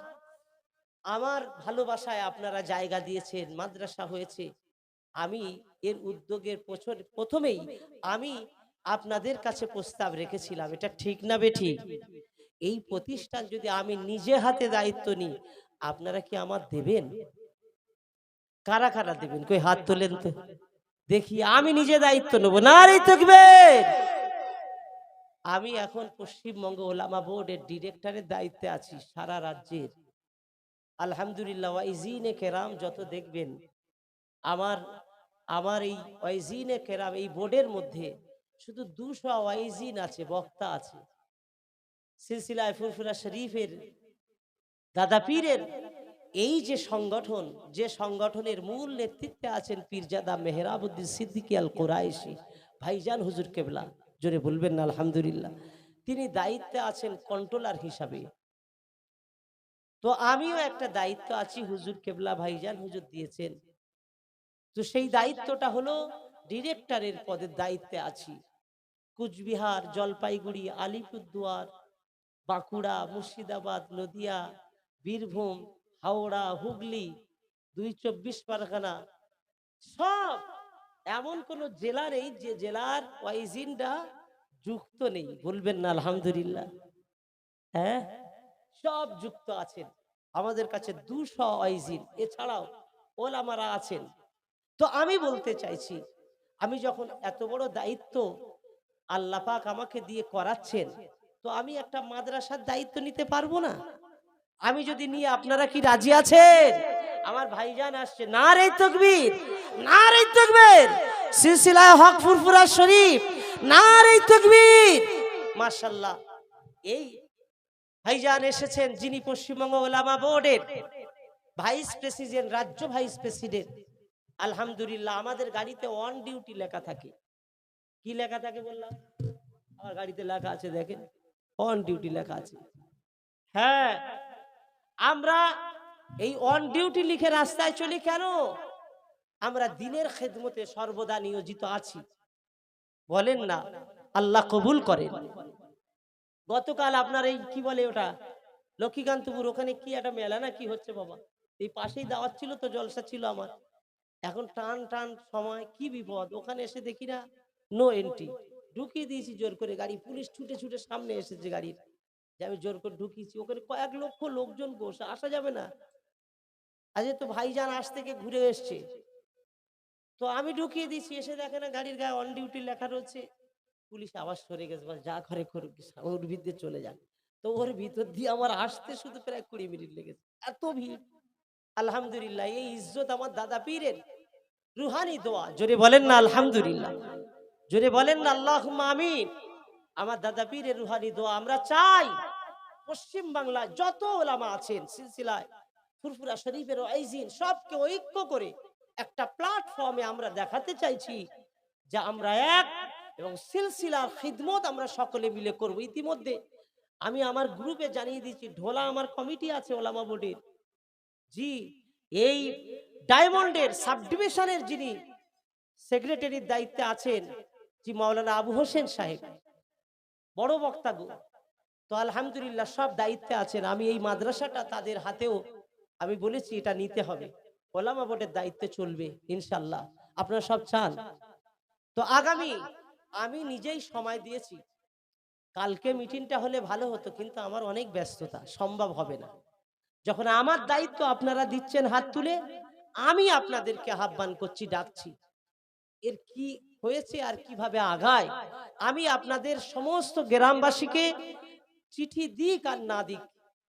আমার ভালোবাসায় আপনারা জায়গা দিয়েছেন, মাদ্রাসা হয়েছে। আমি এর উদ্যোগের প্রথমেই আমি আপনাদের কাছে প্রস্তাব রেখেছিলাম, এটা ঠিক না বেঠিক? এই প্রতিষ্ঠান যদি আমি নিজে হাতে দায়িত্ব নিই, আপনারা কি আমার দেবেন? কারা কারা দেবেন? কই হাত তোলেন তো দেখি। আমি নিজে দায়িত্ব নেবো, নারী তাকবীর। আমি এখন পশ্চিমবঙ্গ ওলামা বোর্ডের ডিরেক্টরের দায়িত্বে আছি সারা রাজ্যের। আলহামদুলিল্লাহ, ওয়াইজিনে কেরাম যত দেখবেন, আমার আমার এই ওয়াইজিনে কেরাম, এই বোর্ডের মধ্যে শুধু 200 ওয়াইজিন আছে, বক্তা আছে। সিলসিলায়ে ফুরফুরা শরীফের দাদা পীরের এই যে সংগঠন, যে সংগঠনের মূল নেতৃত্বে আছেন পীরজাদা মেহরাবউদ্দিন সিদ্দিকী আল কুরাইশি ভাইজান হুজুর কেবলা। জোরে বলবেন না আলহামদুলিল্লাহ? তিনি দায়িত্বে আছেন কন্ট্রোলার হিসাবে। তো আমিও একটা দায়িত্ব আছি, হুজুর কেবলা ভাইজান হুজুর দিয়েছেন। তো সেই দায়িত্বটা হলো ডিরেক্টরের পদের দায়িত্বে আছি। কুচবিহার, জলপাইগুড়ি, আলিপুরদুয়ার, বাঁকুড়া, মুর্শিদাবাদ, নদিয়া, বীরভূম, হাওড়া, হুগলি, 2 চব্বিশ পরগনা, সব এমন কোন জেলা নেই যে জেলার ওয়াইজিনরা যুক্ত নেই, বলবেন না আলহামদুলিল্লাহ? হ্যাঁ, সব যুক্ত আছেন। আমাদের কাছে 200 ওয়াইজিন, এছাড়াও ওলামারা আছেন। তো আমি বলতে চাইছি, আমি যখন এত বড় দায়িত্ব আল্লাহ পাক আমাকে দিয়ে করাচ্ছেন, তো আমি একটা মাদ্রাসার দায়িত্ব নিতে পারবো না? আমি যদি নিয়ে, আপনারা কি রাজি আছেন? আমার ভাইজান আসছে, নারে তাকবীর, নারে তাকবীর, সিলসিলায়ে হক ফুরফুরা শরীফ, নারে তাকবীর। মাশাআল্লাহ। এই ভাইজান এসেছেন যিনি পশ্চিমবঙ্গ ওলামা বোর্ডের ভাইস প্রেসিডেন্ট, রাজ্য ভাইস প্রেসিডেন্ট। আলহামদুলিল্লাহ, আমাদের গাড়িতে অন ডিউটি লেখা থাকে। কি লেখা থাকে বললাম? আমার গাড়িতে লেখা আছে, দেখেন, অন ডিউটি লেখা আছে। হ্যাঁ, আমরা এই অন ডিউটি লিখে রাস্তায় চলি কেন? আমরা দিনের খেদমতে সর্বদা নিয়োজিত আছি, বলেন না? আল্লাহ কবুল করেন। গতকাল আপনার এই কি বলে ওটা, লক্ষ্মীকান্তপুর, ওখানে কি একটা মেলা না কি হচ্ছে বাবা, এই পাশেই দাওয়াত ছিল, তো জলসা ছিল আমার। এখন টান টান সময়, কি বিপদ, ওখানে এসে দেখি না নো এন্ট্রি, ঢুকিয়ে দিয়েছি জোর করে গাড়ি। পুলিশ ছুটে ছুটে সামনে এসেছে গাড়ির, যে আমি জোর করে ঢুকিয়েছি। ওখানে কয়েক লক্ষ লোকজন বসে, আসা যাবে না। আজ তো ভাইজান আজ থেকে ঘুরে এসছে, তো আমি ঢুকিয়ে দিয়েছি। এসে দেখে না গাড়ির গায়ে অন ডিউটি লেখা রয়েছে। পুলিশ আবার সরে গেছে, বল যা ঘরে করুক, ওর ভিতরে চলে যান। তো ওর ভিতর দিয়ে আমার আসতে শুধু প্রায় 20 মিনিট লেগেছে, এত ভিড়। আলহামদুলিল্লাহ, এই ইজ্জত আমার দাদা পীরের রুহানি দোয়া। জোরে বলেন না আলহামদুলিল্লাহ? জোরে বলেন না আল্লাহুম্মা আমিন? আমার দাদা পীরের রুহানি দোয়া। আমরা চাই পশ্চিম বাংলায় যত ওলামা আছেন, সিলসিলায় ফুরফুরা শরীফের ওয়াইজিন, সবকে ঐক্য করে একটা প্ল্যাটফর্মে আমরা দেখাতে চাইছি যে আমরা এক, এবং সিলসিলার খিদমত আমরা সকলে মিলে করব। ইতিমধ্যে আমি আমার গ্রুপে জানিয়ে দিচ্ছি, ঢোলা আমার কমিটি আছে ওলামা বোর্ডের, জি, এই ডায়মন্ডের সাব ডিভিশনের যিনি সেক্রেটারির দায়িত্বে আছেন, জি মাওলানা আবু হোসেন সাহেব, বড় বক্তা গো। তো আলহামদুলিল্লাহ সব দায়িত্বে আছেন। আমি এই মাদ্রাসাটা তাদের হাতেও আমি বলেছি এটা নিতে হবে, ওলামা বোর্ডের দায়িত্বে চলবে ইনশাআল্লাহ। আপনারা সব চান তো? আগামী আমি নিজেই সময় দিয়েছি, কালকে মিটিংটা হলে ভালো হতো, কিন্তু আমার অনেক ব্যস্ততা, সম্ভব হবে না। যখন আমার দায়িত্ব আপনারা দিচ্ছেন হাত তুলে, আমি আপনাদেরকে আহ্বান করছি, ডাকছি, এর কি হয়েছে আর কিভাবে আগায়, আমি আপনাদের সমস্ত গ্রামবাসীকে চিঠি দিক আর না দিক,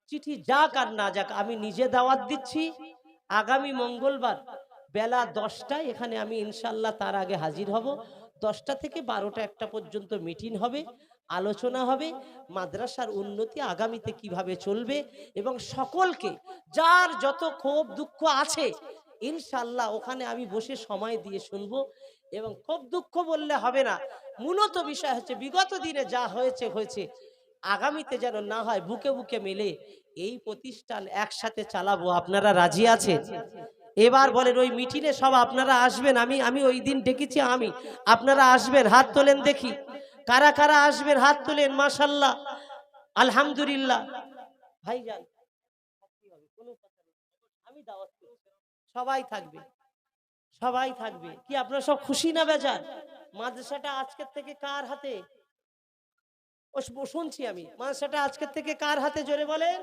চিঠি যাক আর না যাক, আমি নিজে দাওয়াত দিচ্ছি। আগামী মঙ্গলবার বেলা 10টায় এখানে আমি ইনশাল্লাহ তার আগে হাজির হব। 10টা থেকে 12টা 1টা পর্যন্ত মিটিং হবে, আলোচনা হবে মাদ্রাসার উন্নতি আগামীতে কিভাবে চলবে, এবং সকলকে যার যত ক্ষোভ দুঃখ আছে ইনশাল্লাহ ওখানে আমি বসে সময় দিয়ে শুনবো। এবং ক্ষোভ দুঃখ বললে হবে না, মূলত বিষয় হচ্ছে বিগত দিনে যা হয়েছে হয়েছে, আগামীতে যেন না হয়। বুকে বুকে মিলে এই প্রতিষ্ঠান একসাথে চালাবো। আপনারা রাজি আছেন? এবার বলেন ওই মিটিংয়ে সব আপনারা আসবেন? আমি ওই দিন ডেকেছি, আমি, আপনারা আসবেন? হাত তোলেন দেখি, কারা কারা আসবেন, হাত তোলেন। মাশাআল্লাহ, আলহামদুলিল্লাহ। ভাইজান আমি দাওয়াত করছি, সবাই থাকবে, সবাই থাকবে। কি আপনারা সব খুশি না বেজার? মাদ্রাসাটা আজকের থেকে কার হাতে? শুনছি আমি, মাদ্রাসাটা আজকের থেকে কার হাতে? জোরে বলেন।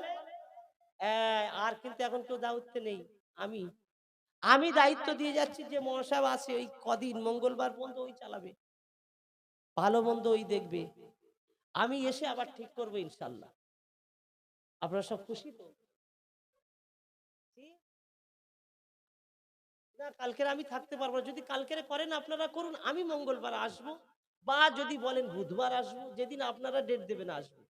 আর কিন্তু এখন কেউ দায়িত্বে নেই, আমি আমি দায়িত্ব দিয়ে যাচ্ছি। যে মহাসাব আছে ওই কদিন মঙ্গলবার পর্যন্ত ওই চালাবে, ভালো মন্দ ওই দেখবে, আমি এসে আবার ঠিক করবো ইনশাল্লাহ। আপনারা সব খুশি তো? না, কালকের আমি থাকতে পারবো না। যদি কালকের করেন আপনারা করুন, আমি মঙ্গলবার আসবো, বা যদি বলেন বুধবার আসবো, যেদিন আপনারা ডেট দেবেন আসবো।